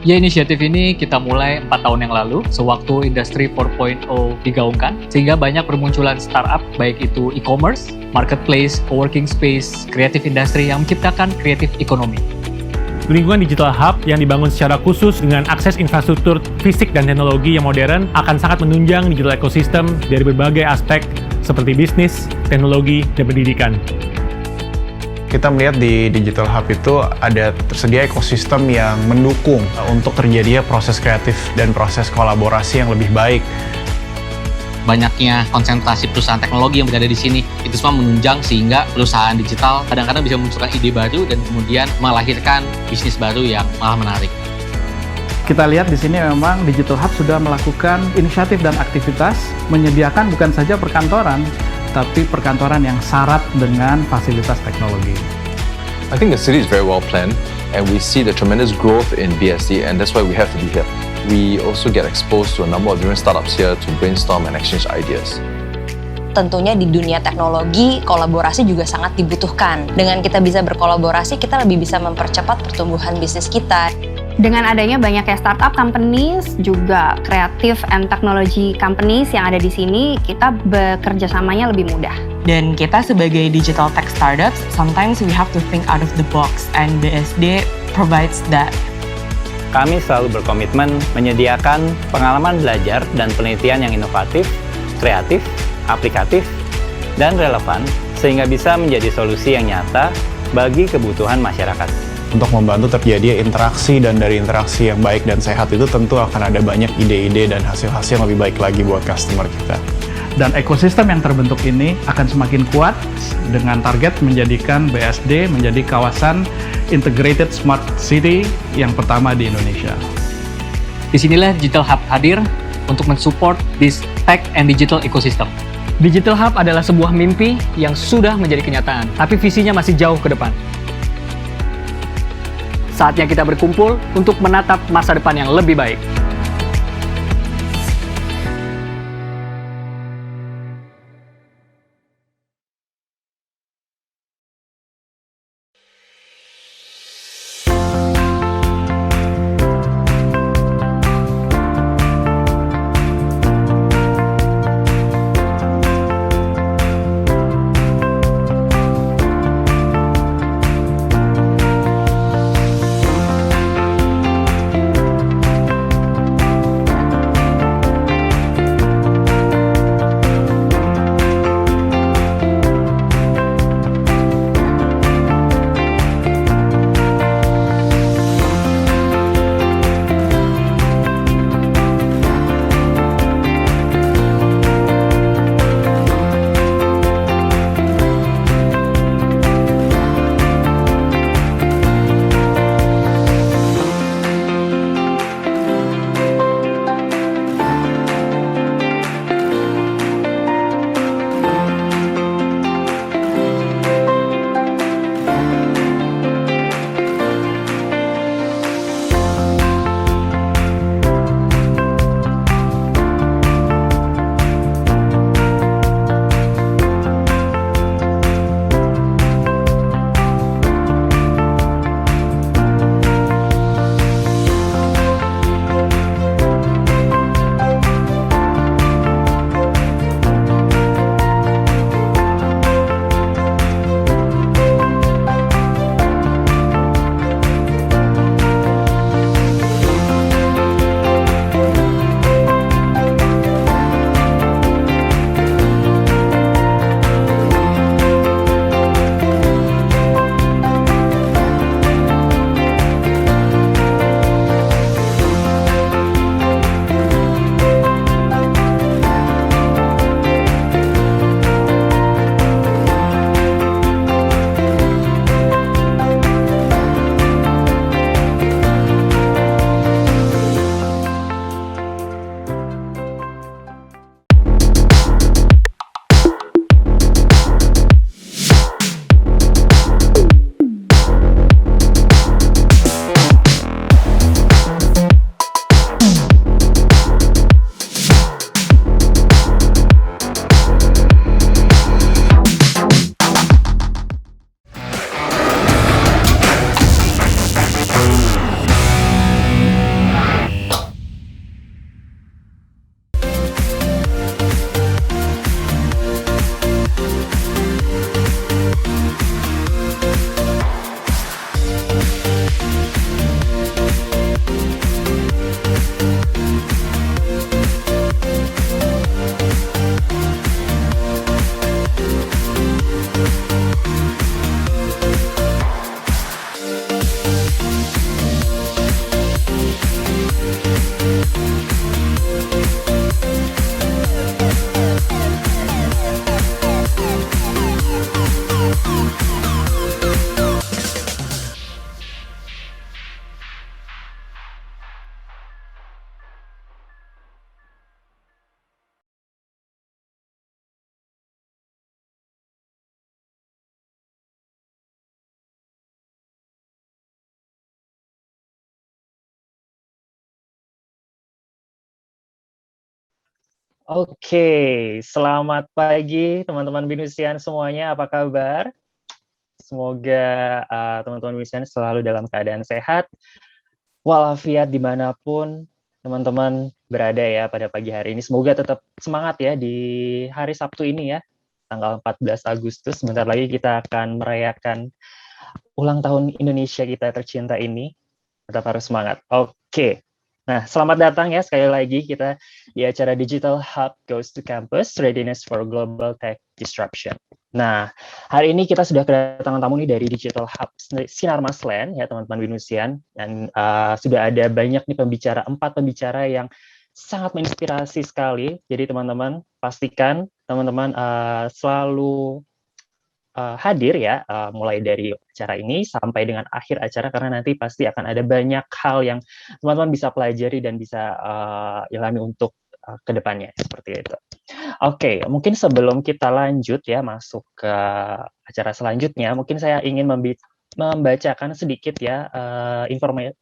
Ya, inisiatif ini kita mulai 4 tahun yang lalu, sewaktu Industri 4.0 digaungkan, sehingga banyak bermunculan startup, baik itu e-commerce, marketplace, co-working space, creative industry yang menciptakan creative economy. Lingkungan digital hub yang dibangun secara khusus dengan akses infrastruktur fisik dan teknologi yang modern akan sangat menunjang digital ecosystem dari berbagai aspek seperti bisnis, teknologi, dan pendidikan. Kita melihat di Digital Hub itu ada tersedia ekosistem yang mendukung untuk terjadinya proses kreatif dan proses kolaborasi yang lebih baik. Banyaknya konsentrasi perusahaan teknologi yang berada di sini, itu semua menunjang sehingga perusahaan digital kadang-kadang bisa memunculkan ide baru dan kemudian melahirkan bisnis baru yang malah menarik. Kita lihat di sini memang Digital Hub sudah melakukan inisiatif dan aktivitas menyediakan bukan saja perkantoran, tapi perkantoran yang syarat dengan fasilitas teknologi. I think the city is very well planned and we see the tremendous growth in BSD and that's why we have to be here. We also get exposed to a number of different startups here to brainstorm and exchange ideas. Tentunya di dunia teknologi, kolaborasi juga sangat dibutuhkan. Dengan kita bisa berkolaborasi, kita lebih bisa mempercepat pertumbuhan bisnis kita. Dengan adanya banyaknya startup companies, juga creative and technology companies yang ada di sini, kita bekerja samanya lebih mudah. Dan kita sebagai digital tech startups, sometimes we have to think out of the box, and BSD provides that. Kami selalu berkomitmen menyediakan pengalaman belajar dan penelitian yang inovatif, kreatif, aplikatif, dan relevan, sehingga bisa menjadi solusi yang nyata bagi kebutuhan masyarakat. Untuk membantu terjadi interaksi, dan dari interaksi yang baik dan sehat itu tentu akan ada banyak ide-ide dan hasil-hasil yang lebih baik lagi buat customer kita. Dan ekosistem yang terbentuk ini akan semakin kuat dengan target menjadikan BSD menjadi kawasan integrated smart city yang pertama di Indonesia. Disinilah Digital Hub hadir untuk mensupport this tech and digital ecosystem. Digital Hub adalah sebuah mimpi yang sudah menjadi kenyataan, tapi visinya masih jauh ke depan. Saatnya kita berkumpul untuk menatap masa depan yang lebih baik. Oke, selamat pagi teman-teman Binusian semuanya, apa kabar? Semoga teman-teman Binusian selalu dalam keadaan sehat, walafiat dimanapun teman-teman berada ya pada pagi hari ini. Semoga tetap semangat ya di hari Sabtu ini ya, tanggal 14 Agustus. Sebentar lagi kita akan merayakan ulang tahun Indonesia kita tercinta ini. Tetap harus semangat. Oke. Nah, selamat datang ya sekali lagi kita di acara Digital Hub Goes to Campus, Readiness for Global Tech Disruption. Nah, hari ini kita sudah kedatangan tamu nih dari Digital Hub Sinarmasland ya teman-teman Binusian, dan sudah ada banyak nih empat pembicara yang sangat menginspirasi sekali. Jadi teman-teman pastikan teman-teman selalu hadir ya, mulai dari acara ini sampai dengan akhir acara, karena nanti pasti akan ada banyak hal yang teman-teman bisa pelajari dan bisa ilhami untuk kedepannya seperti itu. Oke, mungkin sebelum kita lanjut ya masuk ke acara selanjutnya, mungkin saya ingin membacakan sedikit ya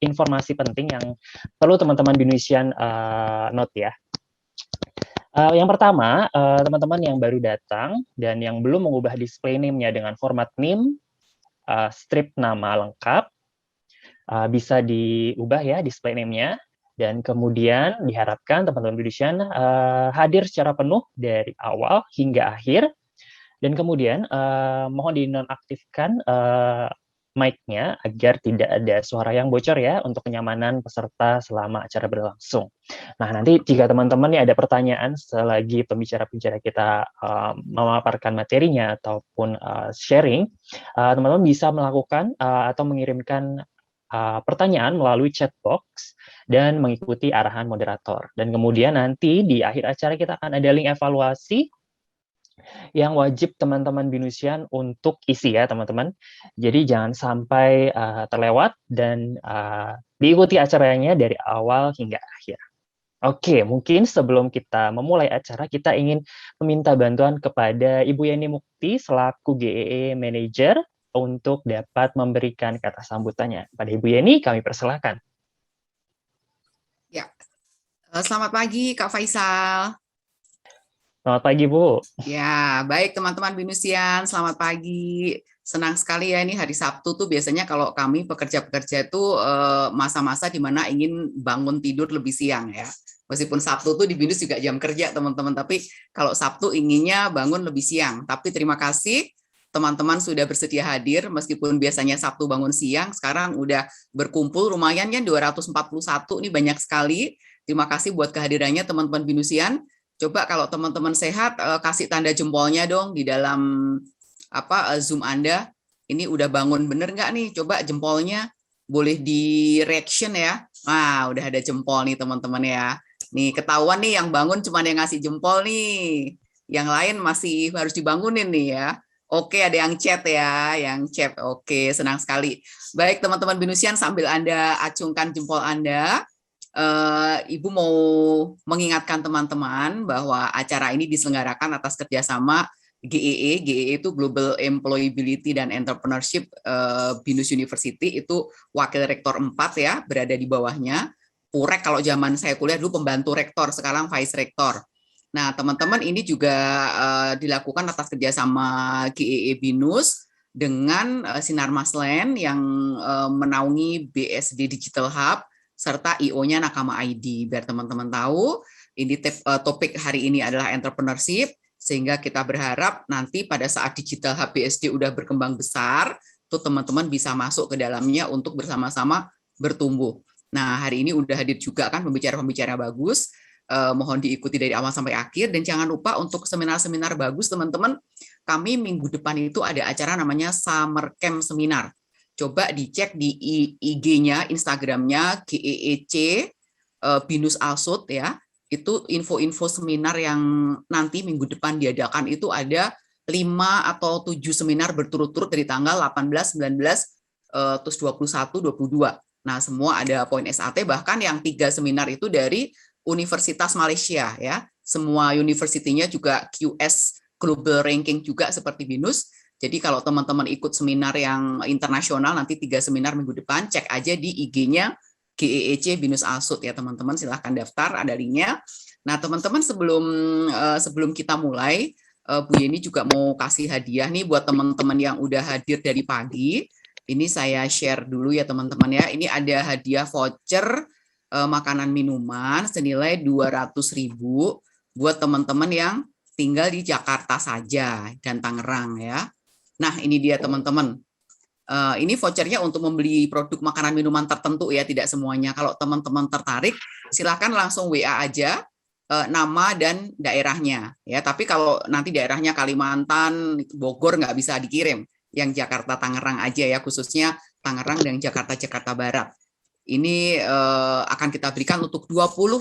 informasi penting yang perlu teman-teman Binusian note ya. Yang pertama, teman-teman yang baru datang dan yang belum mengubah display name-nya dengan format NIM, strip nama lengkap, bisa diubah ya display name-nya, dan kemudian diharapkan teman-teman Binusian hadir secara penuh dari awal hingga akhir, dan kemudian mohon dinonaktifkan mic-nya agar tidak ada suara yang bocor ya, untuk kenyamanan peserta selama acara berlangsung. Nah, nanti jika teman-teman ada pertanyaan selagi pembicara-pembicara kita memaparkan materinya ataupun sharing, teman-teman bisa melakukan atau mengirimkan pertanyaan melalui chat box dan mengikuti arahan moderator. Dan kemudian nanti di akhir acara kita akan ada link evaluasi yang wajib teman-teman Binusian untuk isi ya teman-teman. Jadi jangan sampai terlewat dan diikuti acaranya dari awal hingga akhir. Oke, mungkin sebelum kita memulai acara, kita ingin meminta bantuan kepada Ibu Yeni Mukti selaku GEE Manager untuk dapat memberikan kata sambutannya. Pada Ibu Yeni, kami persilahkan. Ya, selamat pagi Kak Faisal. Selamat pagi, Bu. Ya, baik teman-teman Binusian, selamat pagi. Senang sekali ya, ini hari Sabtu tuh biasanya kalau kami pekerja-pekerja itu masa-masa di mana ingin bangun tidur lebih siang ya. Meskipun Sabtu tuh di Binus juga jam kerja teman-teman, tapi kalau Sabtu inginnya bangun lebih siang. Tapi terima kasih teman-teman sudah bersedia hadir, meskipun biasanya Sabtu bangun siang, sekarang udah berkumpul lumayan ya 241, ini banyak sekali. Terima kasih buat kehadirannya teman-teman Binusian. Coba kalau teman-teman sehat, kasih tanda jempolnya dong di dalam Zoom Anda. Ini udah bangun bener nggak nih? Coba jempolnya boleh di reaction ya. Nah, udah ada jempol nih teman-teman ya. Nih ketahuan nih yang bangun cuma yang ngasih jempol nih. Yang lain masih harus dibangunin nih ya. Oke, ada yang chat ya, yang chat. Oke, senang sekali. Baik teman-teman Binusian, sambil Anda acungkan jempol Anda, Ibu mau mengingatkan teman-teman bahwa acara ini diselenggarakan atas kerjasama GEE. GEE itu Global Employability dan Entrepreneurship Binus University, itu wakil rektor 4 ya, berada di bawahnya. Purek kalau zaman saya kuliah dulu pembantu rektor, sekarang vice rektor. Nah, teman-teman ini juga dilakukan atas kerjasama GEE Binus dengan Sinarmasland yang menaungi BSD Digital Hub, serta IO-nya Nakama ID. Biar teman-teman tahu, ini topik hari ini adalah entrepreneurship, sehingga kita berharap nanti pada saat Digital Hub BSD udah berkembang besar, tuh teman-teman bisa masuk ke dalamnya untuk bersama-sama bertumbuh. Nah, hari ini udah hadir juga kan pembicara-pembicara bagus, mohon diikuti dari awal sampai akhir, dan jangan lupa untuk seminar-seminar bagus teman-teman, kami minggu depan itu ada acara namanya Summer Camp Seminar. Coba dicek di IG-nya, Instagram-nya GEEC Binus Alsut ya. Itu info-info seminar yang nanti minggu depan diadakan, itu ada 5 atau 7 seminar berturut-turut dari tanggal 18, 19, terus 21, 22. Nah, semua ada poin SAT, bahkan yang 3 seminar itu dari Universitas Malaysia ya. Semua universitinya juga QS Global Ranking juga seperti Binus. Jadi kalau teman-teman ikut seminar yang internasional, nanti 3 seminar minggu depan, cek aja di IG-nya GEEC Binus Alsut ya teman-teman, silahkan daftar, ada linknya. Nah teman-teman sebelum kita mulai, Bu Yeni juga mau kasih hadiah nih buat teman-teman yang udah hadir dari pagi. Ini saya share dulu ya teman-teman ya. Ini ada hadiah voucher makanan minuman senilai 200.000 buat teman-teman yang tinggal di Jakarta saja dan Tangerang ya. Nah ini dia teman-teman. Ini vouchernya untuk membeli produk makanan minuman tertentu ya, tidak semuanya. Kalau teman-teman tertarik, silakan langsung WA aja nama dan daerahnya ya. Tapi kalau nanti daerahnya Kalimantan, Bogor nggak bisa dikirim. Yang Jakarta Tangerang aja ya, khususnya Tangerang dan Jakarta Barat. Ini akan kita berikan untuk 20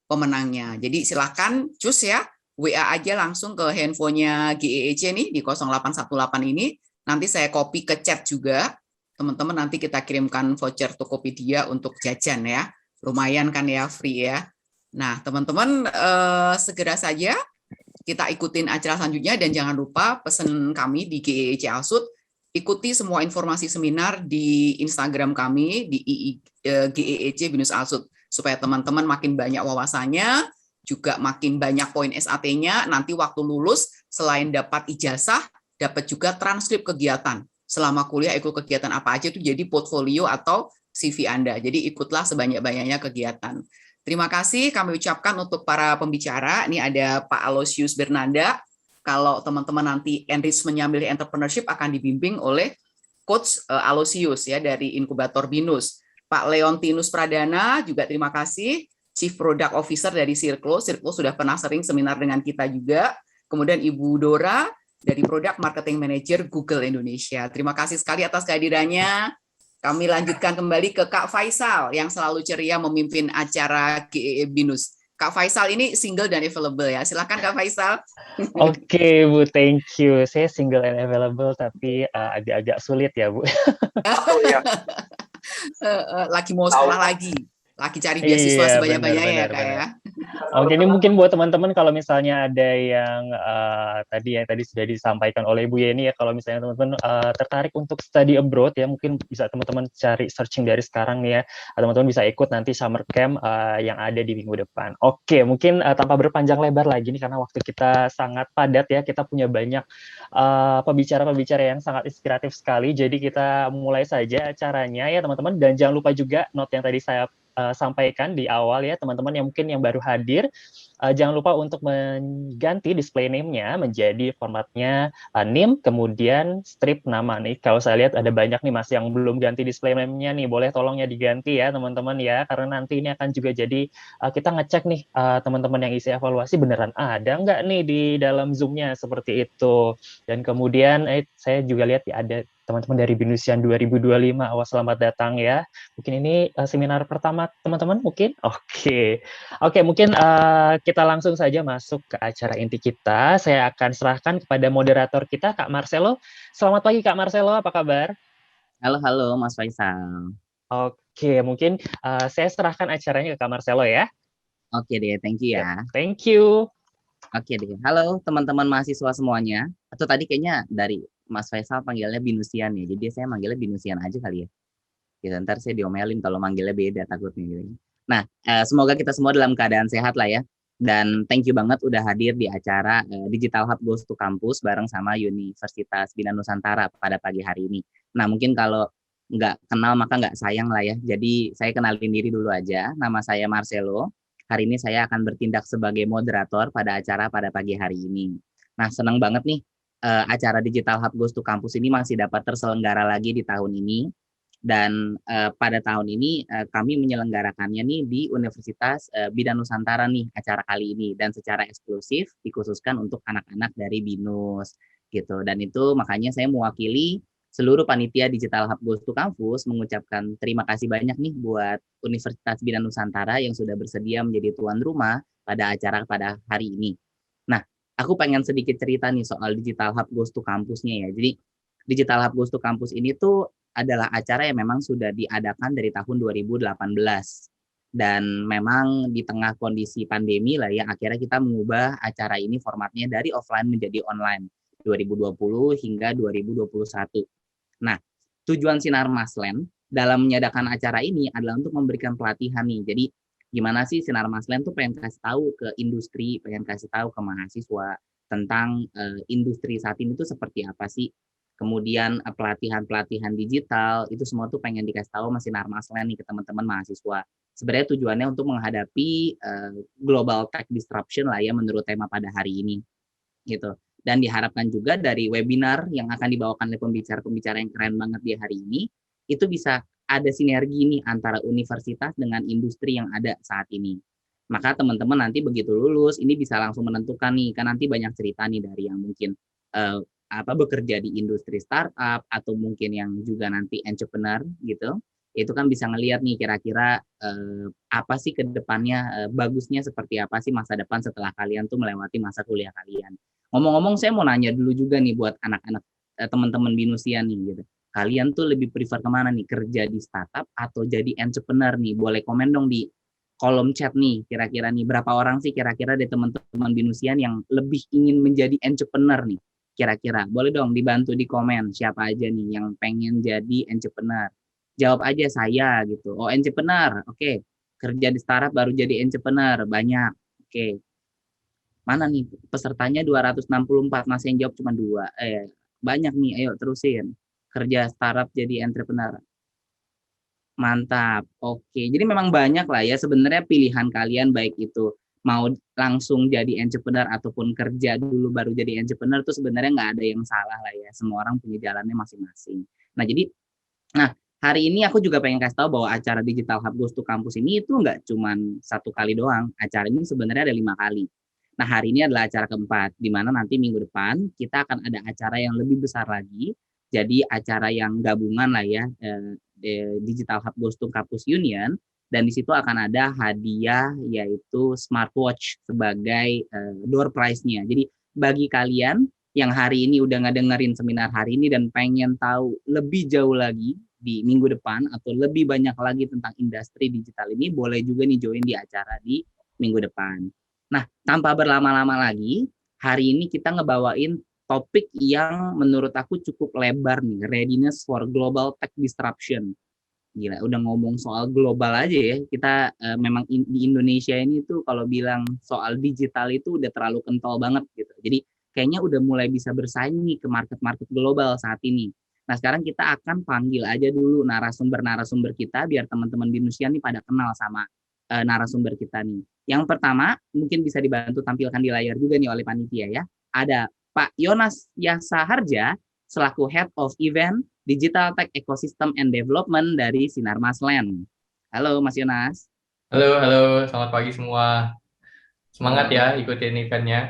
pemenangnya. Jadi silakan cus ya, WA aja langsung ke handphonenya GEEC nih di 0818 ini. Nanti saya copy ke chat juga. Teman-teman nanti kita kirimkan voucher Tokopedia untuk jajan ya. Lumayan kan ya, free ya. Nah teman-teman segera saja kita ikutin acara selanjutnya, dan jangan lupa pesan kami di GEEC Alsut, ikuti semua informasi seminar di Instagram kami di GEEC Binus Alsut, supaya teman-teman makin banyak wawasannya, juga makin banyak poin SAT-nya. Nanti waktu lulus, selain dapat ijazah, dapat juga transkrip kegiatan. Selama kuliah ikut kegiatan apa aja itu jadi portfolio atau CV Anda. Jadi ikutlah sebanyak-banyaknya kegiatan. Terima kasih kami ucapkan untuk para pembicara. Ini ada Pak Aloysius Bernanda. Kalau teman-teman nanti enrichment-nya milih entrepreneurship akan dibimbing oleh Coach Aloysius ya dari Inkubator Binus. Pak Leontinus Pradana juga terima kasih, Chief Product Officer dari Circlo. Circlo sudah pernah sering seminar dengan kita juga. Kemudian Ibu Dora dari Product Marketing Manager Google Indonesia. Terima kasih sekali atas kehadirannya. Kami lanjutkan kembali ke Kak Faisal yang selalu ceria memimpin acara GEE Binus. Kak Faisal ini single dan available ya. Silakan Kak Faisal. Oke Bu, thank you. Saya single and available tapi agak-agak sulit ya Bu. Lagi mau sekolah lagi cari beasiswa sebanyak-banyaknya ya Kak ya. Oke, ini mungkin buat teman-teman kalau misalnya ada yang tadi sudah disampaikan oleh Ibu Yeni ya, kalau misalnya teman-teman tertarik untuk study abroad ya, mungkin bisa teman-teman cari searching dari sekarang nih ya, teman-teman bisa ikut nanti summer camp yang ada di minggu depan. Oke, mungkin tanpa berpanjang lebar lagi nih karena waktu kita sangat padat ya, kita punya banyak pembicara-pembicara yang sangat inspiratif sekali, jadi kita mulai saja acaranya ya teman-teman, dan jangan lupa juga note yang tadi saya sampaikan di awal ya teman-teman yang mungkin yang baru hadir, jangan lupa untuk mengganti display name-nya menjadi formatnya NIM kemudian strip nama nih. Kalau saya lihat ada banyak nih Mas yang belum ganti display name-nya nih, boleh tolong ya diganti ya teman-teman ya, karena nanti ini akan juga jadi kita ngecek nih teman-teman yang isi evaluasi beneran ada nggak nih di dalam Zoom-nya seperti itu. Dan kemudian saya juga lihat ya ada teman-teman dari Binusian 2025, awas selamat datang ya. Mungkin ini seminar pertama teman-teman mungkin? Oke, mungkin kita langsung saja masuk ke acara inti kita. Saya akan serahkan kepada moderator kita, Kak Marcelo. Selamat pagi Kak Marcelo, apa kabar? Halo Mas Faisal. Oke, mungkin saya serahkan acaranya ke Kak Marcelo ya. Oke deh, thank you ya. Thank you. Oke deh, halo teman-teman mahasiswa semuanya. Atau tadi kayaknya dari Mas Faisal panggilnya Binusian ya, jadi saya manggilnya Binusian aja kali ya. Gitu, ntar saya diomelin kalau manggilnya beda takutnya gitu. Nah, semoga kita semua dalam keadaan sehat lah ya. Dan thank you banget udah hadir di acara Digital Hub Goes to Campus bareng sama Universitas Bina Nusantara pada pagi hari ini. Nah, mungkin kalau nggak kenal maka nggak sayang lah ya. Jadi saya kenalin diri dulu aja. Nama saya Marcelo. Hari ini saya akan bertindak sebagai moderator pada acara pada pagi hari ini. Nah, senang banget nih acara Digital Hub Goes to Campus ini masih dapat terselenggara lagi di tahun ini. Dan pada tahun ini kami menyelenggarakannya nih di Universitas Bina Nusantara nih acara kali ini, dan secara eksklusif dikhususkan untuk anak-anak dari Binus gitu. Dan itu makanya saya mewakili seluruh panitia Digital Hub Goes to Campus mengucapkan terima kasih banyak nih buat Universitas Bina Nusantara yang sudah bersedia menjadi tuan rumah pada acara pada hari ini. Nah, aku pengen sedikit cerita nih soal Digital Hub Goes to Campus-nya ya. Jadi Digital Hub Goes to Campus ini tuh adalah acara yang memang sudah diadakan dari tahun 2018. Dan memang di tengah kondisi pandemi lah ya, akhirnya kita mengubah acara ini formatnya dari offline menjadi online 2020 hingga 2021. Nah, tujuan Sinar Maslen dalam menyediakan acara ini adalah untuk memberikan pelatihan nih. Jadi gimana sih Sinar Maslen tuh pengen kasih tahu ke industri, pengen kasih tahu ke mahasiswa tentang industri saat ini tuh seperti apa sih. Kemudian pelatihan-pelatihan digital itu semua tuh pengen dikasih tahu sama Sinar Maslen nih ke teman-teman mahasiswa. Sebenarnya tujuannya untuk menghadapi global tech disruption lah ya menurut tema pada hari ini gitu. Dan diharapkan juga dari webinar yang akan dibawakan oleh pembicara-pembicara yang keren banget di hari ini, itu bisa ada sinergi nih antara universitas dengan industri yang ada saat ini. Maka teman-teman nanti begitu lulus, ini bisa langsung menentukan nih, kan nanti banyak cerita nih dari yang mungkin bekerja di industri startup, atau mungkin yang juga nanti entrepreneur gitu. Itu kan bisa ngelihat nih kira-kira apa sih ke depannya, bagusnya seperti apa sih masa depan setelah kalian tuh melewati masa kuliah kalian. Ngomong-ngomong, saya mau nanya dulu juga nih buat anak-anak teman-teman Binusia nih gitu. Kalian tuh lebih prefer kemana nih, kerja di startup atau jadi entrepreneur nih? Boleh komen dong di kolom chat nih, kira-kira nih berapa orang sih kira-kira dari teman-teman Binusian yang lebih ingin menjadi entrepreneur nih? Kira-kira boleh dong dibantu di komen siapa aja nih yang pengen jadi entrepreneur. Jawab aja saya gitu. Oh, entrepreneur, oke. Kerja di startup baru jadi entrepreneur, banyak. Oke. Mana nih pesertanya 264, masih yang jawab cuma 2. Banyak nih, ayo terusin. Kerja startup jadi entrepreneur. Mantap. Oke. Jadi memang banyak lah ya sebenarnya pilihan kalian, baik itu mau langsung jadi entrepreneur ataupun kerja dulu baru jadi entrepreneur, itu sebenarnya nggak ada yang salah lah ya. Semua orang punya jalannya masing-masing. Nah, hari ini aku juga pengen kasih tahu bahwa acara Digital Hub Goes to Campus ini itu nggak cuma 1 kali doang. Acara ini sebenarnya ada 5 kali. Nah, hari ini adalah acara keempat, di mana nanti minggu depan kita akan ada acara yang lebih besar lagi. Jadi acara yang gabungan lah ya, Digital Hub Goes to Campus Union, dan di situ akan ada hadiah yaitu smartwatch sebagai door prize-nya. Jadi bagi kalian yang hari ini udah ngedengerin seminar hari ini dan pengen tahu lebih jauh lagi di minggu depan atau lebih banyak lagi tentang industri digital ini, boleh juga nih join di acara di minggu depan. Nah, tanpa berlama-lama lagi, hari ini kita ngebawain topik yang menurut aku cukup lebar nih, readiness for global tech disruption. Gila, udah ngomong soal global aja ya, kita memang di Indonesia ini tuh kalau bilang soal digital itu udah terlalu kental banget gitu. Jadi kayaknya udah mulai bisa bersaing nih ke market-market global saat ini. Nah, sekarang kita akan panggil aja dulu narasumber-narasumber kita biar teman-teman Binusia nih pada kenal sama narasumber kita nih. Yang pertama, mungkin bisa dibantu tampilkan di layar juga nih oleh panitia ya. Ada Pak Yonas Yasaharja selaku Head of Event Digital Tech Ecosystem and Development dari Sinar Maslen. Halo Mas Yonas. Halo, selamat pagi semua. Semangat ya ikutin eventnya.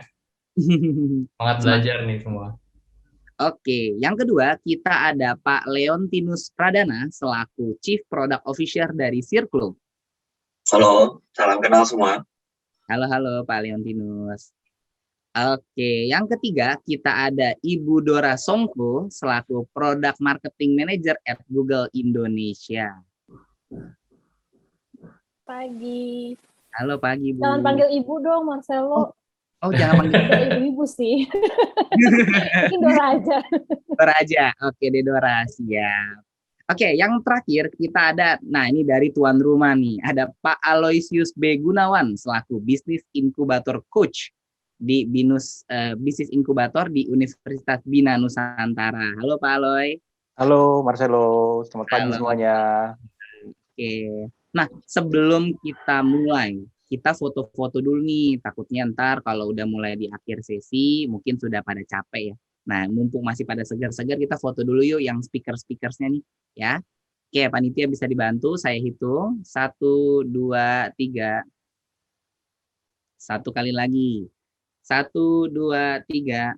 Semangat belajar nih semua. Oke, yang kedua kita ada Pak Leontinus Pradana selaku Chief Product Officer dari Circlo. Halo, salam kenal semua. Halo Pak Leontinus. Oke, yang ketiga kita ada Ibu Dora Songko selaku Product Marketing Manager at Google Indonesia. Pagi. Halo pagi Bu. Jangan panggil Ibu dong, Marcelo. Oh jangan panggil Ibu-ibu sih. Mungkin Dora aja. Dora aja, oke deh Dora, siap. Oke, yang terakhir kita ada, nah ini dari tuan rumah nih, ada Pak Aloysius B. Gunawan selaku Business Incubator Coach di Binus Business Incubator di Universitas Bina Nusantara. Halo Pak Aloy. Halo Marcelo, selamat pagi semuanya. Oke, nah sebelum kita mulai, kita foto-foto dulu nih, takutnya ntar kalau udah mulai di akhir sesi mungkin sudah pada capek ya. Nah, mumpung masih pada segar-segar, kita foto dulu yuk yang speaker-speakersnya nih, ya. Oke, panitia bisa dibantu, saya hitung. 1, 2, 3. 1 kali lagi. 1, 2, 3.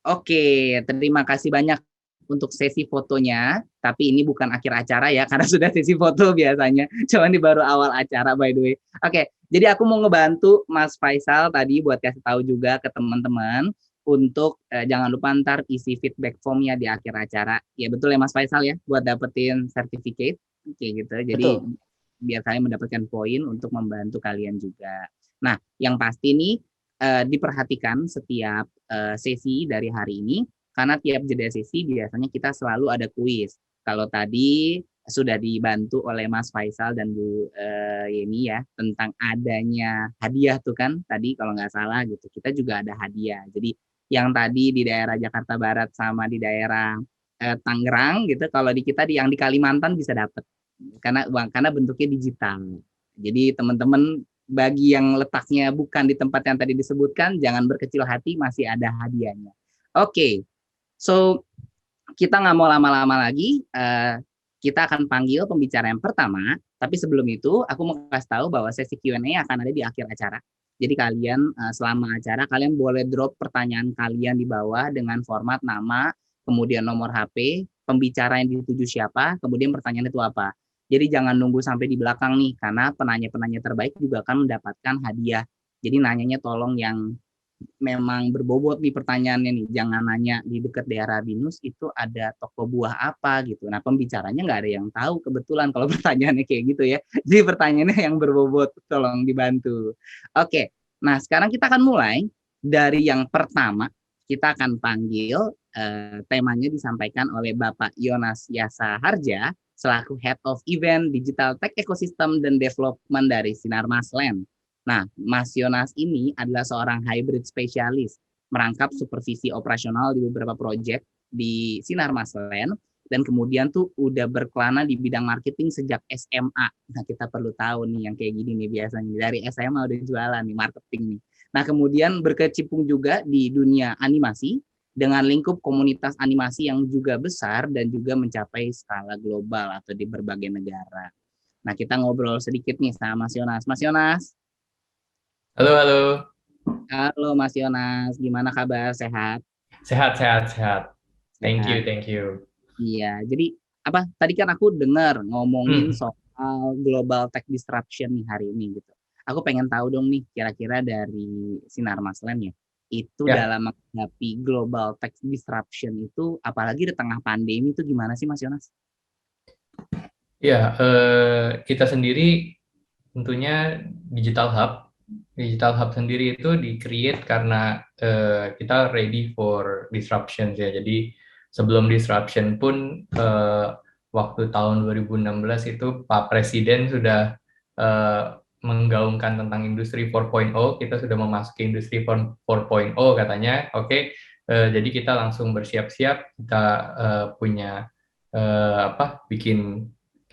Oke, terima kasih banyak untuk sesi fotonya. Tapi ini bukan akhir acara ya, karena sudah sesi foto biasanya. Cuman di baru awal acara, by the way. Oke. Jadi aku mau ngebantu Mas Faisal tadi buat kasih tahu juga ke teman-teman untuk jangan lupa ntar isi feedback formnya di akhir acara. Ya betul ya Mas Faisal ya, buat dapetin sertifikat kayak gitu. Jadi biar kalian mendapatkan poin untuk membantu kalian juga. Nah, yang pasti nih diperhatikan setiap sesi dari hari ini, karena tiap jeda sesi biasanya kita selalu ada kuis. Kalau tadi sudah dibantu oleh Mas Faisal dan Bu Yeni ya tentang adanya hadiah tuh kan tadi kalau nggak salah gitu. Kita juga ada hadiah. Jadi yang tadi di daerah Jakarta Barat sama di daerah Tangerang gitu, kalau di kita yang di Kalimantan bisa dapat karena bentuknya digital. Jadi teman-teman bagi yang letaknya bukan di tempat yang tadi disebutkan, jangan berkecil hati, masih ada hadiahnya. Oke, so kita nggak mau lama-lama lagi. Kita akan panggil pembicara yang pertama, tapi sebelum itu aku mau kasih tahu bahwa sesi Q&A akan ada di akhir acara. Jadi kalian selama acara kalian boleh drop pertanyaan kalian di bawah dengan format nama, kemudian nomor HP, pembicara yang dituju siapa, kemudian pertanyaan itu apa. Jadi jangan nunggu sampai di belakang nih, karena penanya-penanya terbaik juga akan mendapatkan hadiah. Jadi nanyanya tolong yang memang berbobot nih pertanyaannya nih, jangan nanya di dekat daerah BINUS itu ada toko buah apa gitu. Nah pembicaranya nggak ada yang tahu kebetulan kalau pertanyaannya kayak gitu ya. Jadi pertanyaannya yang berbobot tolong dibantu. Oke, nah sekarang kita akan mulai dari yang pertama. Kita akan panggil temanya disampaikan oleh Bapak Yonas Yasa Harja selaku Head of Event Digital Tech Ecosystem dan Development dari Sinarmas Land. Nah, Mas Yonas ini adalah seorang hybrid spesialis, merangkap supervisi operasional di beberapa proyek di Sinarmas Land, dan kemudian tuh udah berkelana di bidang marketing sejak SMA. Nah, kita perlu tahu nih yang kayak gini nih biasanya, dari SMA udah jualan nih, marketing nih. Nah, kemudian berkecimpung juga di dunia animasi, dengan lingkup komunitas animasi yang juga besar dan juga mencapai skala global atau di berbagai negara. Nah, kita ngobrol sedikit nih sama Mas Yonas. Mas Yonas. Halo, halo. Halo Mas Yonas, gimana kabar? Sehat? Sehat. Thank you. Iya, jadi apa? Tadi kan aku dengar ngomongin soal global tech disruption nih hari ini gitu. Aku pengen tahu dong nih, kira-kira dari Sinarmas Land ya, itu dalam menghadapi global tech disruption itu, apalagi di tengah pandemi itu gimana sih Mas Yonas? Ya, kita sendiri tentunya Digital Hub sendiri itu di-create karena kita ready for disruption ya. Jadi sebelum disruption pun waktu tahun 2016 itu Pak Presiden sudah menggaungkan tentang industri 4.0, kita sudah memasuki industri 4.0 katanya. Oke, jadi kita langsung bersiap-siap, kita punya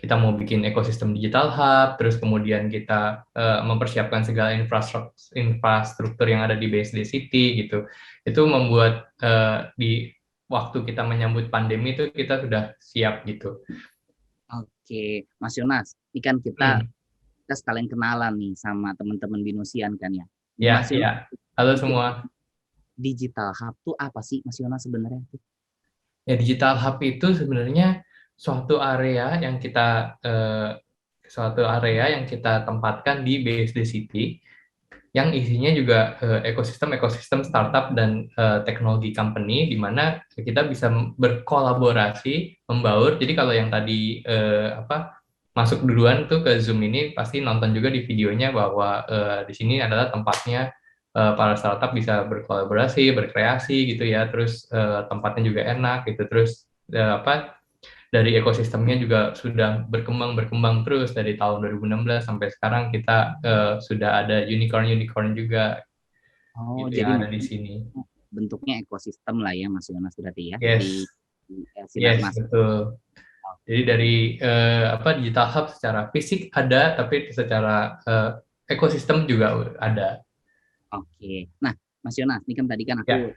kita mau bikin ekosistem digital hub, terus kemudian kita mempersiapkan segala infrastruktur yang ada di BSD City gitu. Itu membuat di waktu kita menyambut pandemi itu kita sudah siap gitu. Oke, Mas Yonas, ini kan kita sekalian kenalan nih sama teman-teman Binusian kan ya. Iya. Halo semua. Digital Hub tuh apa sih Mas Yonas sebenarnya? Ya, Digital Hub itu sebenarnya suatu area yang kita tempatkan di BSD City yang isinya juga ekosistem startup dan teknologi company, di mana kita bisa berkolaborasi, membaur. Jadi kalau yang tadi masuk duluan tuh ke Zoom ini pasti nonton juga di videonya bahwa di sini adalah tempatnya para startup bisa berkolaborasi, berkreasi gitu ya. Terus tempatnya juga enak gitu. Terus dari ekosistemnya juga sudah berkembang terus dari tahun 2016 sampai sekarang kita sudah ada unicorn juga. Oh, gitu jadi yang ada di sini. Bentuknya ekosistem lah ya Mas Yonas berarti ya. Yes. Yes, betul. Jadi dari Digital Hub secara fisik ada, tapi secara ekosistem juga ada. Oke. Nah, Mas Yonas, ini kan tadi kan aku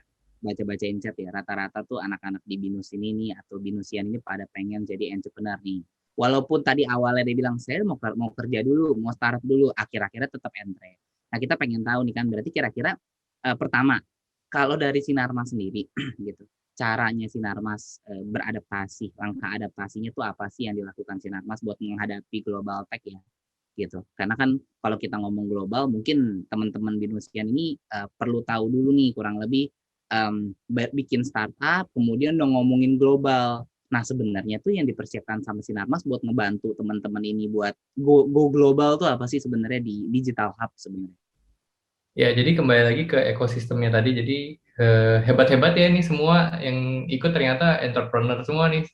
baca-bacain chat ya, rata-rata tuh anak-anak di Binus ini nih atau Binusian ini pada pengen jadi entrepreneur nih. Walaupun tadi awalnya dia bilang saya mau kerja dulu, mau startup dulu, akhir-akhirnya tetap entre. Nah, kita pengen tahu nih kan, berarti kira-kira pertama, kalau dari Sinarmas sendiri gitu, caranya Sinarmas beradaptasi, langkah adaptasinya tuh apa sih yang dilakukan Sinarmas buat menghadapi global tech ya? Gitu. Karena kan kalau kita ngomong global, mungkin teman-teman Binusian ini perlu tahu dulu nih kurang lebih bikin startup, kemudian dong ngomongin global. Nah sebenarnya tuh yang dipersiapkan sama Sinarmas buat ngebantu teman-teman ini buat go global tuh apa sih sebenarnya di Digital Hub sebenarnya? Ya, jadi kembali lagi ke ekosistemnya tadi. Jadi hebat-hebat ya nih semua yang ikut ternyata entrepreneur semua nih.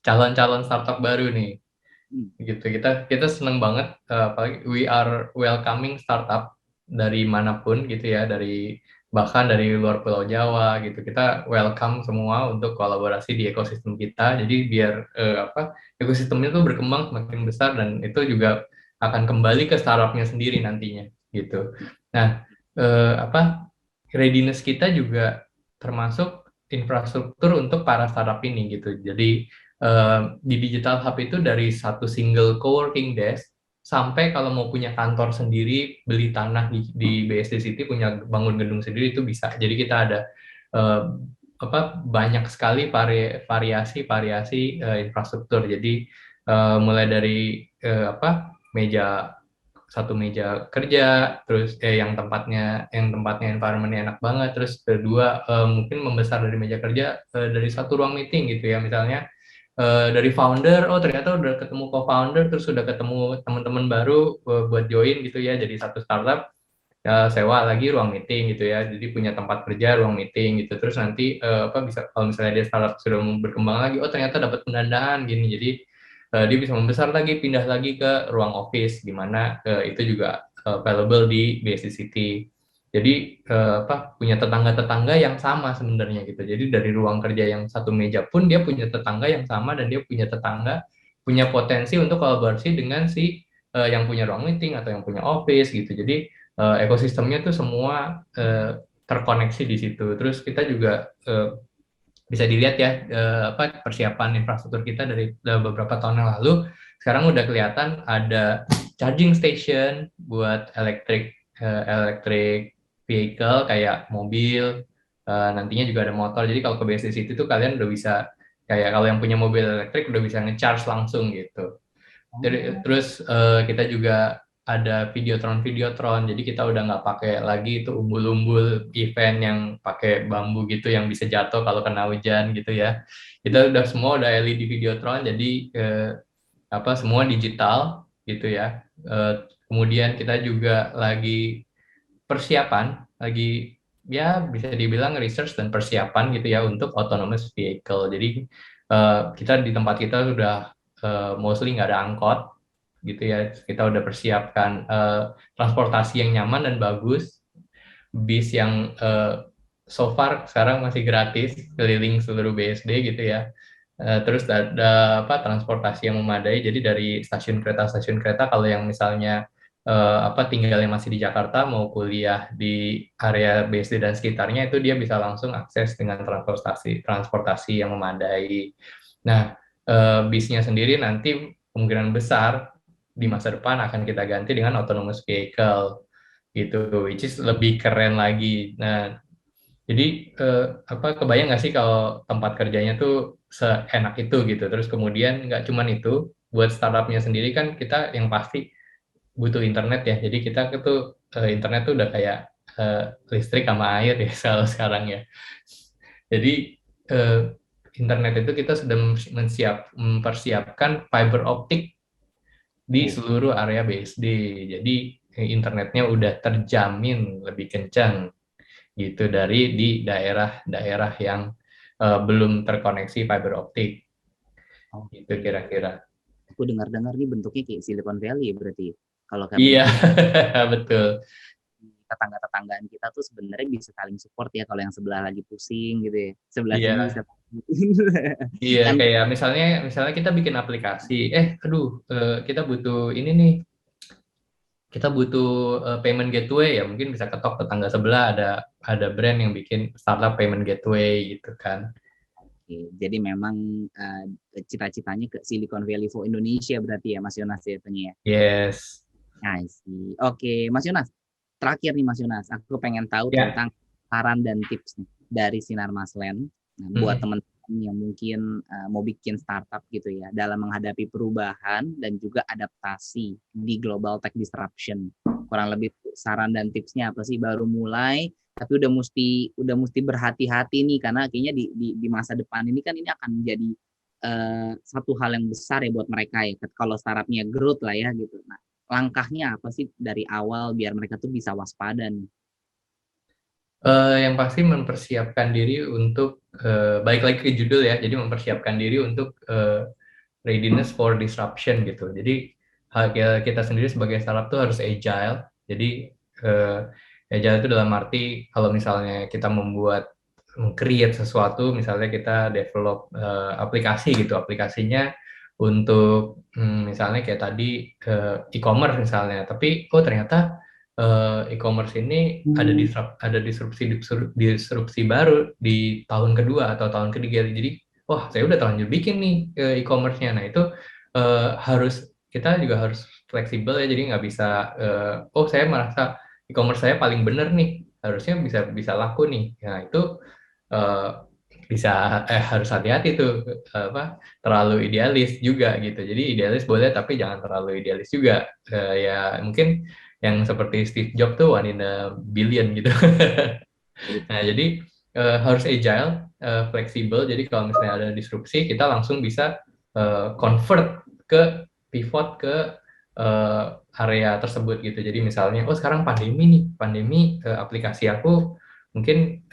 calon-calon startup baru nih. Gitu. Kita seneng banget, apalagi we are welcoming startup dari manapun gitu ya, bahkan dari luar Pulau Jawa gitu. Kita welcome semua untuk kolaborasi di ekosistem kita. Jadi biar ekosistemnya tuh berkembang semakin besar, dan itu juga akan kembali ke startupnya sendiri nantinya gitu. Nah, readiness kita juga termasuk infrastruktur untuk para startup ini gitu. Jadi di Digital Hub itu dari satu single co-working desk sampai kalau mau punya kantor sendiri, beli tanah di BSD City, bangun gedung sendiri itu bisa. Jadi kita ada banyak sekali variasi infrastruktur. Jadi mulai dari satu meja kerja, terus yang tempatnya environment-nya enak banget, terus kedua mungkin membesar dari meja kerja dari satu ruang meeting gitu ya, misalnya dari founder, ternyata udah ketemu co-founder, terus udah ketemu teman-teman baru buat join gitu ya, jadi satu startup sewa lagi ruang meeting gitu ya, jadi punya tempat kerja, ruang meeting gitu, terus nanti bisa kalau misalnya dia startup sudah berkembang lagi, ternyata dapat pendanaan gini, jadi dia bisa membesar lagi, pindah lagi ke ruang office, di mana itu juga available di BSD City. Jadi punya tetangga-tetangga yang sama sebenarnya gitu. Jadi dari ruang kerja yang satu meja pun dia punya tetangga yang sama, dan dia punya tetangga, punya potensi untuk kolaborasi dengan yang punya ruang meeting atau yang punya office gitu. Jadi ekosistemnya tuh semua terkoneksi di situ. Terus kita juga bisa dilihat ya persiapan infrastruktur kita dari beberapa tahun yang lalu. Sekarang udah kelihatan ada charging station buat electric vehicle kayak mobil, nantinya juga ada motor. Jadi kalau ke BSD City itu kalian udah bisa, kayak kalau yang punya mobil elektrik udah bisa nge-charge langsung gitu. Jadi, terus kita juga ada videotron, jadi kita udah nggak pakai lagi itu umbul-umbul event yang pakai bambu gitu yang bisa jatuh kalau kena hujan gitu ya. Kita semua udah LED videotron, jadi semua digital gitu ya. Kemudian kita juga lagi persiapan, bisa dibilang research dan persiapan gitu ya untuk autonomous vehicle. Jadi kita di tempat kita sudah mostly nggak ada angkot gitu ya. Kita udah persiapkan transportasi yang nyaman dan bagus, bis yang so far sekarang masih gratis keliling seluruh BSD gitu ya. Terus ada transportasi yang memadai. Jadi dari stasiun kereta kalau yang misalnya tinggalnya masih di Jakarta, mau kuliah di area BSD dan sekitarnya, itu dia bisa langsung akses dengan transportasi yang memadai. Nah, bisnya sendiri nanti kemungkinan besar di masa depan akan kita ganti dengan autonomous vehicle gitu, which is lebih keren lagi. Nah, jadi kebayang nggak sih kalau tempat kerjanya tuh seenak itu gitu. Terus kemudian nggak cuman itu, buat startupnya sendiri kan kita yang pasti butuh internet ya. Jadi kita tuh internet tuh udah kayak listrik sama air ya sekarang ya. Jadi internet itu kita sudah mempersiapkan fiber optik di seluruh area BSD. Jadi internetnya udah terjamin lebih kencang gitu dari di daerah-daerah yang belum terkoneksi fiber optik. Gitu kira-kira. Aku dengar-dengar nih bentuknya kayak Silicon Valley berarti. Kalau Iya, betul. Tetangga-tetanggaan kita tuh sebenarnya bisa saling support ya, kalau yang sebelah lagi pusing gitu ya. Sebelah Iya. sini bisa. Iya, Kan- kayak misalnya kita bikin aplikasi, kita butuh ini nih, kita butuh payment gateway ya, mungkin bisa ketok tetangga sebelah ada brand yang bikin startup payment gateway gitu kan. Oke, jadi memang cita-citanya ke Silicon Valley for Indonesia berarti ya Mas Yonas ya itunya ya. Yes. I see. Oke, Mas Yonas. Terakhir nih Mas Yonas, aku pengen tahu tentang saran dan tips nih dari Sinar Maslen. Nah, buat teman-teman yang mungkin mau bikin startup gitu ya, dalam menghadapi perubahan dan juga adaptasi di global tech disruption. Kurang lebih saran dan tipsnya apa sih? Baru mulai, tapi udah mesti berhati-hati nih, karena kayaknya di masa depan ini kan ini akan menjadi satu hal yang besar ya buat mereka ya. Kalau startupnya growth lah ya gitu. Nah, langkahnya apa sih dari awal biar mereka tuh bisa waspada nih? Yang pasti mempersiapkan diri untuk balik lagi ke judul ya, jadi mempersiapkan diri untuk readiness for disruption gitu. Jadi kita sendiri sebagai startup tuh harus agile. Jadi agile itu dalam arti kalau misalnya kita create sesuatu, misalnya kita develop aplikasi gitu, aplikasinya untuk misalnya kayak tadi e-commerce misalnya, tapi ternyata e-commerce ini ada disrupsi baru di tahun kedua atau tahun ketiga. Jadi wah saya udah terlanjur bikin nih e-commerce-nya. Nah itu kita juga harus fleksibel ya, jadi nggak bisa saya merasa e-commerce saya paling bener nih, harusnya bisa laku nih. Nah itu harus hati-hati tuh terlalu idealis juga gitu. Jadi idealis boleh tapi jangan terlalu idealis juga. Ya mungkin yang seperti Steve Jobs tuh 1 in a billion gitu. Nah jadi harus agile, fleksibel. Jadi kalau misalnya ada disrupsi, kita langsung bisa pivot ke area tersebut gitu. Jadi misalnya, sekarang pandemi nih, aplikasi aku mungkin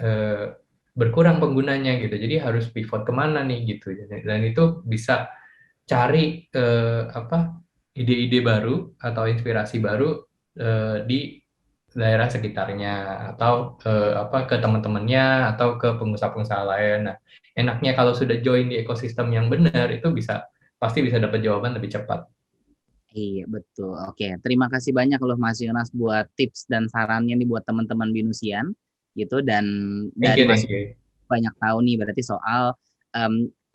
berkurang penggunanya gitu. Jadi harus pivot kemana nih gitu. Dan itu bisa cari ide-ide baru atau inspirasi baru di daerah sekitarnya atau ke teman-temannya atau ke pengusaha-pengusaha lain. Nah, enaknya kalau sudah join di ekosistem yang benar itu pasti bisa dapat jawaban lebih cepat. Iya betul. Oke, terima kasih banyak loh Mas Yonas buat tips dan sarannya nih buat teman-teman Binusian gitu, dan dari Mas banyak tahu nih berarti soal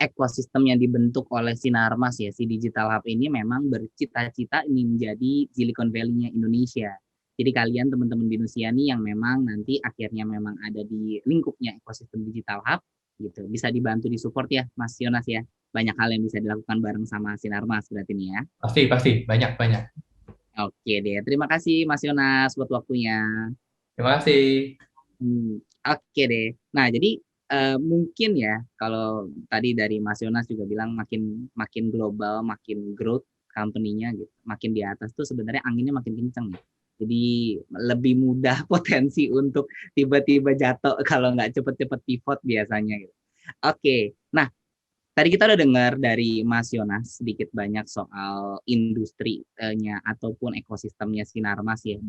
ekosistem yang dibentuk oleh Sinarmas ya, si Digital Hub ini memang bercita-cita ini menjadi Silicon Valley-nya Indonesia. Jadi kalian teman-teman Binusian nih yang memang nanti akhirnya memang ada di lingkupnya ekosistem Digital Hub gitu, bisa dibantu disupport ya Mas Yonas ya. Banyak hal yang bisa dilakukan bareng sama Sinarmas berarti nih ya. Pasti banyak. Oke deh, terima kasih Mas Yonas buat waktunya. Terima kasih. Oke deh. Nah jadi mungkin ya kalau tadi dari Mas Yonas juga bilang makin global, makin growth company-nya gitu, makin di atas tuh sebenarnya anginnya makin kenceng. Jadi lebih mudah potensi untuk tiba-tiba jatuh kalau nggak cepet-cepet pivot biasanya gitu. Oke, nah tadi kita udah dengar dari Mas Yonas sedikit banyak soal industrinya ataupun ekosistemnya Sinarmas ya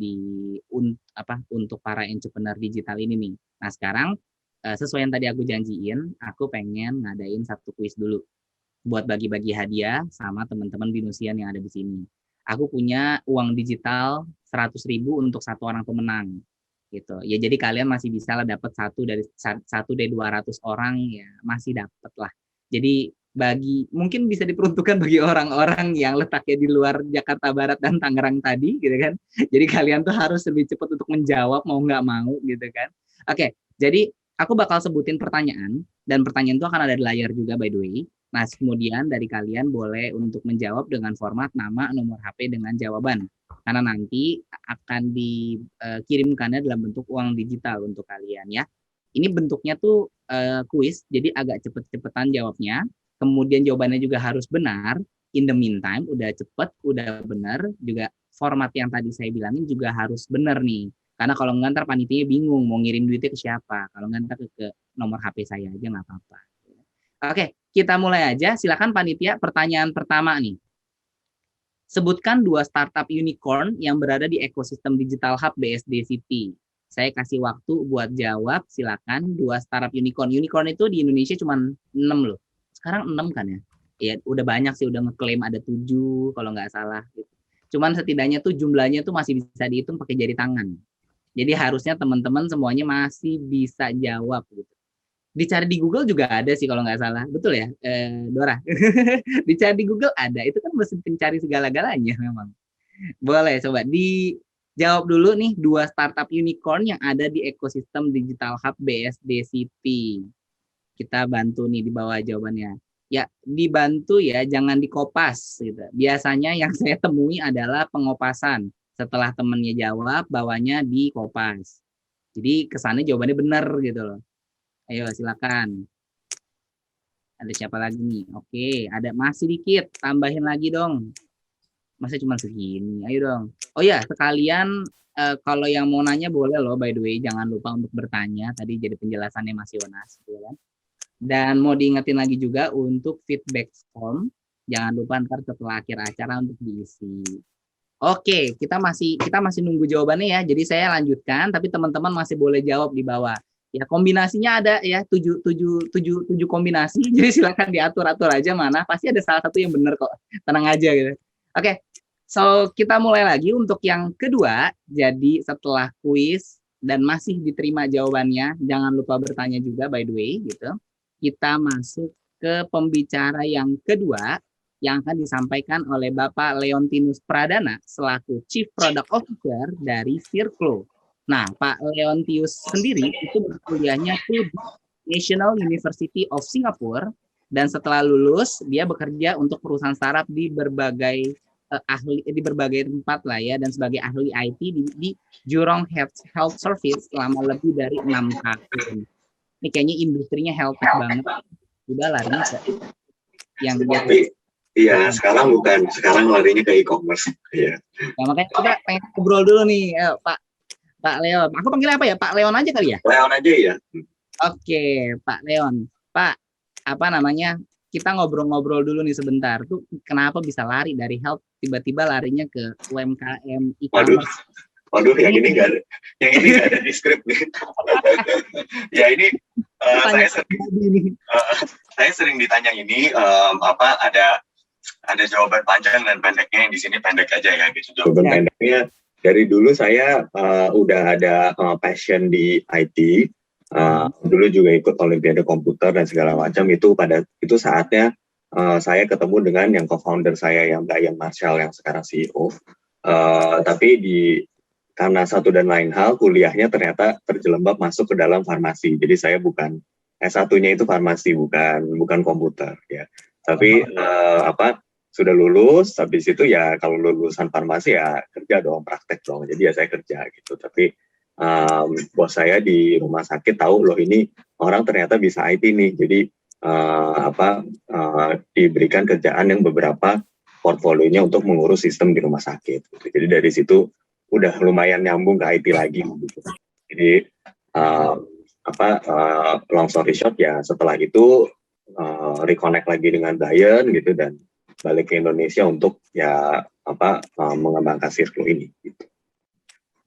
untuk para entrepreneur digital ini nih. Nah sekarang sesuai yang tadi aku janjiin, aku pengen ngadain satu kuis dulu buat bagi-bagi hadiah sama teman-teman Binusian yang ada di sini. Aku punya uang digital 100.000 untuk satu orang pemenang gitu. Ya jadi kalian masih bisa lah dapat satu dari 200 orang ya masih dapat lah. Jadi mungkin bisa diperuntukkan bagi orang-orang yang letaknya di luar Jakarta Barat dan Tangerang tadi gitu kan. Jadi kalian tuh harus lebih cepat untuk menjawab mau nggak mau gitu kan. Oke, jadi aku bakal sebutin pertanyaan dan pertanyaan itu akan ada di layar juga by the way. Nah, kemudian dari kalian boleh untuk menjawab dengan format nama, nomor HP dengan jawaban. Karena nanti akan dikirimkannya dalam bentuk uang digital untuk kalian ya. Ini bentuknya tuh kuis, jadi agak cepet-cepetan jawabnya. Kemudian jawabannya juga harus benar. In the meantime, udah cepet, udah benar. Juga format yang tadi saya bilangin juga harus benar nih. Karena kalau nggak ntar panitianya bingung mau ngirim duitnya ke siapa. Kalau nggak ntar ke nomor HP saya aja nggak apa-apa. Oke, kita mulai aja. Silakan panitia, pertanyaan pertama nih. Sebutkan 2 startup unicorn yang berada di ekosistem Digital Hub BSD City. Saya kasih waktu buat jawab, silakan. 2 startup unicorn. Unicorn itu di Indonesia cuma 6 loh. Sekarang 6 kan ya? Ya udah banyak sih, udah ngeklaim ada 7 kalau nggak salah. Gitu. Cuman setidaknya tuh jumlahnya tuh masih bisa dihitung pakai jari tangan. Jadi harusnya teman-teman semuanya masih bisa jawab gitu. Dicari di Google juga ada sih kalau nggak salah. Betul ya, Dora? Dicari di Google ada. Itu kan mesin pencari segala-galanya memang. Boleh coba dijawab dulu nih 2 startup unicorn yang ada di ekosistem Digital Hub BSD City. Kita bantu nih di bawah jawabannya. Ya, dibantu ya, jangan dikopas gitu. Biasanya yang saya temui adalah pengopasan. Setelah temennya jawab, bawahnya dikopas. Jadi kesannya jawabannya benar gitu loh. Ayo silakan. Ada siapa lagi nih? Oke, ada masih dikit. Tambahin lagi dong. Masa cuma segini? Ayo dong. Oh ya, sekalian kalau yang mau nanya boleh loh, by the way, jangan lupa untuk bertanya. Tadi jadi penjelasannya Mas Yonas, gitu kan. Dan mau diingetin lagi juga untuk feedback form, jangan lupa ntar setelah akhir acara untuk diisi. Oke, kita masih nunggu jawabannya ya. Jadi saya lanjutkan, tapi teman-teman masih boleh jawab di bawah. Ya kombinasinya ada ya 7 kombinasi. Jadi silakan diatur-atur aja mana. Pasti ada salah satu yang benar kok. Tenang aja gitu. Oke. So, kita mulai lagi untuk yang kedua. Jadi setelah kuis dan masih diterima jawabannya, jangan lupa bertanya juga by the way gitu. Kita masuk ke pembicara yang kedua yang akan disampaikan oleh Bapak Leontinus Pradana selaku Chief Product Officer dari Circlo. Nah, Pak Leontius sendiri itu berkuliahnya di National University of Singapore dan setelah lulus dia bekerja untuk perusahaan startup di berbagai berbagai tempat lah ya, dan sebagai ahli IT di Jurong Health Service selama lebih dari 6 tahun. Ini kayaknya industrinya health banget. Udah larinya ke yang Iya, sekarang larinya ke e-commerce. Iya. Nah, makanya kita pengen ngobrol dulu nih, Pak Leon. Aku panggil apa ya? Pak Leon aja kali ya? Leon aja ya. Oke, Pak Leon. Pak, apa namanya? Kita ngobrol-ngobrol dulu nih sebentar. Tuh kenapa bisa lari dari health tiba-tiba larinya ke UMKM e-commerce? Waduh, yang ini nggak ada di skrip nih. Ya ini saya sering ditanya ini ada jawaban panjang dan pendeknya, yang di sini pendek aja ya gitu. Jawaban pendeknya, dari dulu saya udah ada passion di IT. Dulu juga ikut Olimpiade komputer dan segala macam. Itu saatnya saya ketemu dengan yang co-founder saya yang Brian Marshall yang sekarang CEO. Tapi karena satu dan lain hal, kuliahnya ternyata terjelembab masuk ke dalam farmasi. Jadi saya bukan S1-nya itu farmasi, bukan komputer ya. Tapi sudah lulus, habis itu ya kalau lulusan farmasi ya kerja dong, praktek dong. Jadi ya saya kerja gitu. Tapi bos saya di rumah sakit tahu loh ini orang ternyata bisa IT nih. Jadi diberikan kerjaan yang beberapa portfolionya untuk mengurus sistem di rumah sakit. Gitu. Jadi dari situ udah lumayan nyambung ke IT lagi. Gitu. Jadi long story short ya setelah itu reconnect lagi dengan Brian gitu dan balik ke Indonesia untuk ya mengembangkan Circlo ini. Gitu.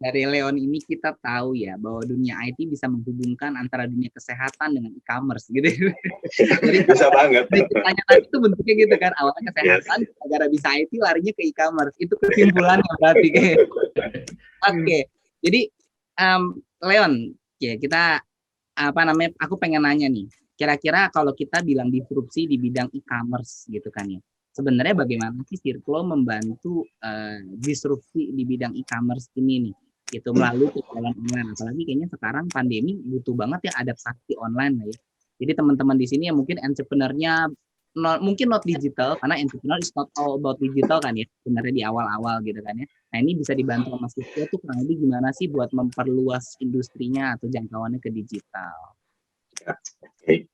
Dari Leon ini kita tahu ya bahwa dunia IT bisa menghubungkan antara dunia kesehatan dengan e-commerce gitu. Jadi bisa banget. Pertanyaan tadi itu bentuknya gitu kan, awalnya kesehatan, gara-gara bisa IT larinya ke e-commerce. Itu kesimpulannya berarti. Oke. Jadi Leon, ya kita aku pengen nanya nih. Kira-kira kalau kita bilang disrupsi di bidang e-commerce gitu kan ya. Sebenarnya bagaimana sih Circlo membantu disrupsi di bidang e-commerce ini nih? Gitu melalui kegiatan online, apalagi kayaknya sekarang pandemi butuh banget ya adaptasi online lah ya. Jadi teman-teman di sini yang mungkin entrepreneur-nya mungkin not digital, karena entrepreneur is not all about digital kan ya, sebenarnya di awal-awal gitu kan ya. Nah ini bisa dibantu sama Circlo tuh kurang lebih gimana sih buat memperluas industrinya atau jangkauannya ke digital? Ya, okay.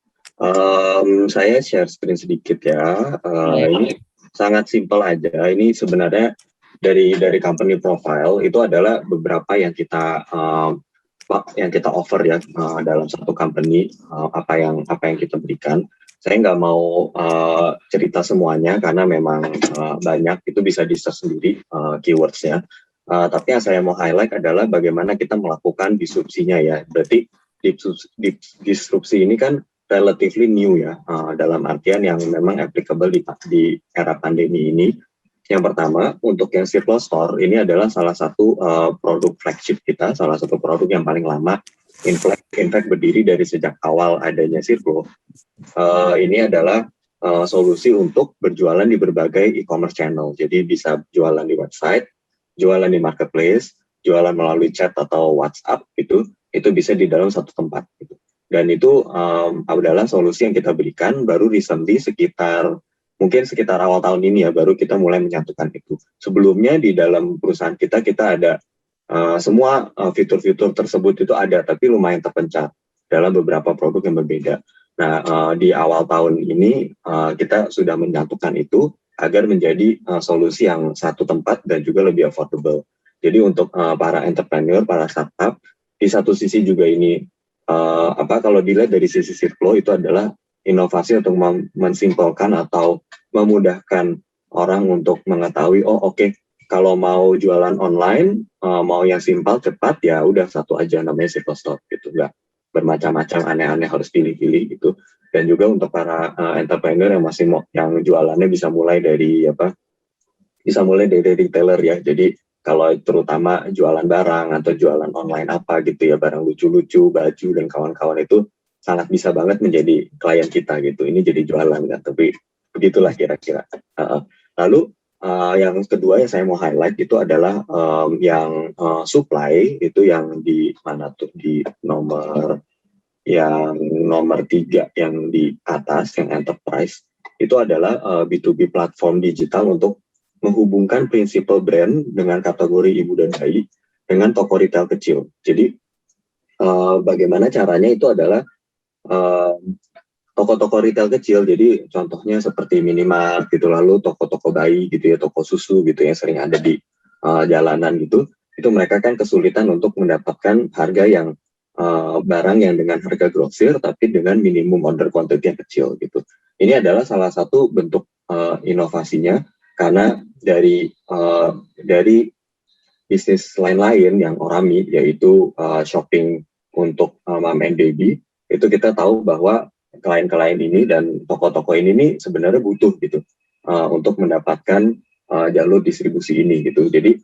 Saya share screen sedikit ya. Ini sangat simpel aja. Ini sebenarnya dari company profile itu adalah beberapa yang kita offer ya dalam satu company, apa yang kita berikan. Saya nggak mau cerita semuanya karena memang banyak, itu bisa di-search sendiri keywords-nya. Tapi yang saya mau highlight adalah bagaimana kita melakukan disrupsinya ya. Berarti disrupsi ini kan relatively new ya, dalam artian yang memang applicable di era pandemi ini. Yang pertama, untuk yang Circlo Store, ini adalah salah satu produk flagship kita, salah satu produk yang paling lama, in fact berdiri dari sejak awal adanya Circlo. Ini adalah solusi untuk berjualan di berbagai e-commerce channel, jadi bisa jualan di website, jualan di marketplace, jualan melalui chat atau WhatsApp, itu bisa di dalam satu tempat. Gitu. Dan itu adalah solusi yang kita berikan baru recently sekitar awal tahun ini ya, baru kita mulai menyatukan itu. Sebelumnya di dalam perusahaan kita ada semua fitur-fitur tersebut itu ada, tapi lumayan terpencar dalam beberapa produk yang berbeda. Nah, di awal tahun ini kita sudah menyatukan itu agar menjadi solusi yang satu tempat dan juga lebih affordable. Jadi untuk para entrepreneur, para startup, di satu sisi juga ini kalau dilihat dari sisi Sirklo itu adalah inovasi untuk mensimpelkan atau memudahkan orang untuk mengetahui kalau mau jualan online, mau yang simpel cepat ya udah satu aja namanya Sirklo Store gitu, nggak bermacam-macam aneh-aneh harus pilih-pilih gitu. Dan juga untuk para entrepreneur yang masih yang jualannya bisa mulai dari retailer ya. Jadi kalau terutama jualan barang atau jualan online apa gitu ya, barang lucu-lucu, baju dan kawan-kawan itu sangat bisa banget menjadi klien kita gitu. Ini jadi jualan kan, tapi begitulah kira-kira. Lalu yang kedua yang saya mau highlight itu adalah yang supply itu yang di mana tuh, di nomor 3 yang di atas, yang enterprise, itu adalah B2B platform digital untuk menghubungkan prinsipal brand dengan kategori ibu dan bayi dengan toko retail kecil. Jadi bagaimana caranya itu adalah toko-toko retail kecil, jadi contohnya seperti Minimart gitu, lalu toko-toko bayi gitu ya, toko susu gitu yang sering ada di jalanan gitu, itu mereka kan kesulitan untuk mendapatkan harga yang barang yang dengan harga grosir tapi dengan minimum order quantity yang kecil gitu. Ini adalah salah satu bentuk inovasinya, karena dari bisnis lain-lain yang orami, yaitu shopping untuk mom and baby, itu kita tahu bahwa klien-klien ini dan toko-toko ini nih sebenarnya butuh gitu untuk mendapatkan jalur distribusi ini gitu. Jadi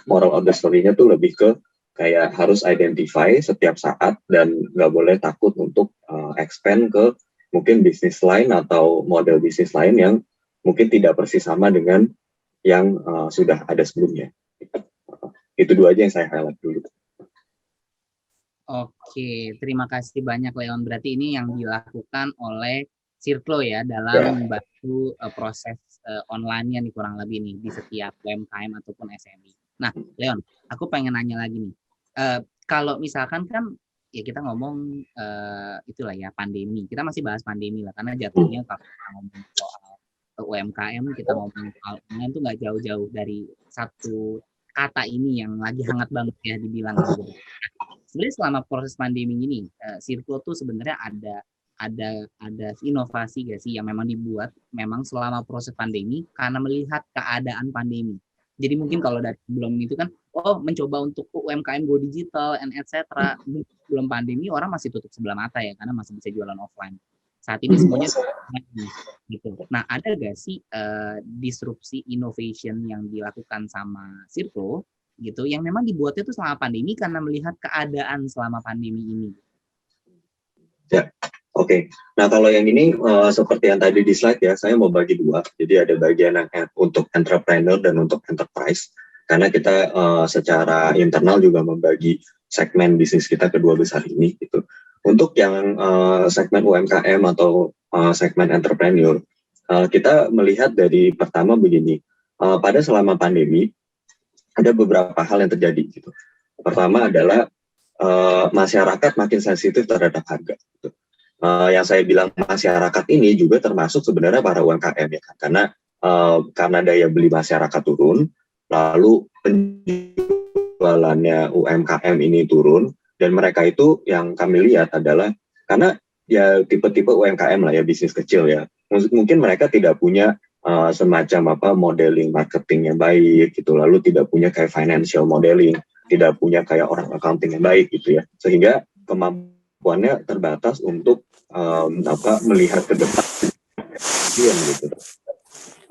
moral of the story-nya tuh lebih ke kayak harus identify setiap saat dan nggak boleh takut untuk expand ke mungkin bisnis lain atau model bisnis lain yang mungkin tidak persis sama dengan yang sudah ada sebelumnya. Itu dua aja yang saya highlight dulu. Oke, terima kasih banyak Leon. Berarti ini yang dilakukan oleh Sirklo ya dalam membantu proses online-nya nih kurang lebih nih di setiap UMKM ataupun SME. Nah, Leon, aku pengen nanya lagi nih. Kalau misalkan kan ya kita ngomong itulah ya pandemi. Kita masih bahas pandemi lah karena jatuhnya kalau kita ngomong soal UMKM, kita ngomong soal online tuh nggak jauh-jauh dari satu kata ini yang lagi hangat banget ya dibilang gitu. Sebenarnya selama proses pandemi ini, Sirklo tuh sebenarnya ada inovasi gak sih yang memang dibuat memang selama proses pandemi karena melihat keadaan pandemi. Jadi mungkin kalau dari sebelum itu kan, mencoba untuk UMKM go digital and etc. Sebelum pandemi orang masih tutup sebelah mata ya karena masih bisa jualan offline. Saat ini semuanya gitu. Nah, ada gak sih disrupsi innovation yang dilakukan sama Sirklo gitu yang memang dibuatnya itu selama pandemi karena melihat keadaan selama pandemi ini? Ya, oke. Nah, kalau yang ini seperti yang tadi di slide ya, saya mau bagi dua. Jadi ada bagian yang untuk entrepreneur dan untuk enterprise. Karena kita secara internal juga membagi segmen bisnis kita kedua besar ini gitu. Untuk yang segmen UMKM atau segmen entrepreneur, kita melihat dari pertama begini, pada selama pandemi ada beberapa hal yang terjadi gitu. Pertama adalah masyarakat makin sensitif terhadap harga. Gitu. Yang saya bilang masyarakat ini juga termasuk sebenarnya para UMKM ya, karena daya beli masyarakat turun, lalu penjualannya UMKM ini turun, dan mereka itu yang kami lihat adalah karena ya tipe-tipe UMKM lah ya, bisnis kecil ya, mungkin mereka tidak punya semacam modeling marketing yang baik gitu, lalu tidak punya kayak financial modeling, tidak punya kayak orang accounting yang baik gitu ya, sehingga kemampuannya terbatas untuk melihat ke depan gitu.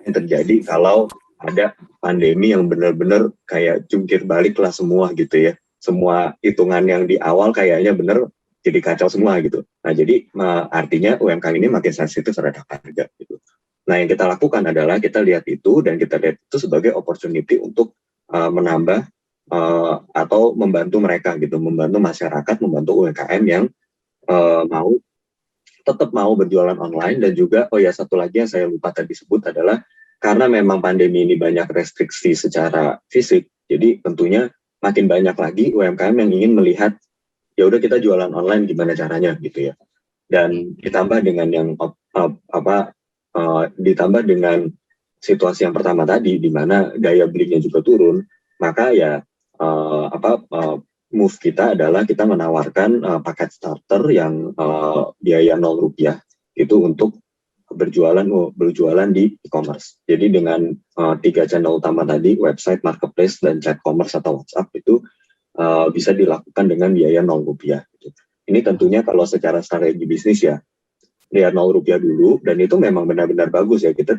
Yang terjadi kalau ada pandemi yang benar-benar kayak jungkir balik lah semua gitu ya, semua hitungan yang di awal kayaknya benar jadi kacau semua gitu. Nah, jadi artinya UMKM ini makin sensitif terhadap harga gitu. Nah, yang kita lakukan adalah kita lihat itu dan kita lihat itu sebagai opportunity untuk menambah atau membantu mereka gitu, membantu masyarakat, membantu UMKM yang tetap mau berjualan online. Dan juga satu lagi yang saya lupa tadi sebut adalah karena memang pandemi ini banyak restriksi secara fisik, jadi tentunya makin banyak lagi UMKM yang ingin melihat ya udah kita jualan online gimana caranya gitu ya. Dan ditambah dengan yang ditambah dengan situasi yang pertama tadi, di mana daya belinya juga turun, maka ya move kita adalah kita menawarkan paket starter yang biaya Rp0 itu untuk berjualan di e-commerce. Jadi dengan 3 channel utama tadi, website, marketplace, dan chat commerce atau WhatsApp itu bisa dilakukan dengan biaya Rp0 gitu. Ini tentunya kalau secara strategi bisnis ya Rp0 dulu, dan itu memang benar-benar bagus ya. Kita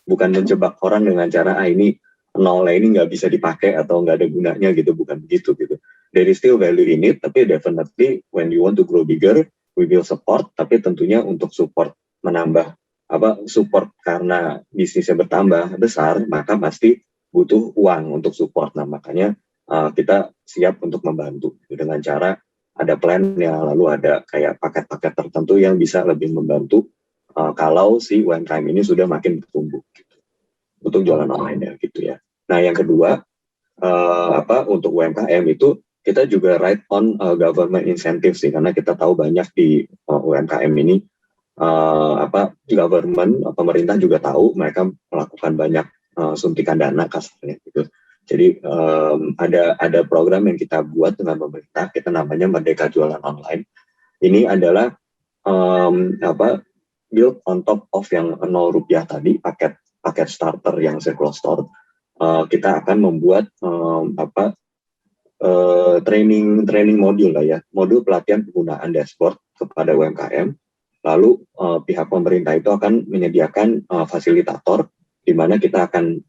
bukan menjebak orang dengan cara ini nolnya ini nggak bisa dipakai atau nggak ada gunanya gitu, bukan begitu gitu. There is still value in it, tapi definitely when you want to grow bigger, we will support. Tapi tentunya untuk support menambah support karena bisnisnya bertambah besar, maka pasti butuh uang untuk support. Nah makanya kita siap untuk membantu dengan cara ada plan ya, lalu ada kayak paket-paket tertentu yang bisa lebih membantu kalau si UMKM ini sudah makin bertumbuh gitu, untuk jualan online ya gitu ya. Nah yang kedua untuk UMKM itu kita juga ride on government incentive sih, karena kita tahu banyak di UMKM ini government, pemerintah juga tahu mereka melakukan banyak suntikan dana kasarnya gitu. Jadi ada program yang kita buat dengan pemerintah, kita namanya Merdeka Jualan Online. Ini adalah build on top of yang Rp0 tadi, paket starter yang Circle Store. Kita akan membuat training modul lah ya, modul pelatihan penggunaan dashboard kepada UMKM. Lalu pihak pemerintah itu akan menyediakan fasilitator, di mana kita akan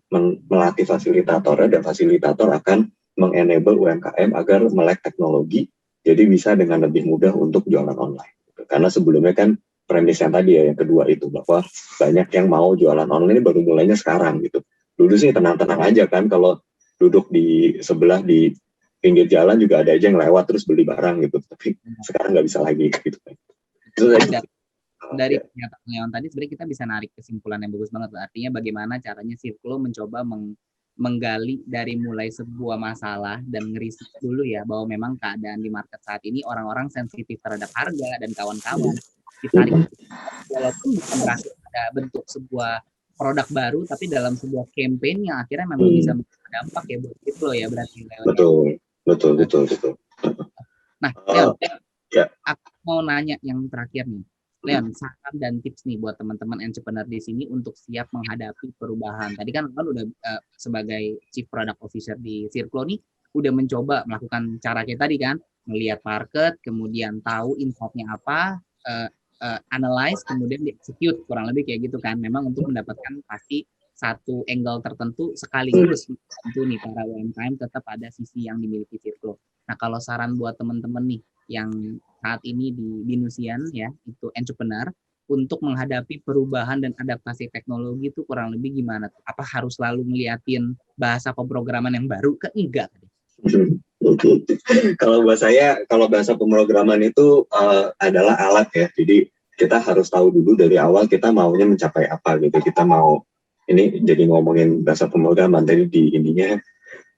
melatih fasilitatornya, dan fasilitator akan mengenable UMKM agar melek teknologi, jadi bisa dengan lebih mudah untuk jualan online. Karena sebelumnya kan premis yang tadi ya, yang kedua itu, bahwa banyak yang mau jualan online baru mulainya sekarang gitu. Dulu sih tenang-tenang aja kan, kalau duduk di sebelah di pinggir jalan juga ada aja yang lewat terus beli barang gitu, tapi sekarang nggak bisa lagi gitu. Dari pernyataan Leon tadi sebenarnya kita bisa narik kesimpulan yang bagus banget. Artinya bagaimana caranya Circlo mencoba menggali dari mulai sebuah masalah dan ngeriset dulu ya, bahwa memang keadaan di market saat ini orang-orang sensitif terhadap harga dan kawan-kawan. Ditarik walaupun bukan berarti ada bentuk sebuah produk baru, tapi dalam sebuah campaign yang akhirnya memang bisa berdampak ya buat Circlo ya berarti. Betul. Nah, Leon, aku mau nanya yang terakhir nih. Leon, saran dan tips nih buat teman-teman entrepreneur di sini untuk siap menghadapi perubahan. Tadi kan Leon udah sebagai Chief Product Officer di Circlo nih, udah mencoba melakukan cara kayak tadi kan, melihat market, kemudian tahu insight-nya apa, analyze, kemudian di-execute, kurang lebih kayak gitu kan. Memang untuk mendapatkan pasti satu angle tertentu sekaligus membantu nih para UMKM tetap ada sisi yang dimiliki Circlo. Nah, kalau saran buat teman-teman nih yang saat ini di Binusian ya, itu entrepreneur, untuk menghadapi perubahan dan adaptasi teknologi itu kurang lebih gimana? Apa harus selalu ngeliatin bahasa pemrograman yang baru? Enggak. Kalau buat saya, kalau bahasa pemrograman itu adalah alat ya. Jadi kita harus tahu dulu dari awal kita maunya mencapai apa gitu. Kita mau, ini jadi ngomongin bahasa pemrograman tadi di ininya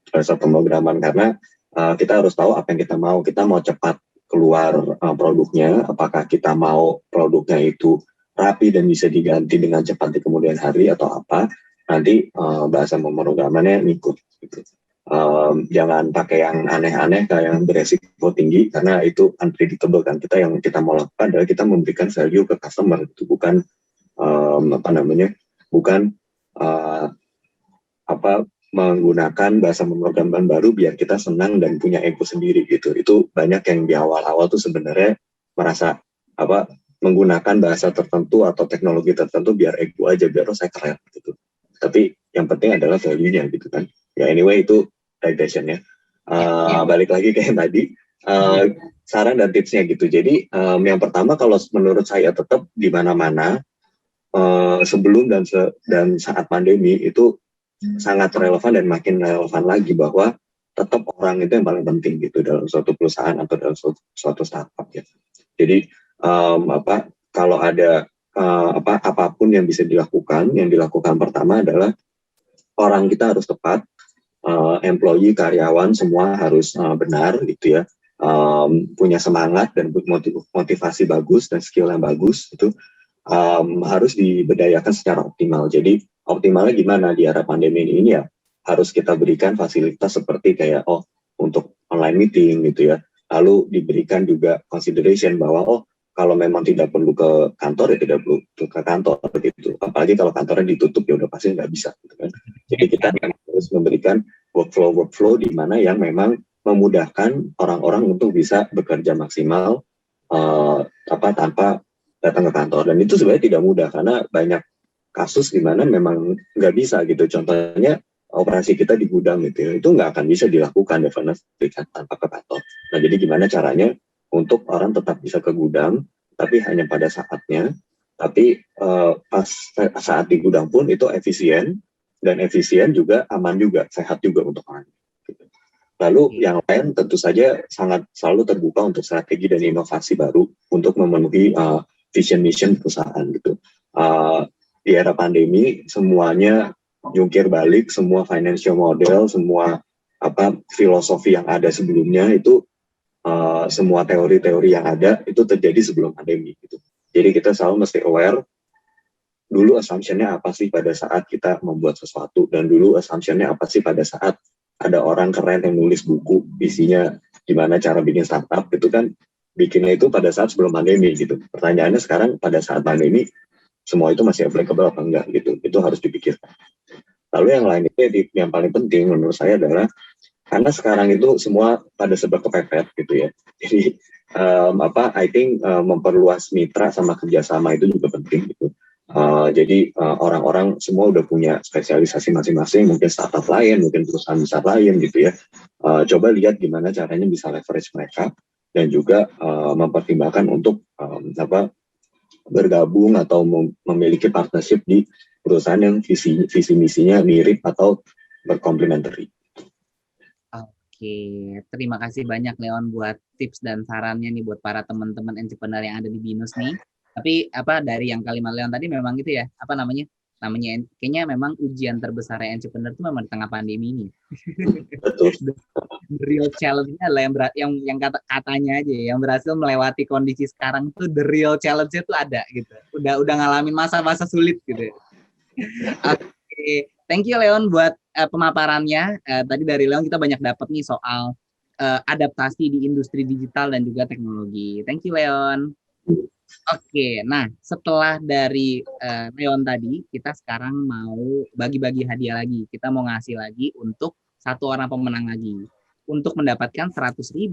bahasa pemrograman, karena kita harus tahu apa yang kita mau. Kita mau cepat keluar produknya, apakah kita mau produknya itu rapi dan bisa diganti dengan cepat di kemudian hari atau apa, nanti bahasa pemrogramannya ngikut gitu. Jangan pakai yang aneh-aneh kayak yang beresiko tinggi, karena itu unpredictable kan. Yang kita mau lakukan adalah kita memberikan value ke customer, itu bukan menggunakan bahasa pemrograman baru biar kita senang dan punya ego sendiri gitu. Itu banyak yang di awal-awal tuh sebenarnya merasa menggunakan bahasa tertentu atau teknologi tertentu biar ego aja, biar saya keren gitu. Tapi yang penting adalah value-nya gitu kan. Ya anyway itu digression ya. Balik lagi ke yang tadi, saran dan tipsnya gitu. Jadi yang pertama kalau menurut saya tetap di mana-mana sebelum dan saat pandemi itu sangat relevan dan makin relevan lagi, bahwa tetap orang itu yang paling penting gitu dalam suatu perusahaan atau dalam suatu startup ya. Jadi kalau ada apapun yang bisa dilakukan, yang dilakukan pertama adalah orang kita harus tepat, employee, karyawan semua harus benar gitu ya, punya semangat dan motivasi bagus dan skill yang bagus itu. harus diberdayakan secara optimal. Jadi optimalnya gimana di era pandemi ini ya, harus kita berikan fasilitas seperti kayak untuk online meeting gitu ya. Lalu diberikan juga consideration bahwa kalau memang tidak perlu ke kantor ya tidak perlu ke kantor gitu. Apalagi kalau kantornya ditutup ya udah pasti nggak bisa gitu kan. Jadi kita harus memberikan workflow di mana yang memang memudahkan orang-orang untuk bisa bekerja maksimal tanpa datang ke kantor. Dan itu sebenarnya tidak mudah karena banyak kasus di mana memang nggak bisa gitu. Contohnya operasi kita di gudang gitu ya, itu nggak akan bisa dilakukan tanpa ke kantor. Nah jadi gimana caranya untuk orang tetap bisa ke gudang, tapi hanya pada saatnya, tapi pas saat di gudang pun itu efisien, dan efisien juga aman juga, sehat juga untuk orang. Gitu. Lalu yang lain tentu saja sangat selalu terbuka untuk strategi dan inovasi baru untuk memenuhi vision mission perusahaan gitu. Di era pandemi semuanya jungkir balik, semua financial model, semua filosofi yang ada sebelumnya itu semua teori-teori yang ada itu terjadi sebelum pandemi gitu. Jadi kita selalu mesti aware dulu assumption-nya apa sih pada saat kita membuat sesuatu, dan dulu assumption-nya apa sih pada saat ada orang keren yang nulis buku isinya gimana cara bikin startup gitu kan, bikinnya itu pada saat sebelum pandemi gitu. Pertanyaannya sekarang pada saat pandemi semua itu masih applicable apa enggak gitu, itu harus dipikirkan. Lalu yang lain itu yang paling penting menurut saya adalah karena sekarang itu semua pada serba kepepet gitu ya. Jadi I think memperluas mitra sama kerjasama itu juga penting gitu. Jadi orang-orang semua udah punya spesialisasi masing-masing, mungkin startup lain, mungkin perusahaan besar lain gitu ya. Coba lihat gimana caranya bisa leverage mereka dan juga mempertimbangkan untuk bergabung atau memiliki partnership di perusahaan yang visi misinya mirip atau berkomplementari. Oke, terima kasih banyak Leon buat tips dan sarannya nih buat para teman-teman entrepreneur yang ada di BINUS nih. Tapi dari yang kalimat Leon tadi memang gitu ya, namanya kayaknya memang ujian terbesar entrepreneur itu memang di tengah pandemi ini. Betul. The real challenge-nya adalah yang katanya aja yang berhasil melewati kondisi sekarang tuh the real challenge-nya tuh ada gitu. Udah ngalamin masa-masa sulit gitu. Oke, thank you Leon buat pemaparannya. Tadi dari Leon kita banyak dapat nih soal adaptasi di industri digital dan juga teknologi. Thank you Leon. Oke, nah setelah dari Leon tadi, kita sekarang mau bagi-bagi hadiah lagi. Kita mau ngasih lagi untuk satu orang pemenang lagi. Untuk mendapatkan 100.000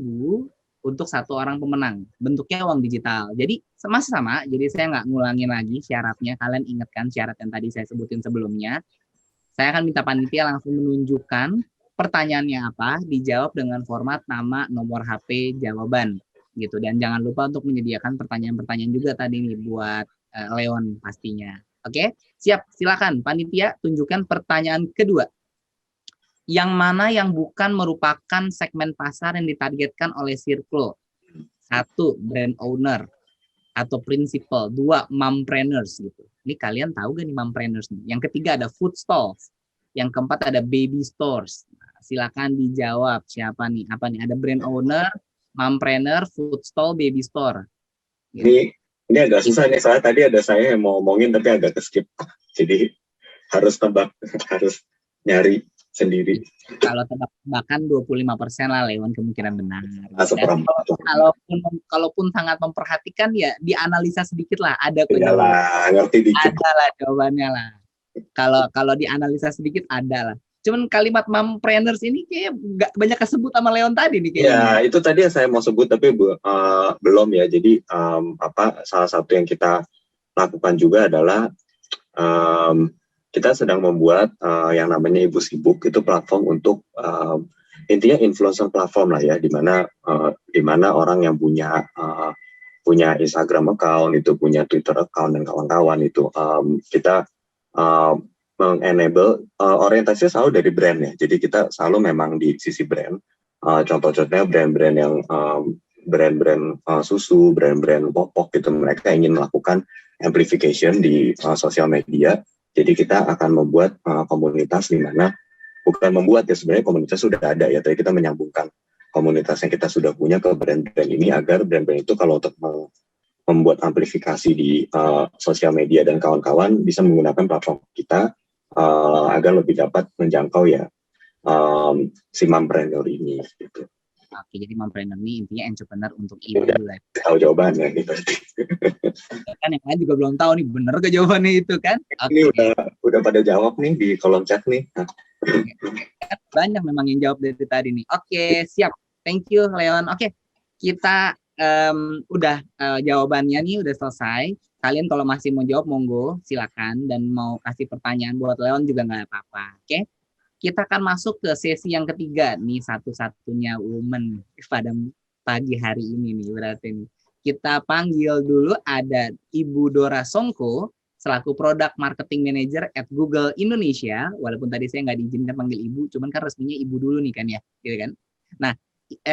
untuk satu orang pemenang. Bentuknya uang digital. Jadi masih sama, jadi saya nggak ngulangin lagi syaratnya. Kalian ingatkan syarat yang tadi saya sebutin sebelumnya. Saya akan minta panitia langsung menunjukkan pertanyaannya apa, dijawab dengan format nama, nomor HP, jawaban. Gitu, dan jangan lupa untuk menyediakan pertanyaan-pertanyaan juga tadi nih buat Leon pastinya. Oke, siap, silakan panitia tunjukkan pertanyaan kedua. Yang mana yang bukan merupakan segmen pasar yang ditargetkan oleh Circle? 1, brand owner atau principal. 2, mompreneurs gitu. Ini kalian tahu gak nih mompreneurs nih? Yang ketiga ada food stalls. Yang keempat ada baby stores. Nah, silakan dijawab siapa nih? Apa nih? Ada brand owner, mompreneur, food stall, baby store. Gitu. Ini agak susah nih, soalnya tadi ada saya yang mau ngomongin tapi agak ke-skip. Jadi harus tebak, harus nyari sendiri. Kalau tebak-tebakan 25% lah Leon kemungkinan benar. Kalaupun sangat memperhatikan ya dianalisa sedikit lah, ada Iyalah, ngerti dikit. Ada lah jawabannya lah. Kalau dianalisa sedikit ada lah. Cuman kalimat mompreneurs ini kayak nggak banyak kesebut sama Leon tadi nih kayaknya. Ya, itu tadi yang saya mau sebut tapi belum ya. Jadi salah satu yang kita lakukan juga adalah kita sedang membuat yang namanya Ibu Sibuk, itu platform untuk intinya influencer platform lah ya, di mana orang yang punya Instagram account itu, punya Twitter account dan kawan-kawan itu kita mengenable orientasinya selalu dari brand ya. Jadi kita selalu memang di sisi brand. Contoh-contohnya brand-brand yang brand-brand susu, brand-brand popok gitu, mereka ingin melakukan amplification di sosial media. Jadi kita akan membuat komunitas di mana bukan membuat ya, sebenarnya komunitas sudah ada ya, tapi kita menyambungkan komunitas yang kita sudah punya ke brand-brand ini agar brand-brand itu kalau untuk membuat amplifikasi di sosial media dan kawan-kawan bisa menggunakan platform kita agar lebih dapat menjangkau ya si mompreneur ini gitu. Oke, jadi mompreneur ini intinya entrepreneur untuk ibu lah. Tahu jawabannya gitu. Kan yang lain juga belum tahu nih bener ke jawabannya itu kan. Ini udah pada jawab nih di kolom chat nih. Banyak memang yang jawab dari tadi nih. Oke, siap. Thank you Leon. Oke, kita udah jawabannya nih udah selesai. Kalian kalau masih mau jawab monggo silakan, dan mau kasih pertanyaan buat Leon juga nggak apa-apa. Oke. Kita akan masuk ke sesi yang ketiga nih, satu-satunya woman pada pagi hari ini nih berarti nih. Kita panggil dulu ada Ibu Dora Songko selaku Product Marketing Manager at Google Indonesia. Walaupun tadi saya nggak diizinkan panggil Ibu, cuman kan resminya Ibu dulu nih kan ya, gitu kan. Nah,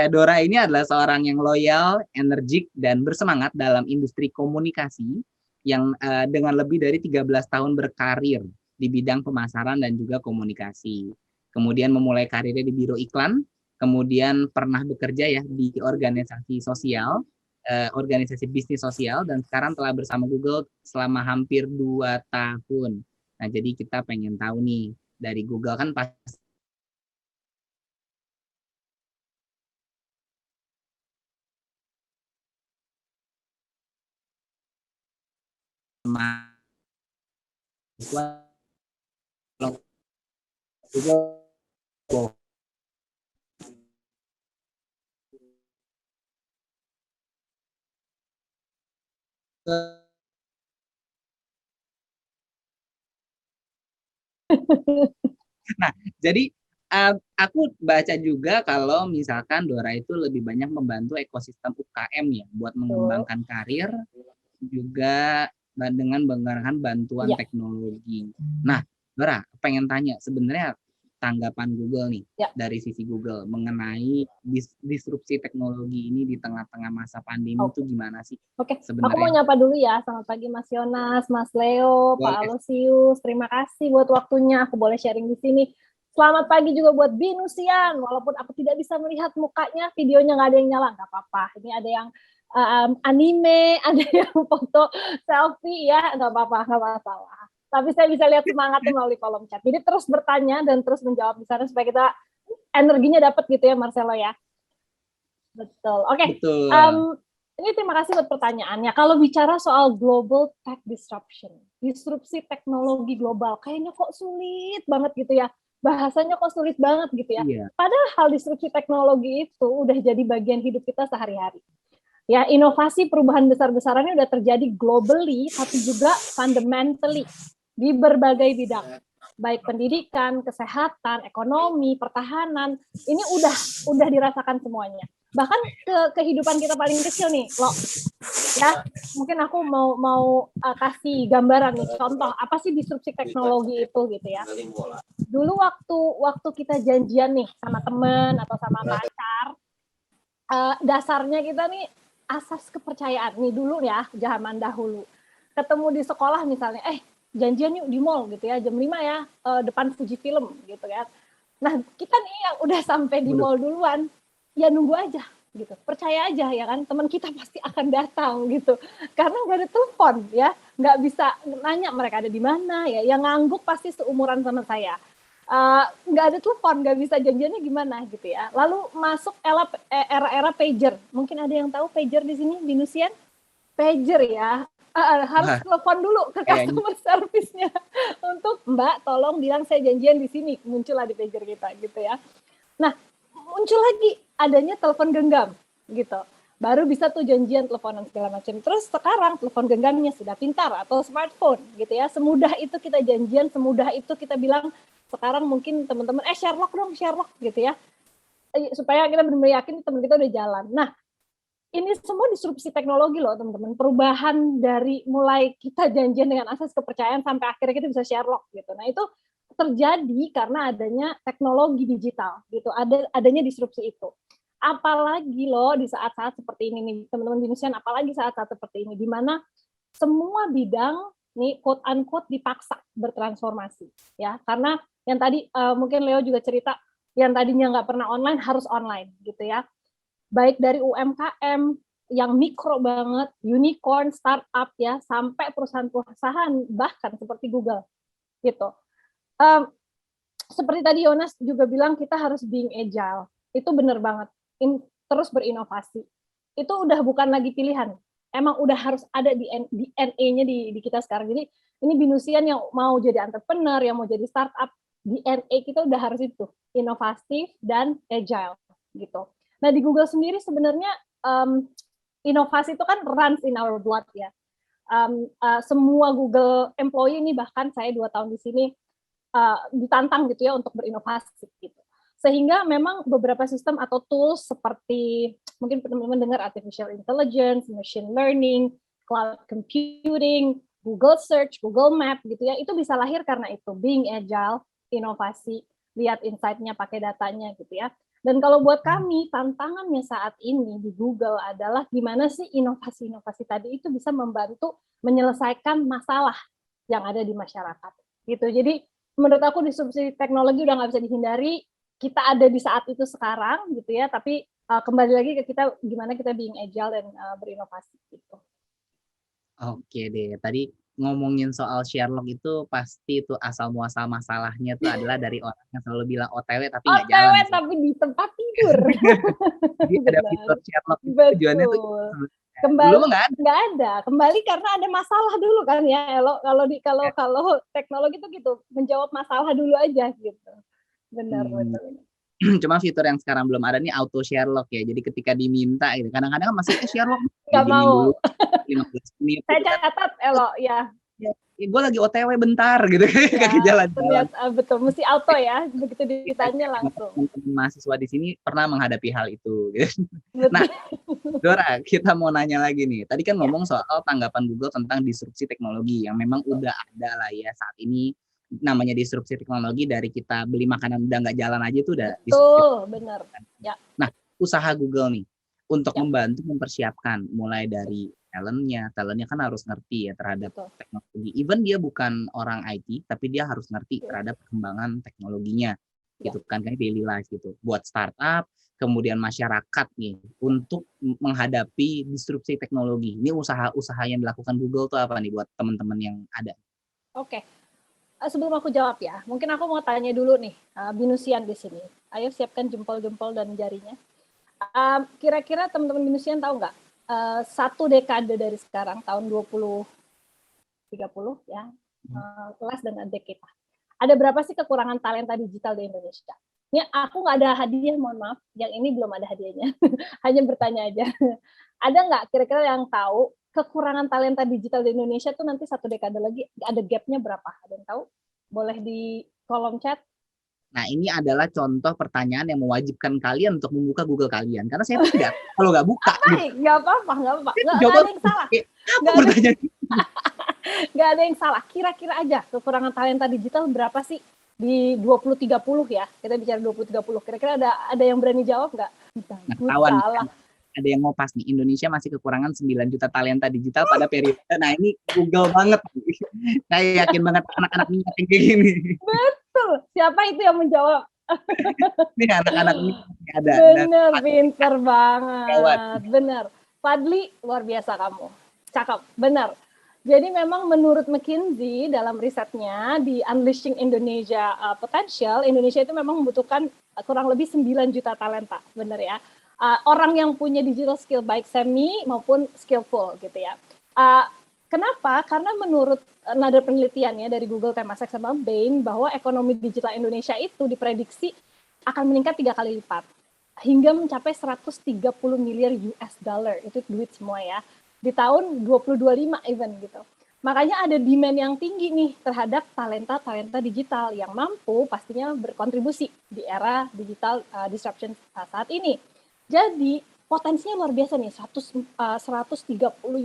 Dora ini adalah seorang yang loyal, energik, dan bersemangat dalam industri komunikasi yang dengan lebih dari 13 tahun berkarir di bidang pemasaran dan juga komunikasi. Kemudian memulai karirnya di biro iklan, kemudian pernah bekerja ya di organisasi sosial, organisasi bisnis sosial, dan sekarang telah bersama Google selama hampir 2 tahun. Nah, jadi kita pengen tahu nih, dari Google kan pasti Nah, jadi aku baca juga kalau misalkan Dora itu lebih banyak membantu ekosistem UKM ya, buat mengembangkan karir, juga dengan menggunakan bantuan teknologi. Nah, Dora, pengen tanya sebenarnya tanggapan Google nih, dari sisi Google mengenai disrupsi teknologi ini di tengah-tengah masa pandemi itu gimana sih? Oke, sebenarnya? aku mau nyapa dulu ya. Selamat pagi Mas Yonas, Mas Leo, Pak Alosius. Terima kasih buat waktunya. Aku boleh sharing di sini. Selamat pagi juga buat Binusian. Walaupun aku tidak bisa melihat mukanya, videonya nggak ada yang nyala, nggak apa-apa. Ini ada yang anime, ada yang foto selfie ya, nggak apa-apa, nggak masalah. Tapi saya bisa lihat semangatnya melalui kolom chat. Jadi terus bertanya dan terus menjawab di sana supaya kita energinya dapat gitu ya Marcelo ya. Betul. Oke. Ini terima kasih buat pertanyaannya. Kalau bicara soal global tech disruption, disrupsi teknologi global, kayaknya kok sulit banget gitu ya. Bahasanya kok sulit banget gitu ya. Padahal disrupsi teknologi itu udah jadi bagian hidup kita sehari-hari. Ya, inovasi perubahan besar-besarannya udah terjadi globally, tapi juga fundamentally di berbagai bidang, baik pendidikan, kesehatan, ekonomi, pertahanan, ini udah dirasakan semuanya. Bahkan ke kehidupan kita paling kecil nih, loh, ya mungkin aku mau kasih gambaran nih, contoh apa sih disrupsi teknologi itu gitu ya. Dulu waktu kita janjian nih sama teman atau sama pacar, dasarnya kita nih asas kepercayaan nih dulu ya, zaman dahulu. Ketemu di sekolah misalnya, janjian yuk di mall gitu ya, jam 5 ya, depan Fuji Film gitu kan. Nah, kita nih yang udah sampai di mall duluan, ya nunggu aja gitu, percaya aja ya kan, teman kita pasti akan datang gitu. Karena nggak ada telepon ya, nggak bisa nanya mereka ada di mana ya, yang ngangguk pasti seumuran sama saya. Nggak ada telepon, nggak bisa janjiannya gimana gitu ya. Lalu masuk era pager, mungkin ada yang tahu pager di sini, Binusian? Pager ya. Harus telepon dulu ke customer service-nya untuk Mbak tolong bilang saya janjian di sini, muncullah di pager kita gitu ya. Nah, muncul lagi adanya telepon genggam gitu. Baru bisa tuh janjian teleponan segala macam. Terus sekarang telepon genggamnya sudah pintar atau smartphone gitu ya. Semudah itu kita janjian, semudah itu kita bilang sekarang mungkin teman-teman Sherlock dong, Sherlock gitu ya. Supaya kita benar-benar yakin teman kita udah jalan. Nah, ini semua disrupsi teknologi loh teman-teman, perubahan dari mulai kita janjian dengan asas kepercayaan sampai akhirnya kita bisa Sherlock gitu. Nah itu terjadi karena adanya teknologi digital gitu, adanya disrupsi itu. Apalagi loh di saat-saat seperti ini nih teman-teman Binusian, apalagi saat-saat seperti ini di mana semua bidang nih quote unquote dipaksa bertransformasi ya, karena yang tadi mungkin Leo juga cerita yang tadinya nggak pernah online harus online gitu ya. Baik dari UMKM, yang mikro banget, unicorn, startup ya, sampai perusahaan-perusahaan bahkan seperti Google gitu. Seperti tadi Yonas juga bilang kita harus being agile. Itu benar banget. Terus berinovasi. Itu udah bukan lagi pilihan. Emang udah harus ada di DNA-nya di kita sekarang. Jadi ini Binusian yang mau jadi entrepreneur, yang mau jadi startup, DNA kita udah harus itu, inovatif dan agile gitu. Nah di Google sendiri sebenarnya inovasi itu kan runs in our blood ya. Semua Google employee ini, bahkan saya 2 tahun di sini ditantang gitu ya untuk berinovasi gitu. Sehingga memang beberapa sistem atau tools seperti mungkin teman-teman dengar artificial intelligence, machine learning, cloud computing, Google Search, Google Map gitu ya, itu bisa lahir karena itu, being agile, inovasi, lihat insight-nya, pakai datanya gitu ya. Dan kalau buat kami, tantangannya saat ini di Google adalah gimana sih inovasi-inovasi tadi itu bisa membantu menyelesaikan masalah yang ada di masyarakat. Gitu. Jadi menurut aku disrupsi teknologi udah nggak bisa dihindari, kita ada di saat itu sekarang gitu ya, tapi kembali lagi ke kita gimana kita being agile dan berinovasi gitu. Oke deh, tadi ngomongin soal Sherlock itu pasti itu asal muasal masalahnya tuh adalah dari orang yang selalu bilang OTW tapi nggak jalan. OTW tapi di tempat tidur. Jadi ada fitur Sherlock itu tujuannya tuh kembali dulu nggak ada. Kembali karena ada masalah dulu kan ya. Kalau teknologi itu gitu, menjawab masalah dulu aja gitu. Benar betul. Cuma fitur yang sekarang belum ada nih auto Sherlock ya. Jadi ketika diminta gitu, kadang-kadang masih Sherlock nggak mau. Dulu, 15 menit. Saya catat Elo ya. Gue lagi OTW bentar gitu ya, kaki jalan-jalan. Betul, mesti auto ya. Begitu ditanya langsung. Mahasiswa di sini pernah menghadapi hal itu. Gitu. Nah, Dora, kita mau nanya lagi nih. Tadi kan ngomong soal tanggapan Google tentang disrupsi teknologi yang memang udah ada lah ya saat ini. Namanya disrupsi teknologi, dari kita beli makanan udah nggak jalan aja itu udah betul, benar. Ya. Nah, usaha Google nih untuk membantu mempersiapkan mulai dari talentnya kan harus ngerti ya terhadap teknologi. Even dia bukan orang IT, tapi dia harus ngerti terhadap perkembangan teknologinya, gitu kan daily life gitu. Buat startup, kemudian masyarakat nih untuk menghadapi disrupsi teknologi. Ini usaha-usaha yang dilakukan Google tuh apa nih buat teman-teman yang ada? Oke. Sebelum aku jawab ya, mungkin aku mau tanya dulu nih, Binusian di sini. Ayo siapkan jempol-jempol dan jarinya. Kira-kira teman-teman Binusian tahu nggak? 1 dekade dari sekarang, tahun 2030 ya, less than a decade. Ada berapa sih kekurangan talenta digital di Indonesia? Ini aku nggak ada hadiah, mohon maaf. Yang ini belum ada hadiahnya. Hanya bertanya aja. Ada nggak kira-kira yang tahu kekurangan talenta digital di Indonesia tuh nanti 1 dekade lagi ada gapnya berapa? Ada yang tahu? Boleh di kolom chat. Nah, ini adalah contoh pertanyaan yang mewajibkan kalian untuk membuka Google kalian. Karena saya tidak, kalau nggak buka. Nggak apa-apa. Nggak ada yang salah. Nggak ada yang salah. Kira-kira aja kekurangan talenta digital berapa sih di 2030 ya? Kita bicara 2030. Kira-kira ada yang berani jawab nggak? Salah. Ada yang mau pas nih, Indonesia masih kekurangan 9 juta talenta digital pada periode. Nah, ini Google banget. Saya yakin banget anak-anak minat kayak gini. Betul. Siapa itu yang menjawab? Ini anak-anak ini ada. Bener, pinter banget. Bener. Fadli, luar biasa kamu. Cakep, bener. Jadi memang menurut McKinsey dalam risetnya di Unleashing Indonesia Potential, Indonesia itu memang membutuhkan kurang lebih 9 juta talenta, bener ya. Orang yang punya digital skill baik semi maupun skillful gitu ya. Kenapa? Karena menurut another penelitian ya dari Google, Temasek sama Bain bahwa ekonomi digital Indonesia itu diprediksi akan meningkat 3 kali lipat hingga mencapai 130 miliar US dollar. Itu duit semua ya. Di tahun 2025 even gitu. Makanya ada demand yang tinggi nih terhadap talenta digital yang mampu pastinya berkontribusi di era digital disruption saat ini. Jadi potensinya luar biasa nih, 130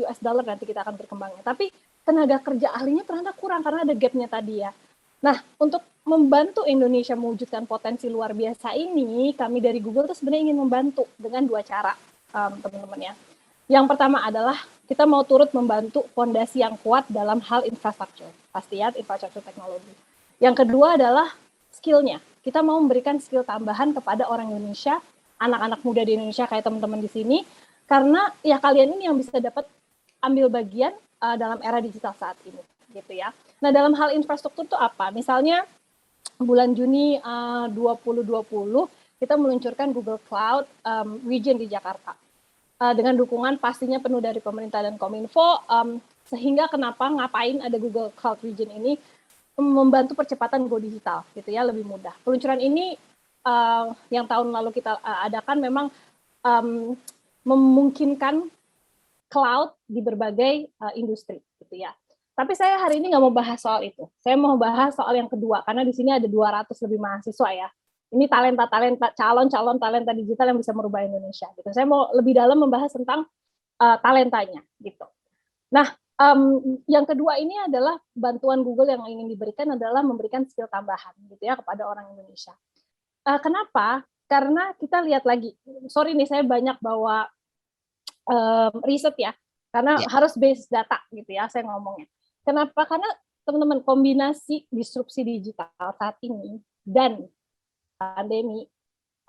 US dollar nanti kita akan berkembangnya. Tapi tenaga kerja ahlinya ternyata kurang karena ada gapnya tadi ya. Nah, untuk membantu Indonesia mewujudkan potensi luar biasa ini, kami dari Google tuh sebenarnya ingin membantu dengan 2 cara, teman-teman ya. Yang pertama adalah kita mau turut membantu fondasi yang kuat dalam hal infrastruktur, pasti ya, infrastruktur teknologi. Yang kedua adalah skill-nya. Kita mau memberikan skill tambahan kepada orang Indonesia, anak-anak muda di Indonesia kayak teman-teman di sini, karena ya kalian ini yang bisa dapat ambil bagian dalam era digital saat ini, gitu ya. Nah, dalam hal infrastruktur itu apa? Misalnya bulan Juni 2020 kita meluncurkan Google Cloud Region di Jakarta dengan dukungan pastinya penuh dari pemerintah dan Kominfo, sehingga ngapain ada Google Cloud Region ini membantu percepatan go digital, gitu ya, lebih mudah. Peluncuran ini yang tahun lalu kita adakan memang memungkinkan cloud di berbagai industri, gitu ya. Tapi saya hari ini nggak mau bahas soal itu. Saya mau bahas soal yang kedua, karena di sini ada 200 lebih mahasiswa ya. Ini calon-calon talenta digital yang bisa merubah Indonesia. Gitu. Saya mau lebih dalam membahas tentang talentanya, gitu. Nah, yang kedua ini adalah bantuan Google yang ingin diberikan adalah memberikan skill tambahan, gitu ya, kepada orang Indonesia. Kenapa? Karena kita lihat lagi. Sorry nih, saya banyak bawa riset ya, karena harus base data gitu ya saya ngomongnya. Kenapa? Karena teman-teman kombinasi disrupsi digital saat ini dan pandemi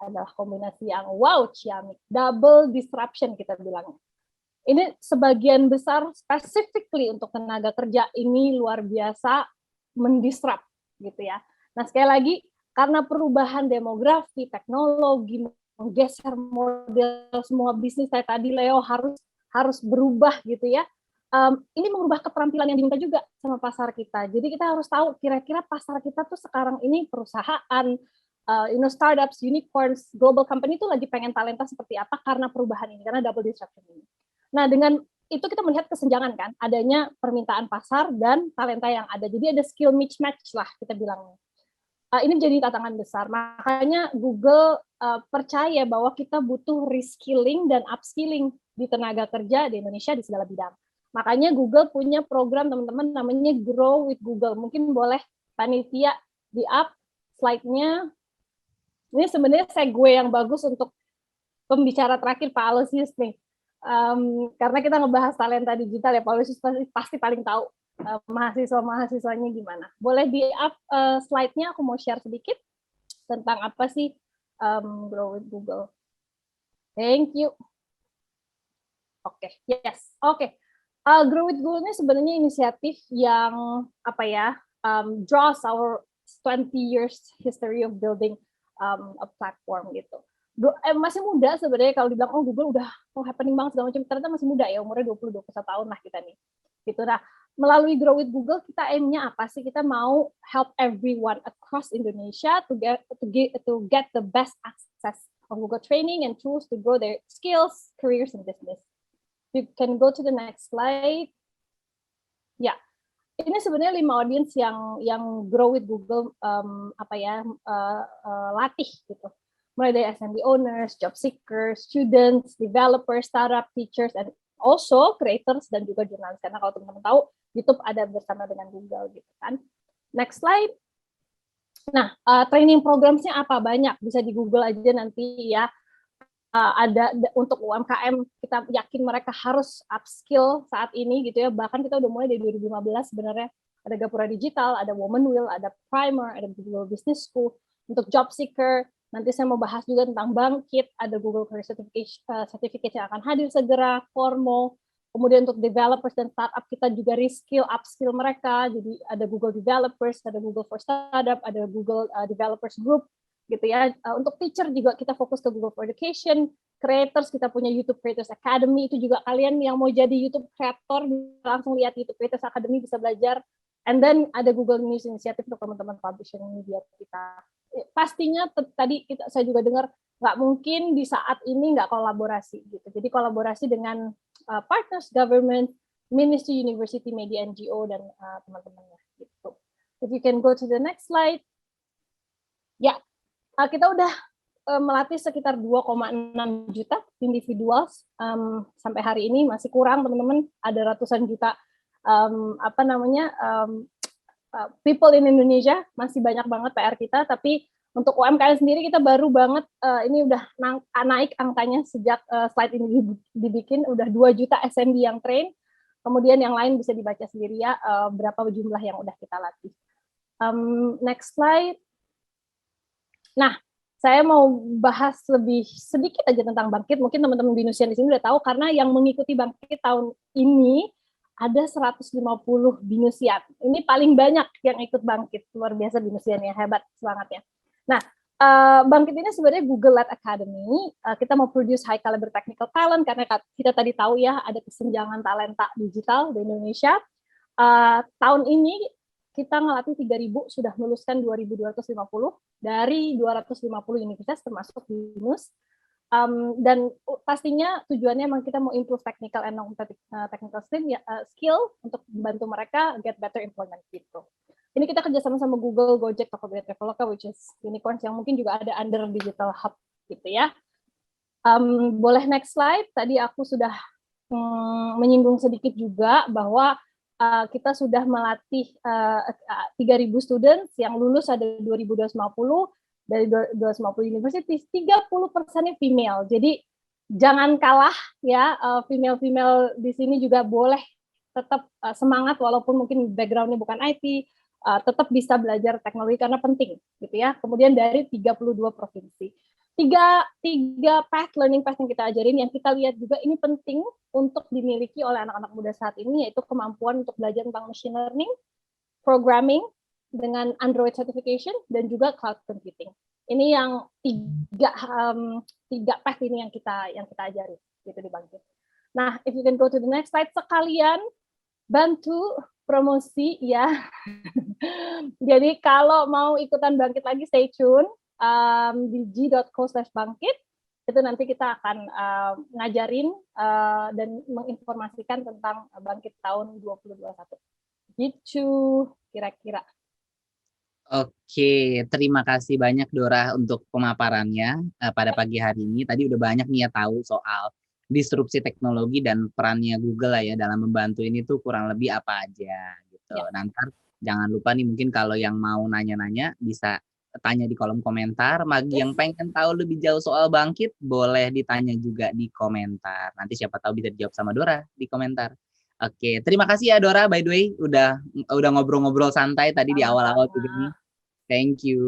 adalah kombinasi yang wow ciamik, double disruption kita bilangnya. Ini sebagian besar specifically untuk tenaga kerja ini luar biasa mendisrupt gitu ya. Nah sekali lagi karena perubahan demografi, teknologi, menggeser model semua bisnis saya tadi Leo harus berubah gitu ya. Ini mengubah keterampilan yang diminta juga sama pasar kita. Jadi kita harus tahu kira-kira pasar kita tuh sekarang ini perusahaan, startups, unicorns, global company itu lagi pengen talenta seperti apa karena perubahan ini, karena double disruption ini. Nah dengan itu kita melihat kesenjangan kan, adanya permintaan pasar dan talenta yang ada. Jadi ada skill mismatch lah kita bilangnya. Ini menjadi tantangan besar. Makanya Google percaya bahwa kita butuh reskilling dan upskilling di tenaga kerja di Indonesia di segala bidang. Makanya Google punya program teman-teman namanya Grow with Google. Mungkin boleh panitia di up slide-nya. Ini sebenarnya segue yang bagus untuk pembicara terakhir Pak Aloysius nih. Karena kita ngebahas talenta digital ya, Pak Aloysius pasti paling tahu mahasiswa-mahasiswanya gimana. Boleh di up slide-nya, aku mau share sedikit tentang apa sih Grow with Google. Thank you. Oke, yes. Oke. Grow with Google ini sebenarnya inisiatif yang draws our 20 years history of building a platform gitu. Masih muda sebenarnya kalau dibilang Google udah happening banget segala macam, ternyata masih muda ya, umurnya 20-21 tahun lah kita nih. Gitu. Nah, melalui Grow with Google kita aim-nya apa sih? Kita mau help everyone across Indonesia to get the best access of Google training and tools to grow their skills, careers, and business. You can go to the next slide. Ya, ini sebenarnya 5 audience yang Grow with Google latih gitu. Mulai dari SMB owners, job seekers, students, developers, startup, teachers, and also creators dan juga jurnalis. Karena kalau teman-teman tahu, YouTube ada bersama dengan Google gitu kan. Next slide. Nah, training programnya apa? Banyak, bisa di Google aja nanti ya. Ada untuk UMKM, kita yakin mereka harus upskill saat ini gitu ya. Bahkan kita udah mulai dari 2015 sebenarnya. Ada Gapura Digital, ada Woman Will, ada Primer, ada Google Business School. Untuk job seeker, nanti saya mau bahas juga tentang Bangkit, ada Google Career Certificate yang akan hadir segera, Formo. Kemudian untuk developers dan startup kita juga reskill, upskill mereka. Jadi ada Google Developers, ada Google for Startup, ada Google Developers Group gitu ya. Untuk teacher juga kita fokus ke Google for Education. Creators kita punya YouTube Creators Academy, itu juga kalian yang mau jadi YouTube creator langsung lihat YouTube Creators Academy bisa belajar. And then ada Google News Initiative untuk teman-teman publishing media kita. Pastinya tadi saya juga dengar nggak mungkin di saat ini nggak kolaborasi gitu. Jadi kolaborasi dengan partners, government, ministry, university, media, NGO dan teman-temannya gitu. If you can go to the next slide. Ya, kita udah melatih sekitar 2,6 juta individuals sampai hari ini, masih kurang teman-teman, ada ratusan juta people in Indonesia, masih banyak banget PR kita, tapi untuk UMKM sendiri kita baru banget ini udah naik angkanya sejak slide ini dibikin, udah 2 juta SMB yang train, kemudian yang lain bisa dibaca sendiri ya berapa jumlah yang udah kita latih. Next slide. Nah, Saya mau bahas lebih sedikit aja tentang Bangkit. Mungkin teman-teman Binusian di sini udah tahu karena yang mengikuti Bangkit tahun ini ada 150 Binusian. Ini paling banyak yang ikut Bangkit. Luar biasa Binusian ya, hebat semangatnya. Nah, Bangkit ini sebenarnya Google-led Academy. Kita mau produce high caliber technical talent karena kita tadi tahu ya ada kesenjangan talenta digital di Indonesia. Tahun ini kita ngelatih 3.000, sudah meluluskan 2.250 dari 250 universitas termasuk BINUS. Dan pastinya tujuannya memang kita mau improve technical and non-technical skill untuk membantu mereka get better employment gitu. Ini kita kerjasama sama Google, Gojek, Tokopedia, Traveloka, which is unicorns yang mungkin juga ada under Digital Hub gitu ya. Boleh next slide. Tadi aku sudah menyinggung sedikit juga bahwa kita sudah melatih 3.000 students yang lulus ada 2.250 dari 250 universities, 30%-nya female. Jadi jangan kalah ya, female-female di sini juga boleh tetap semangat walaupun mungkin background-nya bukan IT, tetap bisa belajar teknologi karena penting gitu ya. Kemudian dari 32 provinsi. Tiga learning path yang kita ajarin, yang kita lihat juga ini penting untuk dimiliki oleh anak-anak muda saat ini, yaitu kemampuan untuk belajar tentang machine learning, programming, dengan Android certification, dan juga cloud computing. Ini yang tiga path ini yang kita ajarin gitu di Bangkit. Nah, if you can go to the next slide, sekalian bantu promosi ya. Jadi kalau mau ikutan Bangkit lagi, stay tune. Di g.co/bangkit itu nanti kita akan ngajarin dan menginformasikan tentang Bangkit tahun 2021 gitu kira-kira. Oke, terima kasih banyak Dora untuk pemaparannya pada pagi hari ini. Tadi udah banyak nih ya tahu soal disrupsi teknologi dan perannya Google lah ya dalam membantu ini tuh kurang lebih apa aja gitu. Ya. Nanti jangan lupa nih mungkin kalau yang mau nanya-nanya bisa tanya di kolom komentar. Bagi yang pengen tahu lebih jauh soal Bangkit, boleh ditanya juga di komentar. Nanti siapa tahu bisa dijawab sama Dora di komentar. Oke, terima kasih ya Dora, by the way, udah ngobrol-ngobrol santai tadi di awal-awal juga nih. Thank you.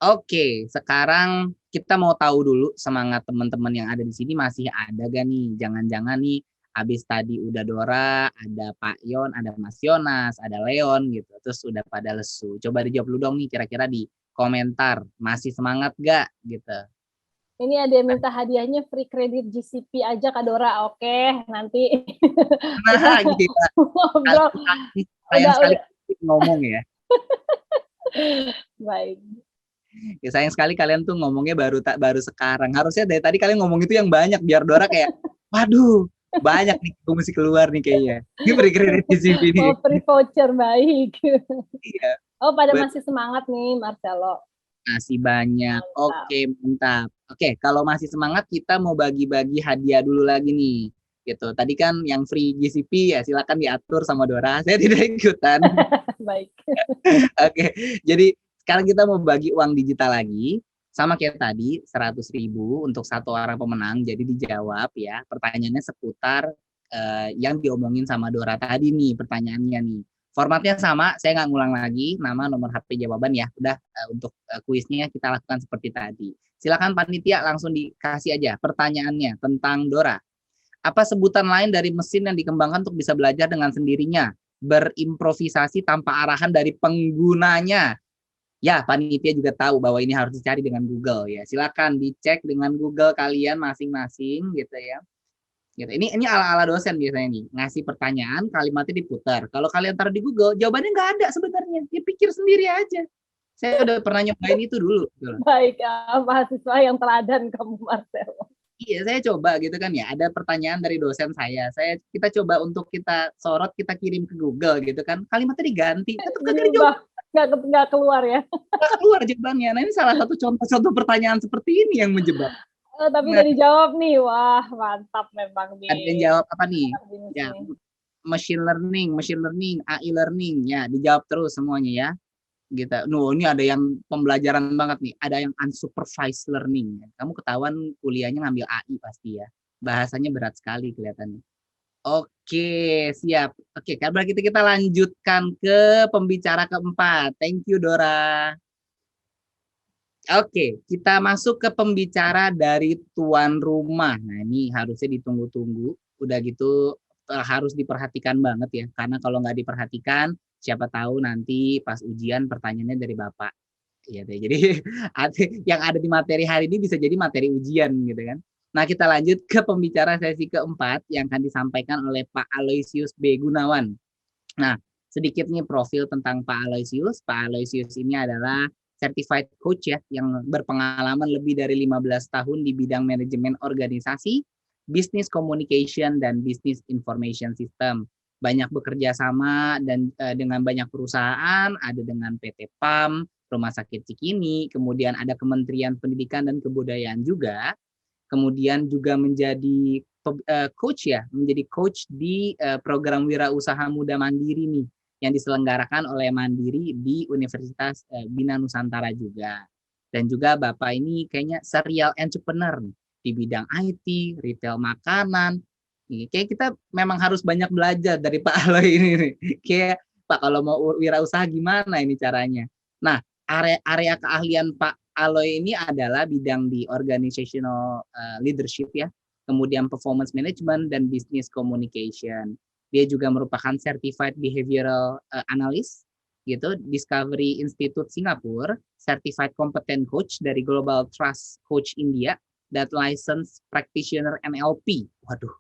Oke, sekarang kita mau tahu dulu semangat teman-teman yang ada di sini masih ada gak nih? Jangan-jangan nih habis tadi udah Dora, ada Pak Yon, ada Mas Yonas, ada Leon gitu. Terus udah pada lesu. Coba dijawab dulu dong nih kira-kira di komentar. Masih semangat gak gitu? Ini ada yang minta hadiahnya free credit GCP aja Kak Dora. Oke, nanti nah, gitu. ngobrol. Sayang sekali ngomong ya. Baik. Ya, sayang sekali kalian tuh ngomongnya baru sekarang. Harusnya dari tadi kalian ngomong itu yang banyak biar Dora kayak, waduh, banyak nih aku mesti keluar nih kayaknya. Ini free credit GCP nih. Oh, free voucher, baik. Iya. Oh, pada masih semangat nih Marcelo. Masih banyak. Oke, mantap. Oke, kalau masih semangat kita mau bagi-bagi hadiah dulu lagi nih. Gitu. Tadi kan yang free GCP ya silakan diatur sama Dora. Saya tidak ikutan. Baik. Oke, jadi sekarang kita mau bagi uang digital lagi. Sama kayak tadi, 100.000 untuk satu orang pemenang. Jadi dijawab ya. Pertanyaannya seputar yang diomongin sama Dora tadi nih pertanyaannya nih. Formatnya sama, saya nggak ngulang lagi, nama, nomor HP, jawaban ya. Udah untuk kuisnya kita lakukan seperti tadi. Silakan panitia langsung dikasih aja pertanyaannya tentang Dora. Apa sebutan lain dari mesin yang dikembangkan untuk bisa belajar dengan sendirinya? Berimprovisasi tanpa arahan dari penggunanya. Ya, panitia juga tahu bahwa ini harus dicari dengan Google ya. Silakan dicek dengan Google kalian masing-masing gitu ya. Gitu. Ini ala-ala dosen biasanya nih, ngasih pertanyaan, kalimatnya diputar. Kalau kalian taruh di Google, jawabannya nggak ada sebenarnya. Dia pikir sendiri aja. Saya udah pernah nyobain itu dulu. Gitu. Baik, mahasiswa yang teladan kamu Marcelo. Iya, saya coba gitu kan ya. Ada pertanyaan dari dosen saya. Kita coba untuk kita sorot, kita kirim ke Google gitu kan. Kalimatnya diganti. Tetap nggak keluar ya. Nggak keluar jawabannya. Nah ini salah satu contoh pertanyaan seperti ini yang menjebak. Tapi udah dijawab nih, wah mantap memang nih. Ada yang jawab apa nih? Ya, machine learning, AI learning, ya dijawab terus semuanya ya. Gitu. Ini ada yang pembelajaran banget nih, ada yang unsupervised learning. Kamu ketahuan kuliahnya ngambil AI pasti ya. Bahasanya berat sekali kelihatannya. Oke, siap. Oke, kalau kita lanjutkan ke pembicara keempat. Thank you Dora. Oke, kita masuk ke pembicara dari tuan rumah. Nah, ini harusnya ditunggu-tunggu. Udah gitu harus diperhatikan banget ya. Karena kalau nggak diperhatikan, siapa tahu nanti pas ujian pertanyaannya dari Bapak. Ya, jadi yang ada di materi hari ini bisa jadi materi ujian gitu kan. Nah, kita lanjut ke pembicara sesi keempat yang akan disampaikan oleh Pak Aloysius B. Gunawan. Nah, sedikit nih profil tentang Pak Aloysius. Pak Aloysius ini adalah certified coach ya, yang berpengalaman lebih dari 15 tahun di bidang manajemen organisasi, business communication, dan business information system. Banyak bekerja sama dan dengan banyak perusahaan, ada dengan PT PAM, Rumah Sakit Cikini, kemudian ada Kementerian Pendidikan dan Kebudayaan juga, kemudian juga menjadi coach ya, menjadi coach di program Wirausaha Muda Mandiri nih, yang diselenggarakan oleh Mandiri di Universitas Bina Nusantara juga. Dan juga Bapak ini kayaknya serial entrepreneur nih, di bidang IT, retail makanan. Kayak kita memang harus banyak belajar dari Pak Aloy ini nih. Kayak Pak kalau mau wirausaha gimana ini caranya. Nah, area keahlian Pak Aloy ini adalah bidang di organizational leadership ya, kemudian performance management dan business communication. Dia juga merupakan certified behavioral analyst gitu, Discovery Institute Singapura, certified competent coach dari Global Trust Coach India, dan licensed practitioner NLP. Waduh,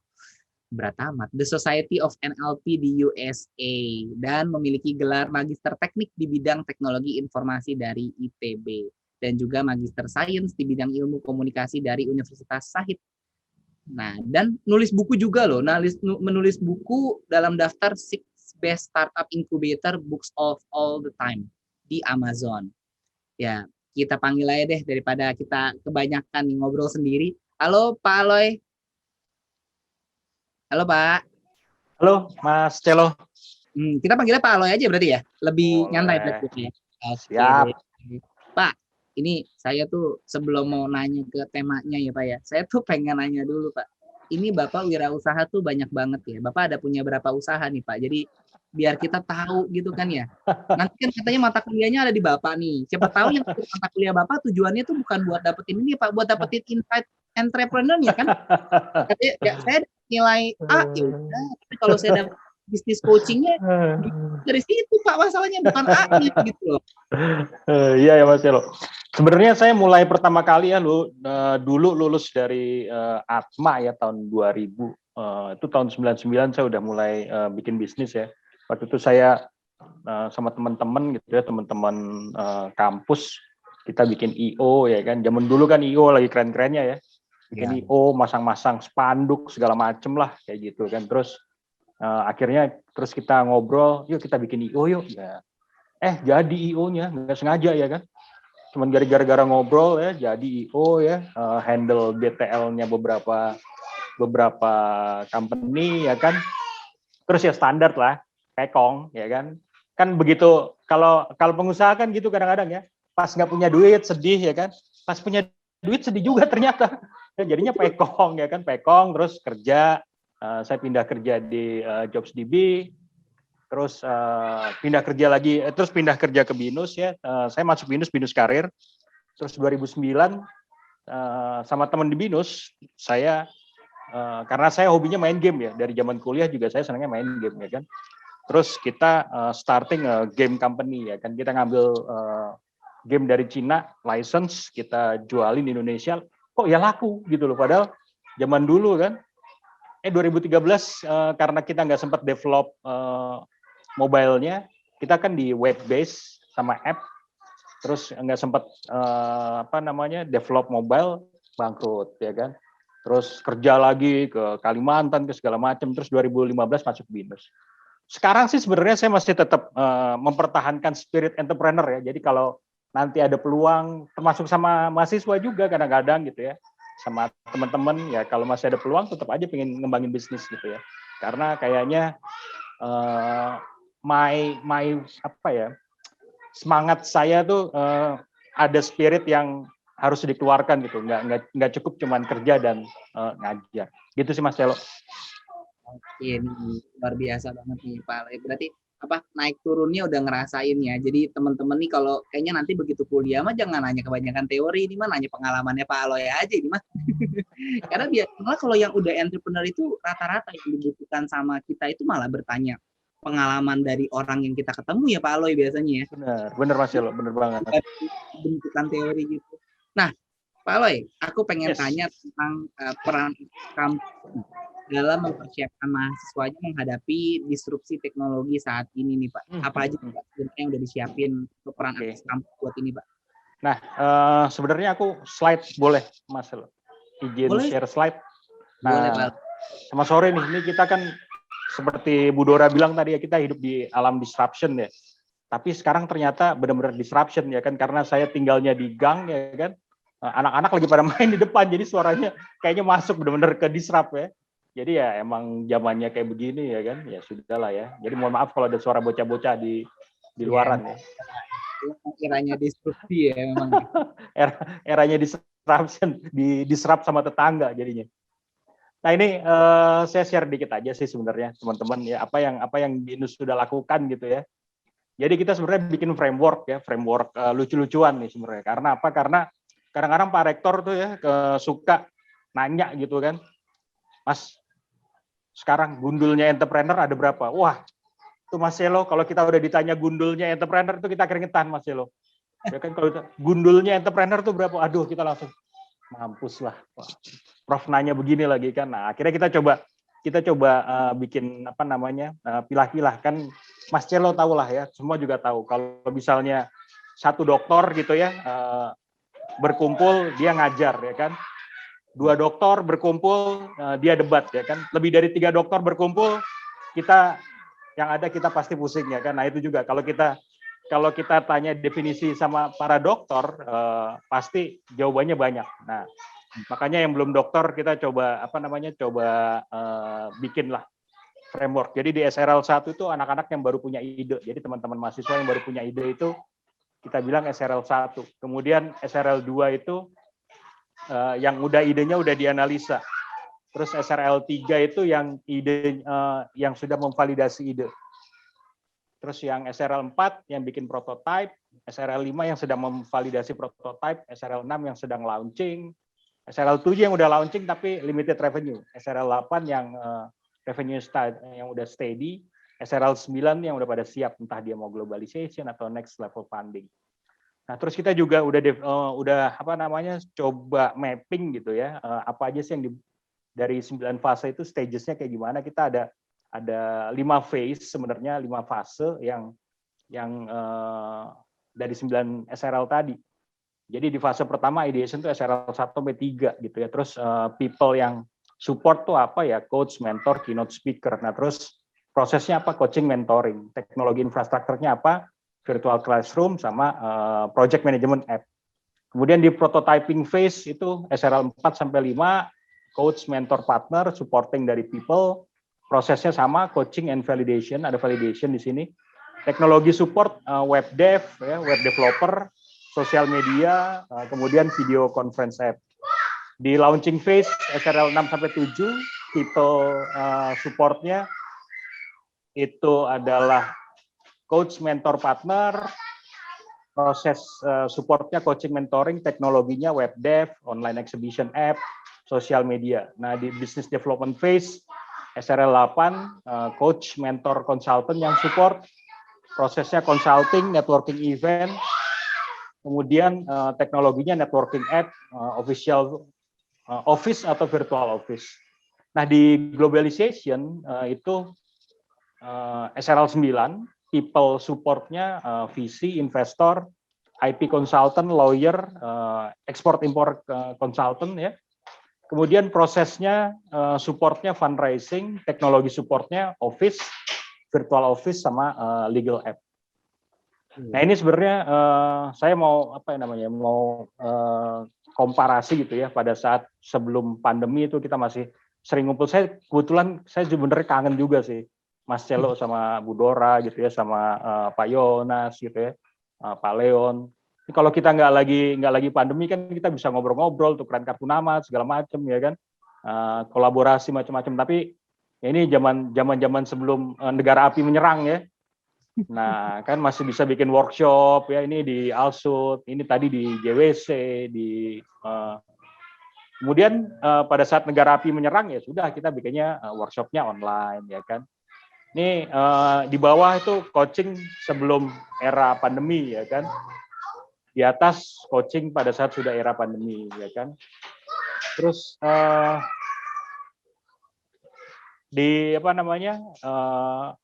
berat amat. The Society of NLP di USA, dan memiliki gelar magister teknik di bidang teknologi informasi dari ITB, dan juga magister sains di bidang ilmu komunikasi dari Universitas Sahid. Nah, dan nulis buku juga loh, menulis buku dalam daftar 6 Best Startup Incubator Books of All the Time di Amazon. Ya, kita panggil aja deh daripada kita kebanyakan nih ngobrol sendiri. Halo Pak Aloy. Halo Pak. Halo Mas Celo. Kita panggilnya Pak Aloy aja berarti ya? Lebih nyantai berarti ya? Siap. Pak, ini saya tuh sebelum mau nanya ke temanya ya Pak ya, saya tuh pengen nanya dulu Pak. Ini Bapak wirausaha tuh banyak banget ya. Bapak ada punya berapa usaha nih Pak? Jadi biar kita tahu gitu kan ya. Nanti kan katanya mata kuliahnya ada di Bapak nih. Siapa tahu yang mata kuliah Bapak tujuannya tuh bukan buat dapetin ini Pak, buat dapetin insight entrepreneur-nya kan. Ya, saya nilai A ya udah, tapi kalau saya dapat bisnis coachingnya dari situ Pak masalahnya, bukan A gitu loh. Iya ya Mas Celo. Sebenarnya saya mulai pertama kali ya dulu lulus dari Atma ya tahun 2000. Itu tahun 99 saya udah mulai bikin bisnis ya. Waktu itu saya sama teman-teman gitu ya, teman-teman kampus, kita bikin IO ya kan. Zaman dulu kan IO lagi keren-kerennya ya. Bikin IO, masang-masang spanduk segala macem lah kayak gitu kan. Terus akhirnya terus kita ngobrol, yuk kita bikin IO yuk. Ya. Jadi IO-nya nggak sengaja ya kan. Cuman gara-gara ngobrol ya jadi IO ya, handle BTL-nya beberapa company ya kan. Terus ya standar lah, pekong ya kan. Kan begitu kalau pengusaha kan gitu kadang-kadang ya. Pas nggak punya duit sedih ya kan. Pas punya duit sedih juga ternyata. Ya, jadinya pekong ya kan, pekong terus kerja. Saya pindah kerja di JobsDB. Terus pindah kerja lagi, terus pindah kerja ke Binus ya. Saya masuk Binus Karir. Terus 2009 sama teman di Binus, saya karena saya hobinya main game ya. Dari zaman kuliah juga saya senangnya main game ya kan. Terus kita starting game company ya kan. Kita ngambil game dari Cina, license, kita jualin di Indonesia. Kok ya laku gitu loh. Padahal zaman dulu kan. 2013 karena kita nggak sempat develop mobile-nya, kita kan di web base sama app, terus nggak sempat develop mobile, bangkrut ya kan. Terus kerja lagi ke Kalimantan ke segala macam, terus 2015 masuk Binus. Sekarang sih sebenarnya saya masih tetap mempertahankan spirit entrepreneur ya. Jadi kalau nanti ada peluang, termasuk sama mahasiswa juga kadang-kadang gitu ya, sama teman-teman ya, kalau masih ada peluang tetap aja pengen ngembangin bisnis gitu ya. Karena kayaknya semangat saya tuh ada spirit yang harus dikeluarkan gitu, nggak cukup cuman kerja dan ngajar gitu sih Mas Celo. Oke, ini luar biasa banget nih Pak. Berarti naik turunnya udah ngerasain ya. Jadi teman-teman nih kalau kayaknya nanti begitu kuliah mah jangan nanya kebanyakan teori, ini mah nanya pengalamannya Pak Aloy aja ini mah. Karena biasanya kalau yang udah entrepreneur itu rata-rata yang dibutuhkan sama kita itu malah bertanya pengalaman dari orang yang kita ketemu ya Pak Aloy biasanya ya. Bener Mas Yelo, bener banget. Bentukan teori gitu. Nah, Pak Aloy, aku pengen tanya tentang peran kampus dalam mempersiapkan mahasiswanya menghadapi disrupsi teknologi saat ini nih Pak. Apa aja Pak sebenarnya yang udah disiapin untuk peran kampus buat ini Pak? Nah, sebenarnya aku slide boleh Mas Yelo? Izin Boleh. share slide. Boleh, Nah, Pak. sama sore nih, ini kita kan seperti Bu Dora bilang tadi ya, kita hidup di alam disruption ya. Tapi sekarang ternyata benar-benar disruption ya kan, karena saya tinggalnya di gang ya kan, anak-anak lagi pada main di depan, jadi suaranya kayaknya masuk benar-benar ke disrupt ya. Jadi ya emang zamannya kayak begini ya kan, ya sudahlah ya. Jadi mohon maaf kalau ada suara bocah-bocah di luaran ya. Eranya disrupsi ya memang. Eranya disruption, disrupt sama tetangga jadinya. Nah ini saya share dikit aja sih sebenarnya teman-teman ya, apa yang BINUS sudah lakukan gitu ya. Jadi kita sebenarnya bikin framework ya, framework lucu-lucuan nih sebenarnya. Karena apa? Karena kadang-kadang Pak Rektor tuh ya suka nanya gitu kan, Mas, sekarang gundulnya entrepreneur ada berapa? Wah, tuh Mas Yelo, kalau kita udah ditanya gundulnya entrepreneur tuh kita keringetan Mas Yelo. Ya kan kalau gundulnya entrepreneur tuh berapa? Aduh, kita langsung mampus lah. Wah, Prof nanya begini lagi kan. Nah, akhirnya kita coba bikin apa namanya? Pilah-pilah kan Mas Yelo tahu lah ya, semua juga tahu kalau misalnya satu dokter gitu ya berkumpul dia ngajar ya kan. 2 dokter berkumpul dia debat ya kan, lebih dari 3 dokter berkumpul kita pasti pusing ya kan. Nah itu juga kalau kita tanya definisi sama para dokter pasti jawabannya banyak. Nah makanya yang belum dokter kita coba bikin lah framework. Jadi di SRL 1 itu anak-anak yang baru punya ide, jadi teman-teman mahasiswa yang baru punya ide itu kita bilang SRL 1. Kemudian SRL 2 itu yang idenya udah dianalisa. Terus SRL 3 itu yang ide yang sudah memvalidasi ide. Terus yang SRL 4 yang bikin prototype, SRL 5 yang sedang memvalidasi prototype, SRL 6 yang sedang launching, SRL 7 yang udah launching tapi limited revenue, SRL 8 yang revenue yang udah steady, SRL 9 yang udah pada siap, entah dia mau globalization atau next level funding. Nah, terus kita juga udah coba mapping gitu ya, apa aja sih yang dari 9 fase itu stagesnya kayak gimana. Kita ada 5 phase sebenarnya, 5 fase yang dari 9 SRL tadi. Jadi di fase pertama ideation itu SRL 1 sampai 3 gitu ya. Terus people yang support tuh apa ya, coach, mentor, keynote speaker. Nah, terus prosesnya apa? Coaching, mentoring. Teknologi infrastrukturnya apa? Virtual classroom sama project management app. Kemudian di prototyping phase itu SRL 4 sampai 5, coach, mentor, partner, supporting dari people. Prosesnya sama, coaching and validation, ada validation di sini. Teknologi support, web dev, ya, web developer, sosial media, kemudian video conference app. Di launching phase SRL 6 sampai 7, people supportnya itu adalah coach, mentor, partner, proses supportnya coaching, mentoring, teknologinya web dev, online exhibition app, sosial media. Nah di business development phase SRL 8, coach, mentor, consultant yang support, prosesnya consulting, networking event, kemudian teknologinya networking app, official office atau virtual office. Nah di globalization itu SRL 9, people supportnya VC, investor, IP consultant, lawyer, export-import consultant ya. Kemudian prosesnya supportnya fundraising, teknologi supportnya office, virtual office sama legal app. Nah ini sebenarnya saya mau mau komparasi gitu ya, pada saat sebelum pandemi itu kita masih sering ngumpul. Saya kebetulan sebenarnya kangen juga sih Mas Celo sama Bu Dora gitu ya, sama Pak Yonas gitu ya, Pak Leon. Kalau kita nggak lagi pandemi kan kita bisa ngobrol-ngobrol, tukeran kartu nama segala macam ya kan, kolaborasi macam-macam. Tapi ya ini zaman sebelum negara api menyerang ya. Nah, kan masih bisa bikin workshop ya, ini di Alsut, ini tadi di JWC, kemudian pada saat negara api menyerang ya sudah kita bikinnya workshopnya online ya kan. Ini di bawah itu coaching sebelum era pandemi ya kan. Di atas coaching pada saat sudah era pandemi ya kan. Terus di apa namanya,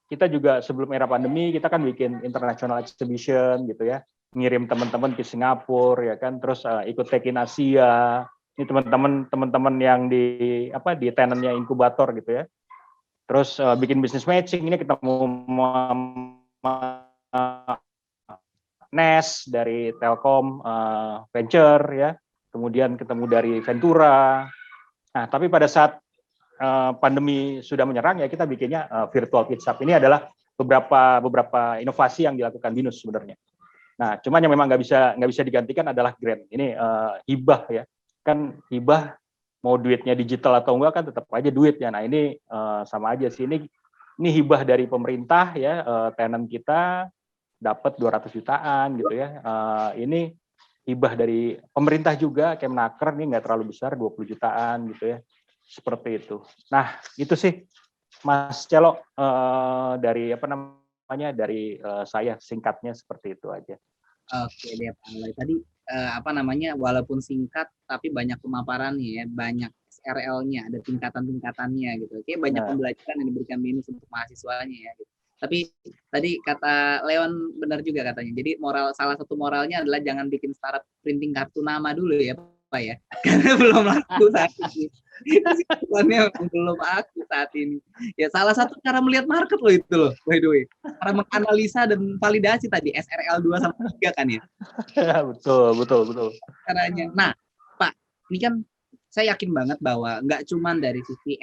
kita juga sebelum era pandemi kita kan bikin international exhibition gitu ya, ngirim teman-teman ke Singapura ya kan, terus ikut Tech in Asia. Ini teman-teman yang di tenannya inkubator gitu ya. Terus bikin business matching, ini kita mau Nes dari Telkom Venture ya, kemudian ketemu dari Ventura. Nah, tapi pada saat pandemi sudah menyerang ya kita bikinnya virtual pitch up. Ini adalah beberapa inovasi yang dilakukan BINUS sebenarnya. Nah, cuman yang memang nggak bisa digantikan adalah grant. Ini hibah ya, kan hibah mau duitnya digital atau enggak kan tetap aja duitnya. Nah ini sama aja sih, ini hibah dari pemerintah ya, tenant kita dapat 200 jutaan gitu ya. Ini hibah dari pemerintah juga, Kemnaker ini nggak terlalu besar, 20 jutaan gitu ya. Seperti itu. Nah, itu sih Mas Celo dari dari saya singkatnya seperti itu aja. Oke deh Pak Aloy. Tadi walaupun singkat tapi banyak pemaparannya ya, banyak SRL-nya, ada tingkatan-tingkatannya gitu. Oke, banyak pembelajaran yang diberikan BINUS untuk mahasiswanya ya gitu. Tapi tadi kata Leon benar juga katanya. Jadi salah satu moralnya adalah jangan bikin startup printing kartu nama dulu ya Pak ya. Karena belum laku saat ini. Situasinya belum aku saat ini. Ya salah satu cara melihat market loh itu loh, by the way. Cara menganalisa dan validasi tadi SRL 2 sama 3 kan ya. Betul. Caranya. Nah, Pak, ini kan saya yakin banget bahwa nggak cuma dari sisi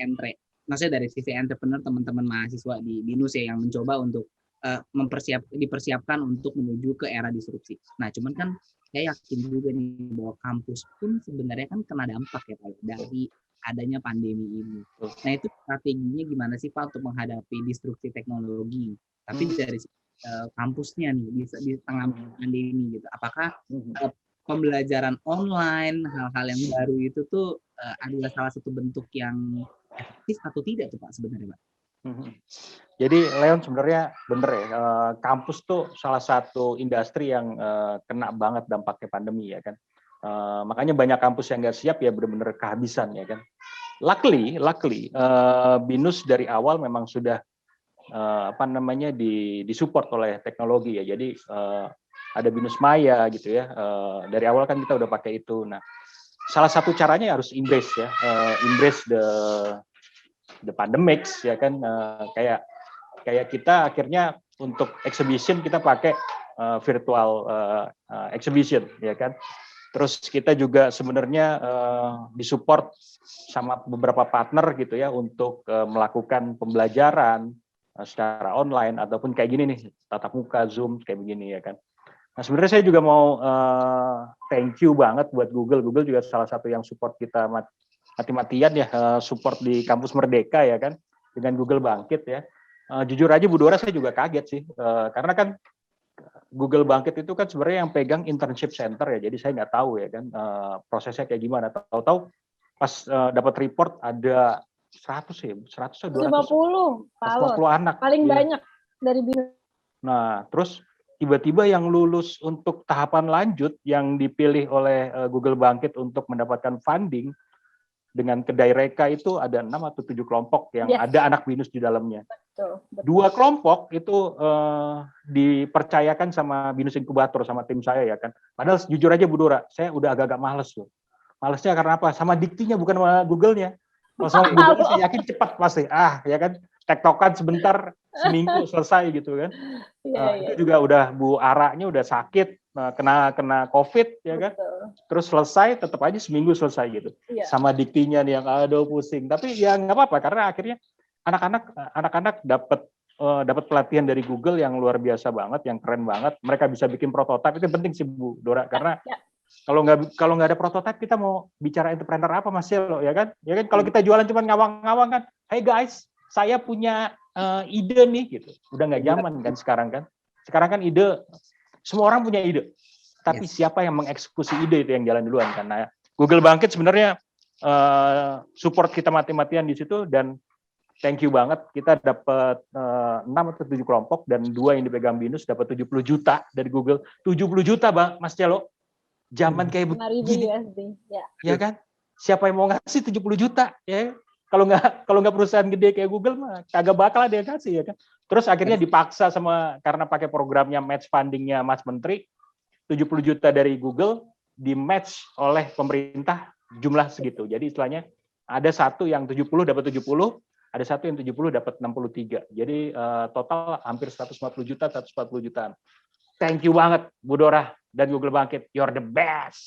maksudnya dari sisi entrepreneur teman-teman mahasiswa di BINUS ya yang mencoba untuk dipersiapkan untuk menuju ke era disrupsi. Nah, cuman kan saya yakin juga nih bahwa kampus pun sebenarnya kan kena dampak ya Pak dari adanya pandemi ini. Nah, itu strateginya gimana sih Pak untuk menghadapi disrupsi teknologi? Tapi dari kampusnya nih di tengah pandemi gitu. Apakah pembelajaran online, hal-hal yang baru itu tuh adalah salah satu bentuk yang efektif atau tidak tuh Pak sebenarnya Pak? Jadi Leon sebenarnya bener ya, kampus tuh salah satu industri yang kena banget dampaknya pandemi ya kan. Makanya banyak kampus yang nggak siap ya benar-benar kehabisan ya kan. Luckily BINUS dari awal memang sudah disupport oleh teknologi ya. Jadi ada BINUS Maya gitu ya. Dari awal kan kita udah pakai itu. Nah, salah satu caranya harus embrace ya, embrace the pandemics ya kan. Kayak kita akhirnya untuk exhibition kita pakai virtual exhibition ya kan. Terus kita juga sebenarnya disupport sama beberapa partner gitu ya untuk melakukan pembelajaran secara online ataupun kayak gini nih tatap muka Zoom kayak begini ya kan. Nah sebenarnya saya juga mau thank you banget buat Google. Google juga salah satu yang support kita mati-matian ya, support di kampus Merdeka ya kan dengan Google Bangkit ya. Jujur aja Bu Dora saya juga kaget sih karena kan Google Bangkit itu kan sebenarnya yang pegang internship center ya, jadi saya nggak tahu ya kan prosesnya kayak gimana. Tahu-tahu pas dapat report ada 100 ya, 100 atau 200, 50 anak. Paling banyak dari BINUS. Nah, terus tiba-tiba yang lulus untuk tahapan lanjut yang dipilih oleh Google Bangkit untuk mendapatkan funding dengan kedai reka itu ada 6 atau 7 kelompok yang ada anak BINUS di dalamnya. Betul. 2 kelompok itu dipercayakan sama BINUS Inkubator sama tim saya ya kan. Padahal jujur aja Bu Dora, saya udah agak-agak males loh. Malesnya karena apa? Sama diktinya bukan sama Google-nya. Kalau sama Google saya yakin cepat pasti. Ya kan, tektokan sebentar seminggu selesai gitu kan. Itu juga udah Bu Aranya udah sakit, kena COVID ya kan. Terus selesai tetap aja seminggu selesai gitu. Sama diktinya nih yang aduh pusing. Tapi ya nggak apa-apa karena akhirnya anak-anak dapat pelatihan dari Google yang luar biasa banget, yang keren banget. Mereka bisa bikin prototipe, itu penting sih Bu Dora karena kalau nggak ada prototipe kita mau bicara entrepreneur apa Mas Celo ya kan? Ya kan kalau kita jualan cuma ngawang-ngawang kan, hey guys, saya punya ide nih gitu. Udah nggak zaman kan sekarang kan? Sekarang kan ide, semua orang punya ide. Tapi siapa yang mengeksekusi ide itu yang jalan duluan kan. Nah, Google Bangkit sebenarnya support kita mati-matian di situ, dan thank you banget. Kita dapat 6 atau 7 kelompok dan 2 yang dipegang BINUS dapat 70 juta dari Google. 70 juta Bang, Mas Celo. Zaman kayak 5.000 begini. USD. Ya kan? Siapa yang mau ngasih 70 juta ya? Kalau nggak perusahaan gede kayak Google mah kagak bakal ada yang kasih ya kan. Terus akhirnya dipaksa karena pakai programnya match fundingnya Mas Menteri, 70 juta dari Google di match oleh pemerintah jumlah segitu. Jadi istilahnya ada satu yang 70 dapat 70, ada satu yang 70 dapat 63. Jadi total hampir 140 juta, 140 jutaan. Thank you banget Bu Dora dan Google Bangkit. You're the best.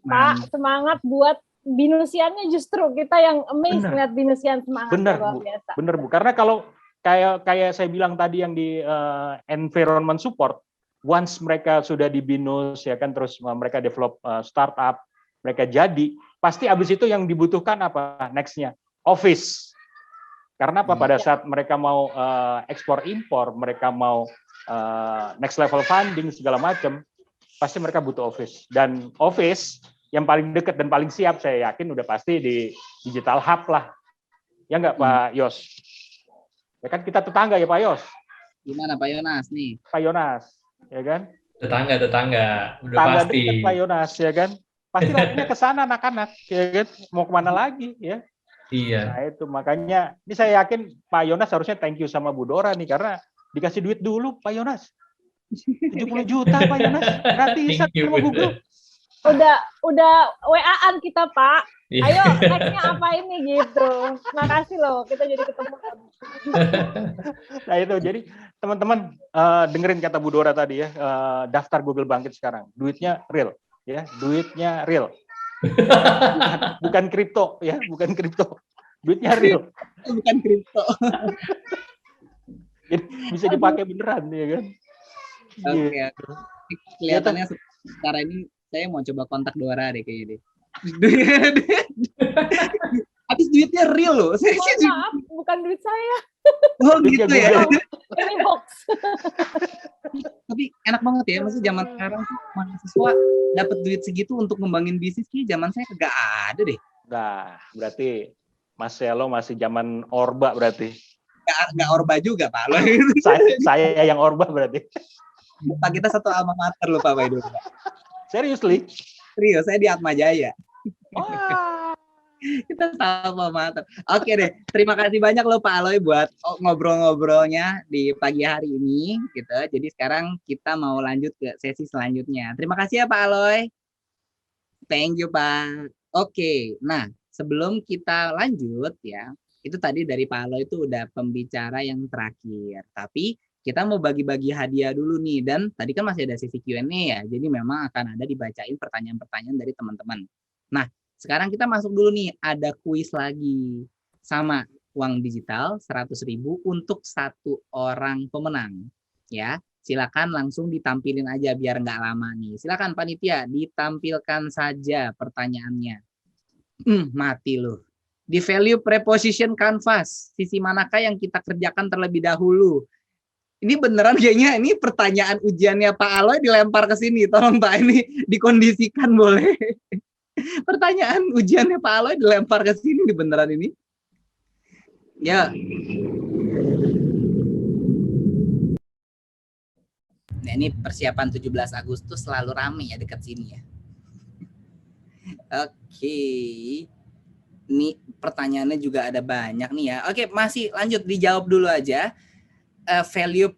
Pak, semangat buat binusiannya, justru kita yang amazed ngeliat binusian semangat. Bener luar Bu, biasa. bener Bu. Karena kalau kayak saya bilang tadi yang di environment support, once mereka sudah di BINUS ya kan, terus mereka develop startup, mereka jadi, pasti abis itu yang dibutuhkan apa nextnya? Office. Karena apa? Pada saat mereka mau ekspor impor, mereka mau next level funding segala macam, pasti mereka butuh office. Dan office yang paling dekat dan paling siap saya yakin udah pasti di Digital Hub lah. Ya nggak Pak Yos? Ya kan kita tetangga ya Pak Yos. Gimana Pak Yonas nih? Pak Yonas, ya kan? Tetangga, udah Tangga pasti. dekat Pak Yonas, ya kan? Pasti larinya ke sana anak-anak, ya kan? Mau kemana lagi, ya? Iya. Nah itu makanya, ini saya yakin Pak Yonas harusnya thank you sama Bu Dora nih, karena dikasih duit dulu Pak Yonas. 70 juta Pak Yonas, gratisan sama Google. Udah WA-an kita Pak. Iya. Ayo next-nya apa ini gitu. Makasih loh kita jadi ketemu. Nah itu jadi teman-teman dengerin kata Bu Dora tadi ya, daftar Google Bangkit sekarang. Duitnya real ya, duitnya real. Bukan kripto ya, bukan kripto. Duitnya real. Bukan kripto. Jadi bisa dipakai beneran ya kan. Oke. Kelihatannya sekarang ini saya mau coba kontak Dora deh kayaknya deh. Habis duitnya real loh. Maaf, bukan duit saya. Oh gitu ya. Ini box. Tapi enak banget ya, maksudnya zaman sekarang tuh mahasiswa dapat duit segitu untuk ngembangin bisnis, kayaknya zaman saya kagak ada deh. Nah, berarti Mas Selo masih zaman Orba berarti. Nggak Orba juga Pak. Lo. saya yang Orba berarti. Pak kita satu alma mater loh Pak Baidu. Seriously? Serius, saya di Atma Jaya. Kita sama mater. Oke deh, terima kasih banyak loh Pak Aloy buat ngobrol-ngobrolnya di pagi hari ini gitu. Jadi sekarang kita mau lanjut ke sesi selanjutnya. Terima kasih ya Pak Aloy. Thank you Pak. Oke, nah sebelum kita lanjut ya, itu tadi dari Pak Aloy itu udah pembicara yang terakhir. Tapi kita mau bagi-bagi hadiah dulu nih, dan tadi kan masih ada sesi Q&A ya, jadi memang akan ada dibacain pertanyaan-pertanyaan dari teman-teman. Nah, sekarang kita masuk dulu nih, ada kuis lagi. Sama uang digital 100.000 untuk 1 orang pemenang. Ya, silakan langsung ditampilin aja biar nggak lama nih. Silakan panitia, ditampilkan saja pertanyaannya. Mati loh. Di value preposition canvas, sisi manakah yang kita kerjakan terlebih dahulu? Ini beneran kayaknya ini pertanyaan ujiannya Pak Aloy dilempar ke sini. Tolong Pak ini dikondisikan boleh. Pertanyaan ujiannya Pak Aloy dilempar ke sini di beneran ini. Ya. Nah, ini persiapan 17 Agustus selalu rame ya dekat sini ya. Oke. Ini pertanyaannya juga ada banyak nih ya. Oke, masih lanjut dijawab dulu aja. Value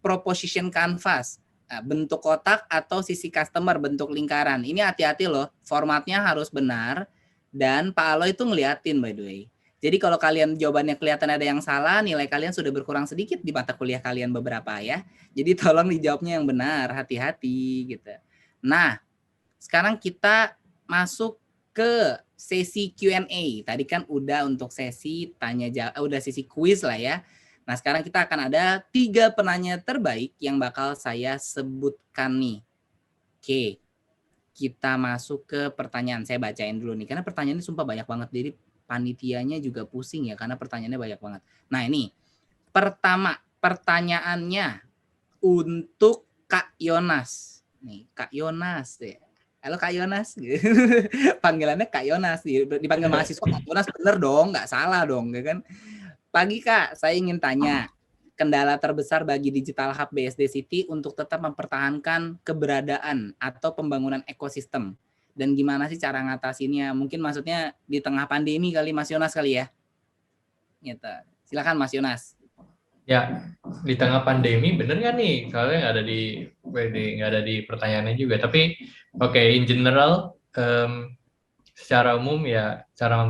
proposition canvas, bentuk kotak atau sisi customer bentuk lingkaran. Ini hati-hati loh, formatnya harus benar dan Pak Aloy itu ngeliatin by the way. Jadi kalau kalian jawabannya kelihatan ada yang salah, nilai kalian sudah berkurang sedikit di mata kuliah kalian beberapa ya. Jadi tolong dijawabnya yang benar, hati-hati gitu. Nah, sekarang kita masuk ke sesi Q&A. Tadi kan udah untuk sesi tanya jawab, udah sesi quiz lah ya. Nah, sekarang kita akan ada 3 penanya terbaik yang bakal saya sebutkan nih. Oke, kita masuk ke pertanyaan. Saya bacain dulu nih, karena pertanyaannya sumpah banyak banget. Jadi panitianya juga pusing ya, karena pertanyaannya banyak banget. Nah, ini pertama pertanyaannya. untuk Kak Yonas. Nih, Kak Yonas ya. Halo Kak Yonas. Panggilannya Kak Yonas. Dipanggil mahasiswa Kak Yonas bener dong, nggak salah dong, ya kan? Pagi Kak, saya ingin tanya, kendala terbesar bagi Digital Hub BSD City untuk tetap mempertahankan keberadaan atau pembangunan ekosistem. Dan gimana sih cara ngatasinnya? Mungkin maksudnya di tengah pandemi kali Mas Yonas kali ya? Gitu. Silakan Mas Yonas. Ya, di tengah pandemi bener nggak nih? Soalnya nggak ada di pertanyaannya juga. Tapi oke, in general, secara umum ya cara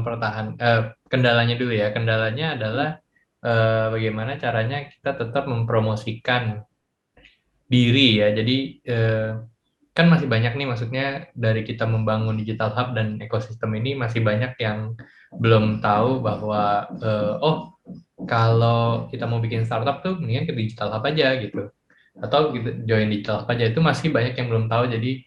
kendalanya dulu ya. Kendalanya adalah bagaimana caranya kita tetap mempromosikan diri ya. Jadi kan masih banyak nih, maksudnya dari kita membangun digital hub dan ekosistem ini masih banyak yang belum tahu bahwa kalau kita mau bikin startup tuh mendingan ke digital hub aja gitu, atau kita join digital hub aja. Itu masih banyak yang belum tahu. Jadi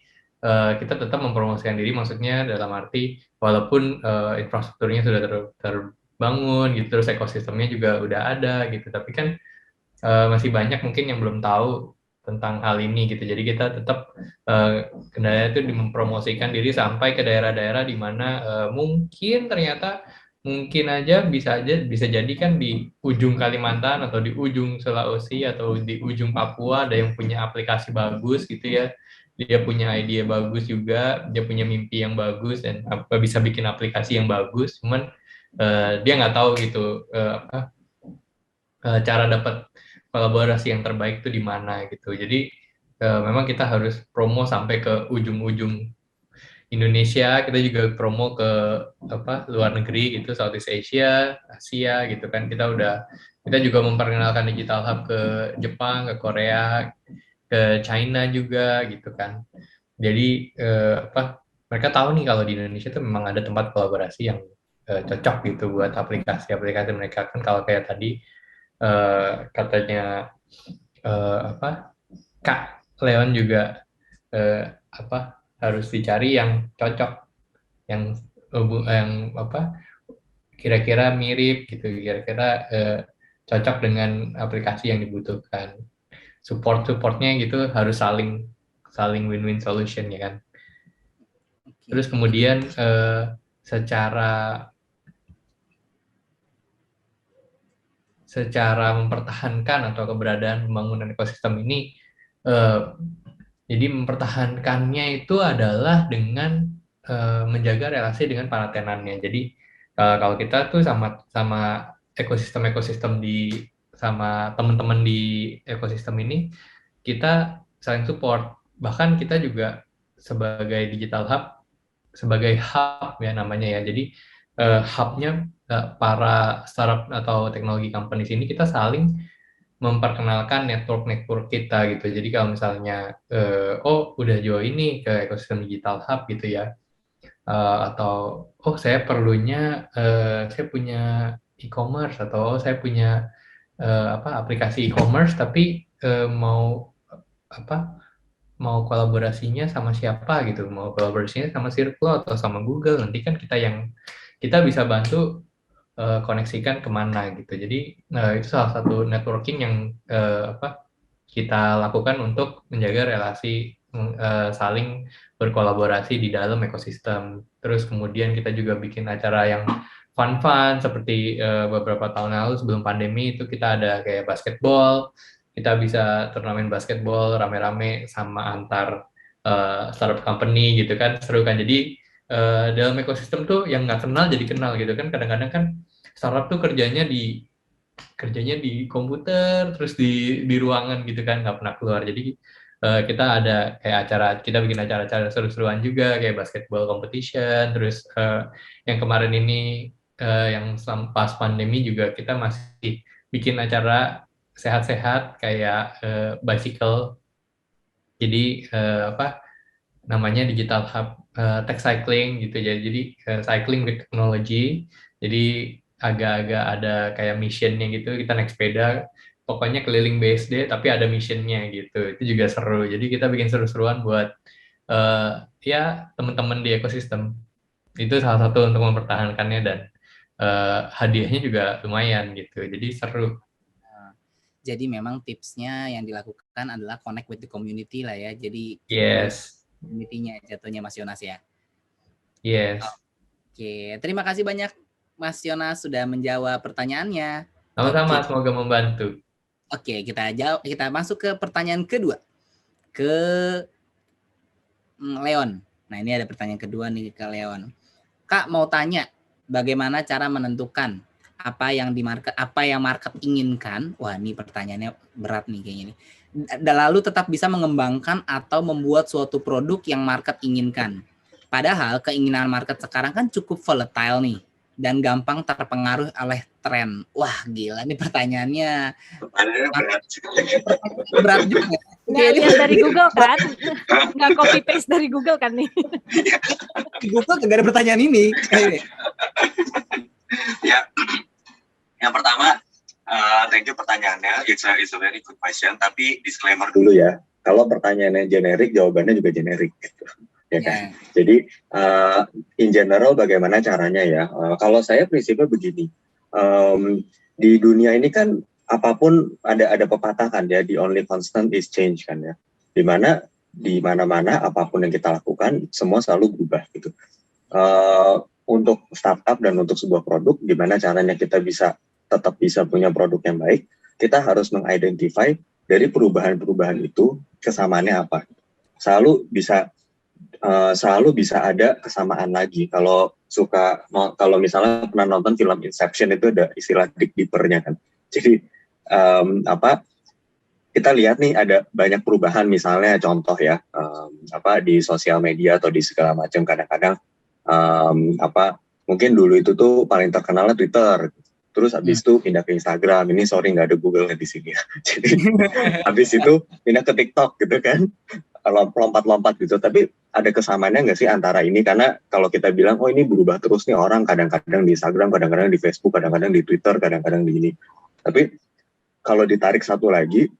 kita tetap mempromosikan diri, maksudnya dalam arti walaupun infrastrukturnya sudah terbangun gitu, terus ekosistemnya juga udah ada gitu, tapi kan masih banyak mungkin yang belum tahu tentang hal ini gitu. Jadi kita tetap kendalanya itu mempromosikan diri sampai ke daerah-daerah di mana mungkin bisa jadi kan di ujung Kalimantan atau di ujung Sulawesi atau di ujung Papua ada yang punya aplikasi bagus gitu ya. Dia punya ide bagus juga, dia punya mimpi yang bagus dan bisa bikin aplikasi yang bagus. Cuman dia nggak tahu gitu cara dapat kolaborasi yang terbaik itu di mana gitu. Jadi memang kita harus promo sampai ke ujung-ujung Indonesia. Kita juga promo ke luar negeri gitu, Southeast Asia, Asia gitu kan. Kita juga memperkenalkan digital hub ke Jepang, ke Korea, ke China juga gitu kan. Jadi mereka tahu nih kalau di Indonesia itu memang ada tempat kolaborasi yang cocok gitu buat aplikasi-aplikasi mereka. Kan kalau kayak tadi katanya Kak Leon juga harus dicari yang cocok, yang kira-kira mirip gitu, kira-kira cocok dengan aplikasi yang dibutuhkan. Supportnya gitu harus saling win-win solution ya kan. Terus kemudian secara mempertahankan atau keberadaan pembangunan ekosistem ini, jadi mempertahankannya itu adalah dengan menjaga relasi dengan para tenannya. Jadi kalau kita tuh sama ekosistem sama teman-teman di ekosistem ini, kita saling support. Bahkan kita juga sebagai digital hub, sebagai hub ya namanya ya. Jadi hubnya para startup atau teknologi companies ini, kita saling memperkenalkan network kita gitu. Jadi kalau misalnya udah join nih ke ekosistem digital hub gitu ya, atau saya perlunya saya punya e-commerce, atau saya punya aplikasi e-commerce tapi mau kolaborasinya sama siapa gitu, mau kolaborasinya sama Circle atau sama Google, nanti kan kita bisa bantu koneksikan kemana gitu. Jadi itu salah satu networking yang kita lakukan untuk menjaga relasi saling berkolaborasi di dalam ekosistem. Terus kemudian kita juga bikin acara yang fun seperti beberapa tahun lalu sebelum pandemi itu kita ada kayak basketball. Kita bisa turnamen basketball rame-rame sama antar startup company gitu kan, seru kan. Jadi dalam ekosistem tuh yang nggak kenal jadi kenal gitu kan. Kadang-kadang kan startup tuh kerjanya di komputer, terus di ruangan gitu kan, nggak pernah keluar. Jadi kita ada kayak kita bikin acara-acara seru-seruan juga kayak basketball competition. Terus yang kemarin ini yang pas pandemi juga kita masih bikin acara sehat-sehat kayak bicycle. Jadi namanya digital hub tech cycling gitu ya. Jadi cycling with technology. Jadi agak-agak ada kayak missionnya gitu. Kita naik sepeda, pokoknya keliling BSD tapi ada missionnya gitu. Itu juga seru. Jadi kita bikin seru-seruan buat ya teman-teman di ekosistem. Itu salah satu untuk mempertahankannya, dan hadiahnya juga lumayan gitu. Jadi seru. Jadi memang tipsnya yang dilakukan adalah connect with the community lah ya. Jadi Yes. community-nya jatuhnya Mas Yonas ya. Yes. Oke, terima kasih banyak Mas Yonas sudah menjawab pertanyaannya. Sama-sama, Oke. semoga membantu. Oke, kita masuk ke pertanyaan kedua. Ke Leon. Nah, ini ada pertanyaan kedua nih ke Leon. Kak mau tanya, bagaimana cara menentukan apa yang market inginkan? Wah, ini pertanyaannya berat nih kayaknya nih. Lalu tetap bisa mengembangkan atau membuat suatu produk yang market inginkan. Padahal keinginan market sekarang kan cukup volatile nih dan gampang terpengaruh oleh tren. Wah, gila nih pertanyaannya. Berat juga. Nggak lihat dari Google kan? Nggak copy paste dari Google kan nih? Google nggak ada pertanyaan ini. Ya, yang pertama, thank you pertanyaannya. It's a very good question. Tapi disclaimer dulu ya. Kalau pertanyaannya generik, jawabannya juga generik. Gitu. Ya kan? Jadi, in general bagaimana caranya ya? Kalau saya prinsipnya begini. Di dunia ini kan apapun ada pepatah kan ya. The only constant is change kan ya. Di mana-mana apapun yang kita lakukan, semua selalu berubah gitu. Untuk startup dan untuk sebuah produk, gimana caranya kita tetap bisa punya produk yang baik, kita harus mengidentify dari perubahan-perubahan itu kesamaannya apa. Selalu bisa ada kesamaan lagi. Kalau misalnya pernah nonton film Inception itu ada istilah dig deeper-nya kan. Jadi kita lihat nih ada banyak perubahan, misalnya contoh ya di sosial media atau di segala macam, kadang-kadang mungkin dulu itu tuh paling terkenalnya Twitter, terus habis itu pindah ke Instagram. Ini sorry nggak ada Google di sini. Jadi habis itu pindah ke TikTok gitu kan, lompat-lompat gitu. Tapi ada kesamaannya nggak sih antara ini? Karena kalau kita bilang oh ini berubah terus nih orang, kadang-kadang di Instagram, kadang-kadang di Facebook, kadang-kadang di Twitter, kadang-kadang di ini. Tapi kalau ditarik satu lagi,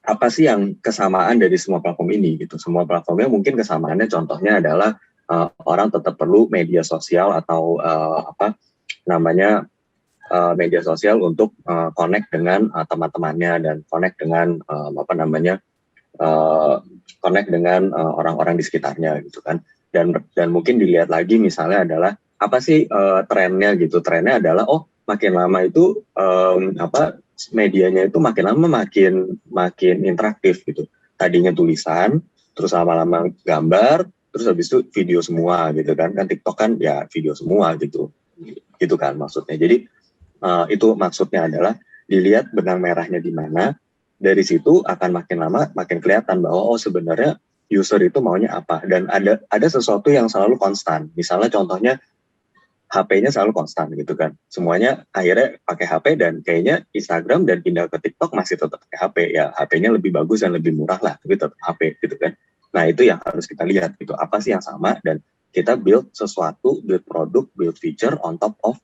apa sih yang kesamaan dari semua platform ini gitu? Semua platformnya mungkin kesamaannya contohnya adalah orang tetap perlu media sosial atau media sosial untuk connect dengan teman-temannya dan connect dengan connect dengan orang-orang di sekitarnya gitu kan. Dan mungkin dilihat lagi misalnya adalah apa sih trennya gitu. Trennya adalah makin lama itu medianya itu makin lama makin interaktif gitu. Tadinya tulisan, terus lama-lama gambar, terus habis itu video semua gitu kan. Kan TikTok kan ya video semua gitu kan maksudnya. Jadi itu maksudnya adalah dilihat benang merahnya di mana. Dari situ akan makin lama makin kelihatan bahwa sebenarnya user itu maunya apa, dan ada sesuatu yang selalu konstan. Misalnya contohnya HP-nya selalu konstan gitu kan. Semuanya akhirnya pakai HP, dan kayaknya Instagram dan pindah ke TikTok masih tetap pakai HP. Ya HP-nya lebih bagus dan lebih murah lah, tapi tetap HP gitu kan. Nah, itu yang harus kita lihat gitu. Apa sih yang sama, dan kita build sesuatu, build produk, build feature on top of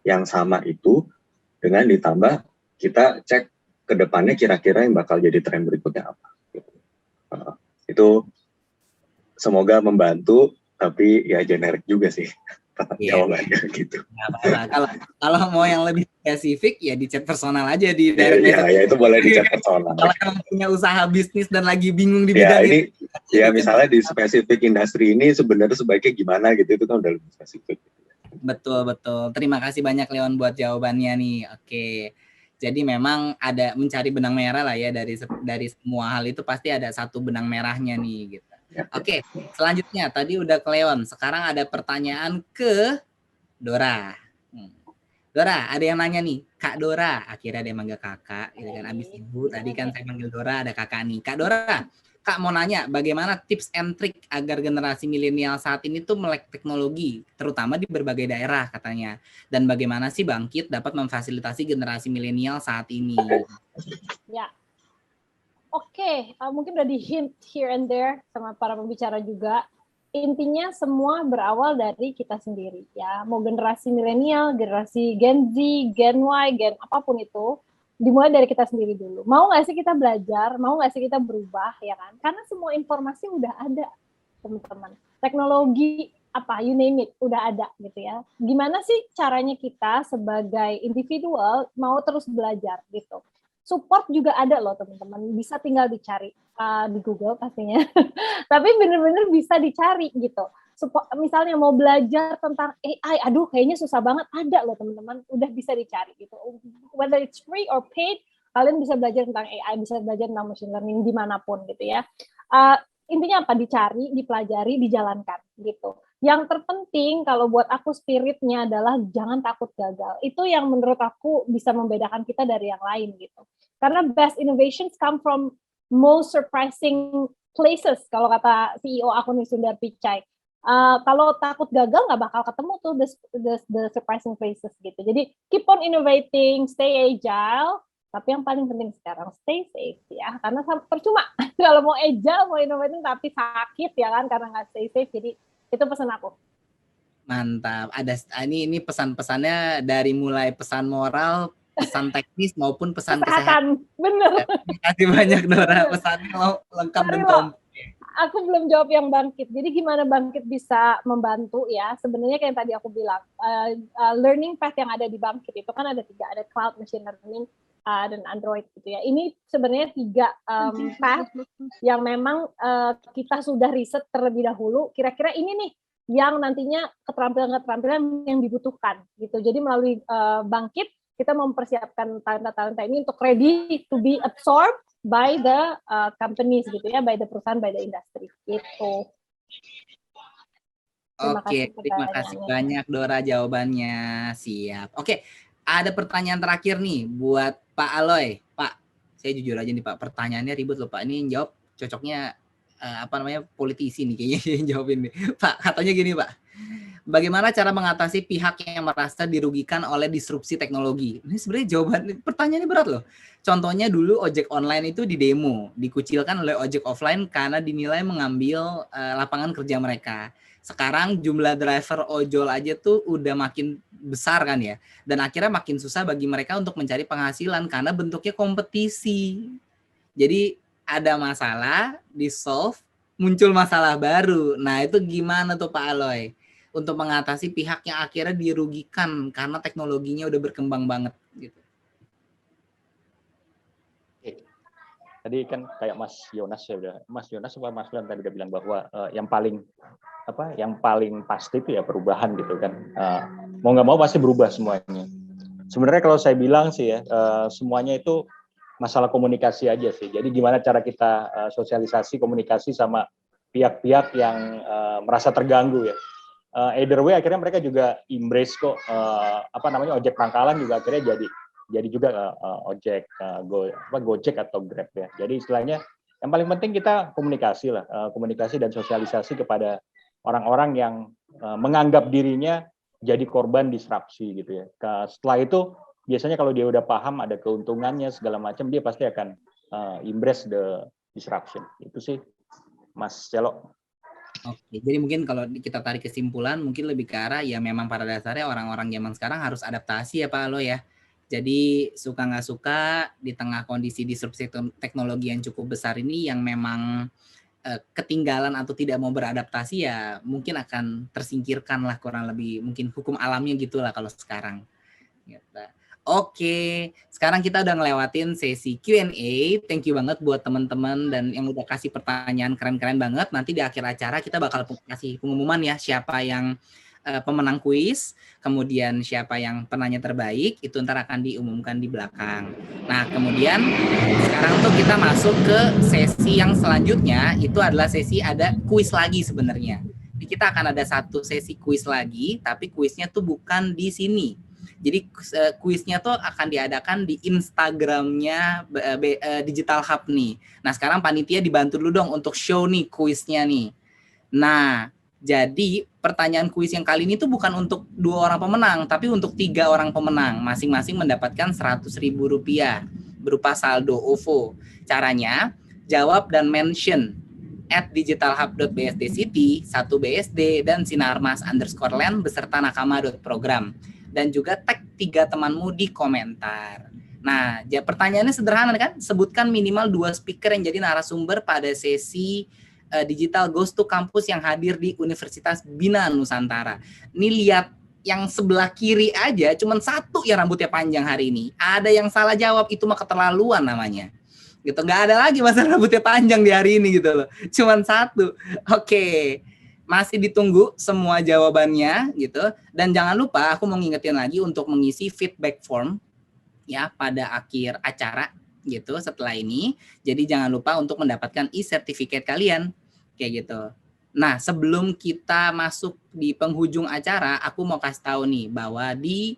yang sama itu, dengan ditambah kita cek ke depannya kira-kira yang bakal jadi tren berikutnya apa. Gitu. Itu semoga membantu, tapi ya generik juga sih jawabannya gitu. Kalau mau yang lebih spesifik ya di chat personal aja di direct message. Ya itu boleh di chat personal. Kalau punya usaha bisnis dan lagi bingung di ya, bidang ini ya misalnya di spesifik industri ini sebenarnya sebaiknya gimana gitu, itu kan udah lebih spesifik. Betul. Terima kasih banyak Leon buat jawabannya nih. Oke. Jadi memang ada mencari benang merah lah ya, dari semua hal itu pasti ada satu benang merahnya nih gitu. Oke, selanjutnya tadi udah ke Leon, sekarang ada pertanyaan ke Dora. Dora, ada yang nanya nih, Kak Dora, akhirnya dia manggil kakak, gitu kan, abis ibu tadi kan saya manggil Dora, ada kakak nih. Kak Dora, Kak mau nanya, bagaimana tips and trick agar generasi milenial saat ini tuh melek teknologi, terutama di berbagai daerah katanya. Dan bagaimana sih Bangkit dapat memfasilitasi generasi milenial saat ini? Ya, oke, mungkin udah di hint here and there sama para pembicara juga. Intinya semua berawal dari kita sendiri ya. Mau generasi milenial, generasi Gen Z, Gen Y, Gen apapun itu, dimulai dari kita sendiri dulu. Mau nggak sih kita belajar? Mau nggak sih kita berubah, ya kan? Karena semua informasi udah ada, teman-teman. Teknologi, you name it, udah ada gitu ya. Gimana sih caranya kita sebagai individual mau terus belajar gitu? Support juga ada loh teman-teman, bisa tinggal dicari di Google pastinya. Tapi bener-bener bisa dicari gitu. Misalnya mau belajar tentang AI, aduh kayaknya susah banget, ada loh teman-teman, udah bisa dicari gitu. Whether it's free or paid, kalian bisa belajar tentang AI, bisa belajar tentang machine learning dimanapun gitu ya. Intinya apa? Dicari, dipelajari, dijalankan gitu. Yang terpenting kalau buat aku spiritnya adalah jangan takut gagal. Itu yang menurut aku bisa membedakan kita dari yang lain gitu. Karena best innovations come from most surprising places, kalau kata CEO aku nih Sundar Pichai. Kalau takut gagal nggak bakal ketemu tuh the surprising places gitu. Jadi keep on innovating, stay agile, tapi yang paling penting sekarang stay safe ya, karena percuma kalau mau agile, mau innovating tapi sakit ya kan karena nggak stay safe. Jadi itu pesan aku. Mantap. Ini pesan-pesannya dari mulai pesan moral, pesan teknis maupun pesan kesehatan. Bener. Terima kasih banyak Dora, pesannya lengkap dan komplit. Aku belum jawab yang Bangkit. Jadi gimana Bangkit bisa membantu ya? Sebenarnya kayak yang tadi aku bilang, learning path yang ada di Bangkit itu kan ada 3, ada cloud, machine learning, dan Android gitu ya. Ini sebenarnya 3 path yang memang kita sudah riset terlebih dahulu. Kira-kira ini nih yang nantinya keterampilan-keterampilan yang dibutuhkan gitu. Jadi melalui Bangkit kita mempersiapkan talenta-talenta ini untuk ready to be absorbed by the companies gitu ya, by the perusahaan, by the industry gitu. Terima kasih banyak Dora jawabannya. Siap. Oke, ada pertanyaan terakhir nih buat Pak Aloy. Pak, saya jujur aja nih Pak, pertanyaannya ribet loh Pak. Ini yang jawab cocoknya politisi nih kayaknya yang jawabin nih. Pak, katanya gini Pak. Bagaimana cara mengatasi pihak yang merasa dirugikan oleh disrupsi teknologi? Ini sebenarnya pertanyaannya berat loh. Contohnya dulu ojek online itu di demo, dikucilkan oleh ojek offline karena dinilai mengambil lapangan kerja mereka. Sekarang jumlah driver ojol aja tuh udah makin besar kan ya. Dan akhirnya makin susah bagi mereka untuk mencari penghasilan karena bentuknya kompetisi. Jadi ada masalah, di-solve, muncul masalah baru. Nah itu gimana tuh Pak Aloy? Untuk mengatasi pihak yang akhirnya dirugikan karena teknologinya udah berkembang banget gitu. Tadi kan kayak Mas Yonas sama Mas Bram tadi udah bilang bahwa yang paling pasti itu ya perubahan gitu kan. Mau nggak mau pasti berubah semuanya. Sebenarnya kalau saya bilang sih ya semuanya itu masalah komunikasi aja sih. Jadi gimana cara kita sosialisasi komunikasi sama pihak-pihak yang merasa terganggu ya. Either way akhirnya mereka juga embrace kok ojek pangkalan juga akhirnya jadi juga ojek Gojek atau Grab ya. Jadi istilahnya yang paling penting kita komunikasi dan sosialisasi kepada orang-orang yang menganggap dirinya jadi korban disrupsi gitu ya. Setelah itu biasanya kalau dia udah paham ada keuntungannya segala macam, dia pasti akan embrace the disruption. Itu sih Mas Celo. Oke, jadi mungkin kalau kita tarik kesimpulan mungkin lebih ke arah ya memang pada dasarnya orang-orang zaman sekarang harus adaptasi ya Pak Alo ya. Jadi suka nggak suka di tengah kondisi disrupsi teknologi yang cukup besar ini yang memang ketinggalan atau tidak mau beradaptasi ya mungkin akan tersingkirkan lah, kurang lebih mungkin hukum alamnya gitulah kalau sekarang. Gitu. Oke, sekarang kita udah ngelewatin sesi Q&A. Thank you banget buat teman-teman dan yang udah kasih pertanyaan keren-keren banget. Nanti di akhir acara kita bakal kasih pengumuman ya siapa yang pemenang kuis, kemudian siapa yang penanya terbaik, itu ntar akan diumumkan di belakang. Nah, kemudian sekarang tuh kita masuk ke sesi yang selanjutnya, itu adalah sesi ada kuis lagi sebenarnya. Jadi kita akan ada satu sesi kuis lagi, tapi kuisnya tuh bukan di sini. Jadi kuisnya tuh akan diadakan di Instagramnya Digital Hub nih. Nah sekarang panitia dibantu dulu dong untuk show nih kuisnya nih. Nah jadi pertanyaan kuis yang kali ini tuh bukan untuk 2 orang pemenang, tapi untuk 3 orang pemenang. Masing-masing mendapatkan Rp100.000 berupa saldo OVO. Caranya jawab dan mention @digitalhub.bsdcity, 1 BSD, dan sinarmas_land beserta nakama.program. Dan juga tag 3 temanmu di komentar. Nah, pertanyaannya sederhana kan? Sebutkan minimal 2 speaker yang jadi narasumber pada sesi Digital Goes to Campus yang hadir di Universitas Bina Nusantara. Ini lihat yang sebelah kiri aja cuman satu yang rambutnya panjang hari ini. Ada yang salah jawab, itu mah keterlaluan namanya. Gitu, nggak ada lagi masalah rambutnya panjang di hari ini gitu loh. Cuman satu. Oke. Masih ditunggu semua jawabannya gitu. Dan jangan lupa aku mau ngingetin lagi untuk mengisi feedback form ya pada akhir acara gitu setelah ini. Jadi jangan lupa untuk mendapatkan e-certificate kalian kayak gitu. Nah, sebelum kita masuk di penghujung acara, aku mau kasih tahu nih bahwa di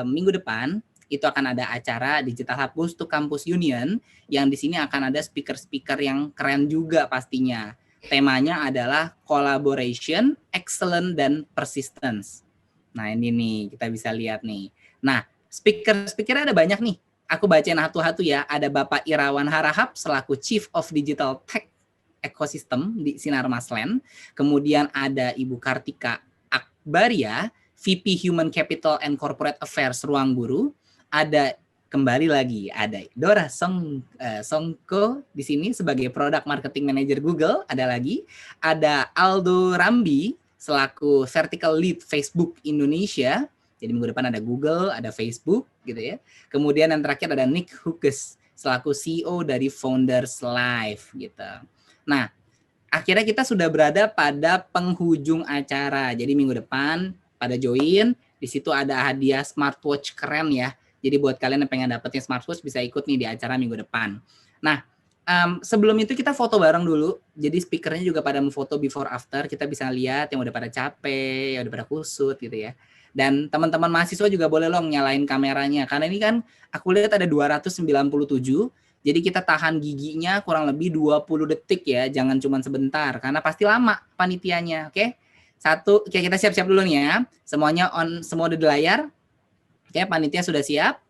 minggu depan itu akan ada acara Digital Hub Boost to Campus Union yang di sini akan ada speaker-speaker yang keren juga pastinya. Temanya adalah collaboration, excellence, dan persistence. Nah, ini nih kita bisa lihat nih. Nah, speaker-speaker ada banyak nih. Aku bacain satu-satu ya. Ada Bapak Irawan Harahap selaku Chief of Digital Tech Ecosystem di Sinar Maslen. Kemudian ada Ibu Kartika Akbaria, VP Human Capital and Corporate Affairs Ruang Guru. Ada kembali lagi ada Dora Songko di sini sebagai Product Marketing Manager Google. Ada lagi ada Aldo Rambi selaku Vertical Lead Facebook Indonesia. Jadi minggu depan ada Google, ada Facebook gitu ya. Kemudian yang terakhir ada Nick Hukes selaku CEO dari Founders Live gitu. Nah, akhirnya kita sudah berada pada penghujung acara. Jadi minggu depan pada join, di situ ada hadiah smartwatch keren ya. Jadi buat kalian yang pengen dapetin smartwatch bisa ikut nih di acara minggu depan. Nah, sebelum itu kita foto bareng dulu. Jadi speakernya juga pada memfoto before after. Kita bisa lihat yang udah pada capek, yang udah pada kusut gitu ya. Dan teman-teman mahasiswa juga boleh loh nyalain kameranya. Karena ini kan aku lihat ada 297. Jadi kita tahan giginya kurang lebih 20 detik ya. Jangan cuma sebentar. Karena pasti lama panitianya. Oke? Oke, kita siap-siap dulu nih ya. Semuanya semua udah di layar. Oke, panitia sudah siap?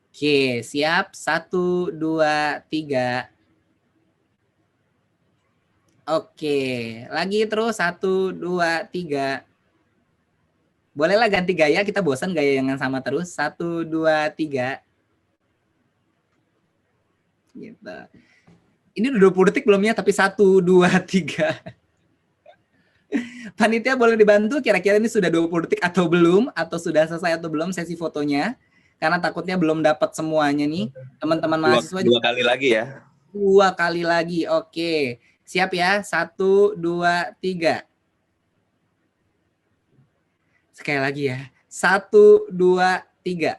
Oke, siap. 1, 2, 3. Oke, lagi terus 1, 2, 3. Bolehlah ganti gaya, kita bosan gaya yang sama terus. 1, 2, 3. Gitu. Ini udah 20 detik belum ya, tapi 1, 2, 3. Panitia boleh dibantu kira-kira ini sudah 20 detik atau belum, atau sudah selesai atau belum sesi fotonya, karena takutnya belum dapat semuanya nih teman-teman mahasiswa. Dua kali lagi ya. 2 kali lagi, oke. Siap ya, 1, 2, 3. Sekali lagi ya, 1, 2, 3.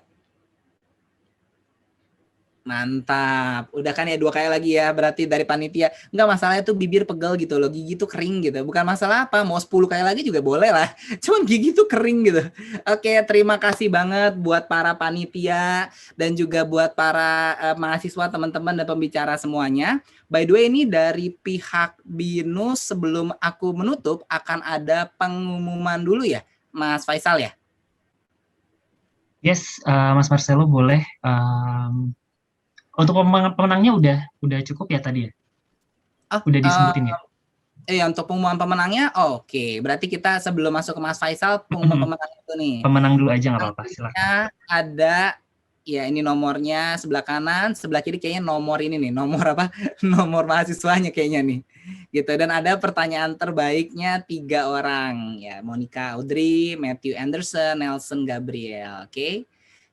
Mantap, udah kan ya 2 kali lagi ya, berarti dari panitia. Enggak masalahnya tuh bibir pegel gitu loh, gigi tuh kering gitu. Bukan masalah apa, mau 10 kali lagi juga boleh lah. Cuman gigi tuh kering gitu. Oke, terima kasih banget buat para panitia dan juga buat para mahasiswa, teman-teman dan pembicara semuanya. By the way, ini dari pihak BINUS sebelum aku menutup akan ada pengumuman dulu ya, Mas Faisal ya? Yes, Mas Marcelo boleh. Untuk pemenangnya udah cukup ya tadi ya? Udah disebutin ya? Untuk pengumuman pemenangnya, oke. Berarti kita sebelum masuk ke Mas Faisal, pengumuman pemenang itu nih. Pemenang dulu aja nggak apa-apa, silakan. Ada, ya ini nomornya sebelah kanan, sebelah kiri kayaknya nomor ini nih, nomor apa? Nomor mahasiswanya kayaknya nih. Gitu, dan ada pertanyaan terbaiknya 3 orang. Ya, Monica Audrey, Matthew Anderson, Nelson Gabriel, oke?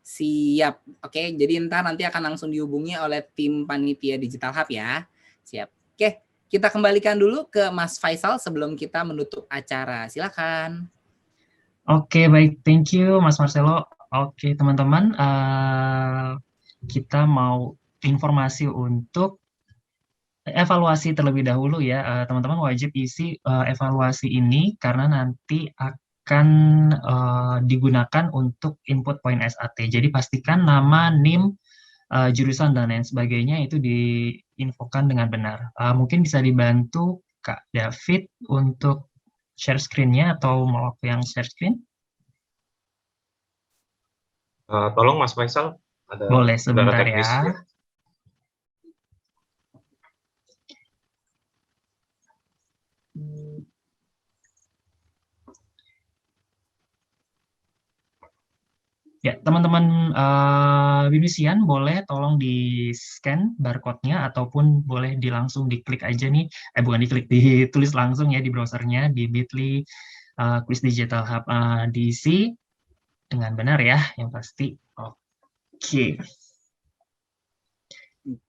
Siap, oke. Jadi nanti akan langsung dihubungi oleh tim panitia Digital Hub ya. Siap. Oke, kita kembalikan dulu ke Mas Faisal sebelum kita menutup acara. Silakan. Oke, baik. Thank you, Mas Marcelo. Oke, teman-teman. Kita mau informasi untuk evaluasi terlebih dahulu ya. Teman-teman wajib isi evaluasi ini karena nanti akan digunakan untuk input poin SAT. Jadi pastikan nama, NIM, jurusan, dan lain sebagainya itu diinfokan dengan benar. Mungkin bisa dibantu Kak David untuk share screen-nya atau mau aku yang share screen? Tolong Mas Faisal. Boleh sebentar ya. Ya, teman-teman Binusian boleh tolong di-scan barcode-nya ataupun boleh langsung diklik aja nih, bukan diklik, ditulis langsung ya di browsernya di bit.ly kuis Digital Hub diisi dengan benar ya, yang pasti. Oke.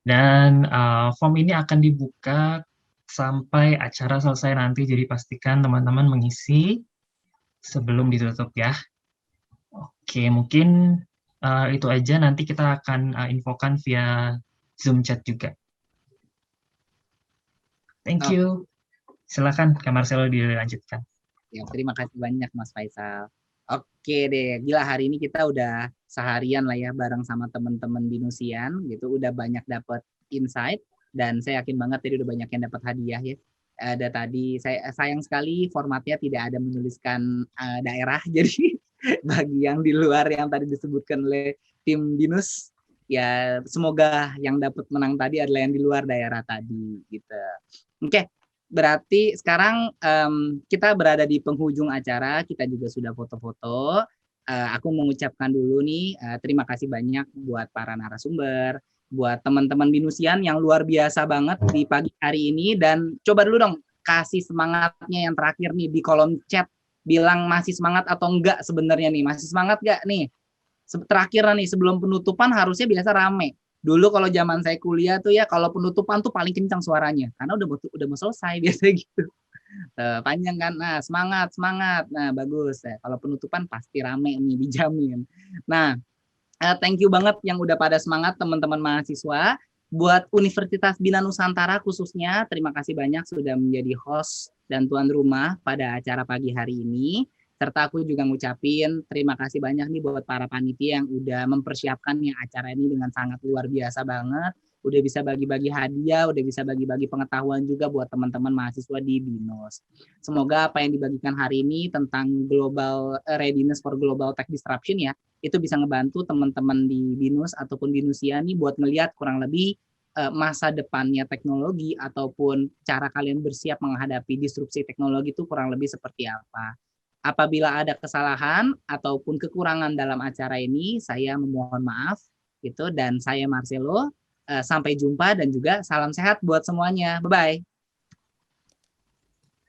Dan form ini akan dibuka sampai acara selesai nanti, jadi pastikan teman-teman mengisi sebelum ditutup ya. Oke, mungkin itu aja, nanti kita akan infokan via Zoom chat juga. Thank you. Silakan Kak Marcelo dilanjutkan. Ya, terima kasih banyak Mas Faisal. Oke deh, gila hari ini kita udah seharian lah ya bareng sama teman-teman Binusian gitu, udah banyak dapat insight dan saya yakin banget tadi udah banyak yang dapat hadiah ya. Ada tadi saya sayang sekali formatnya tidak ada menuliskan daerah, jadi bagi yang di luar yang tadi disebutkan oleh tim Binus ya semoga yang dapat menang tadi adalah yang di luar daerah tadi gitu. Oke. Berarti sekarang kita berada di penghujung acara, kita juga sudah foto-foto. Aku mengucapkan dulu nih terima kasih banyak buat para narasumber, buat teman-teman Binusian yang luar biasa banget di pagi hari ini. Dan coba dulu dong kasih semangatnya yang terakhir nih di kolom chat, bilang masih semangat atau enggak sebenarnya nih, masih semangat enggak nih? Terakhir nih sebelum penutupan harusnya biasa rame. Dulu kalau zaman saya kuliah tuh ya kalau penutupan tuh paling kencang suaranya karena udah mau selesai biasanya gitu. Panjang kan. Nah, semangat. Nah, bagus. Kalau penutupan pasti rame nih dijamin. Nah, thank you banget yang udah pada semangat teman-teman mahasiswa. Buat Universitas Bina Nusantara khususnya terima kasih banyak sudah menjadi host dan tuan rumah pada acara pagi hari ini. Serta aku juga ngucapin terima kasih banyak nih buat para panitia yang udah mempersiapkan yang acara ini dengan sangat luar biasa banget. Udah bisa bagi-bagi hadiah, udah bisa bagi-bagi pengetahuan juga buat teman-teman mahasiswa di BINUS. Semoga apa yang dibagikan hari ini tentang global readiness for global tech disruption ya, itu bisa ngebantu teman-teman di BINUS ataupun Binusia nih buat ngelihat kurang lebih masa depannya teknologi ataupun cara kalian bersiap menghadapi disrupsi teknologi itu kurang lebih seperti apa. Apabila ada kesalahan ataupun kekurangan dalam acara ini, saya memohon maaf gitu dan saya Marcelo. Sampai jumpa dan juga salam sehat buat semuanya. Bye-bye.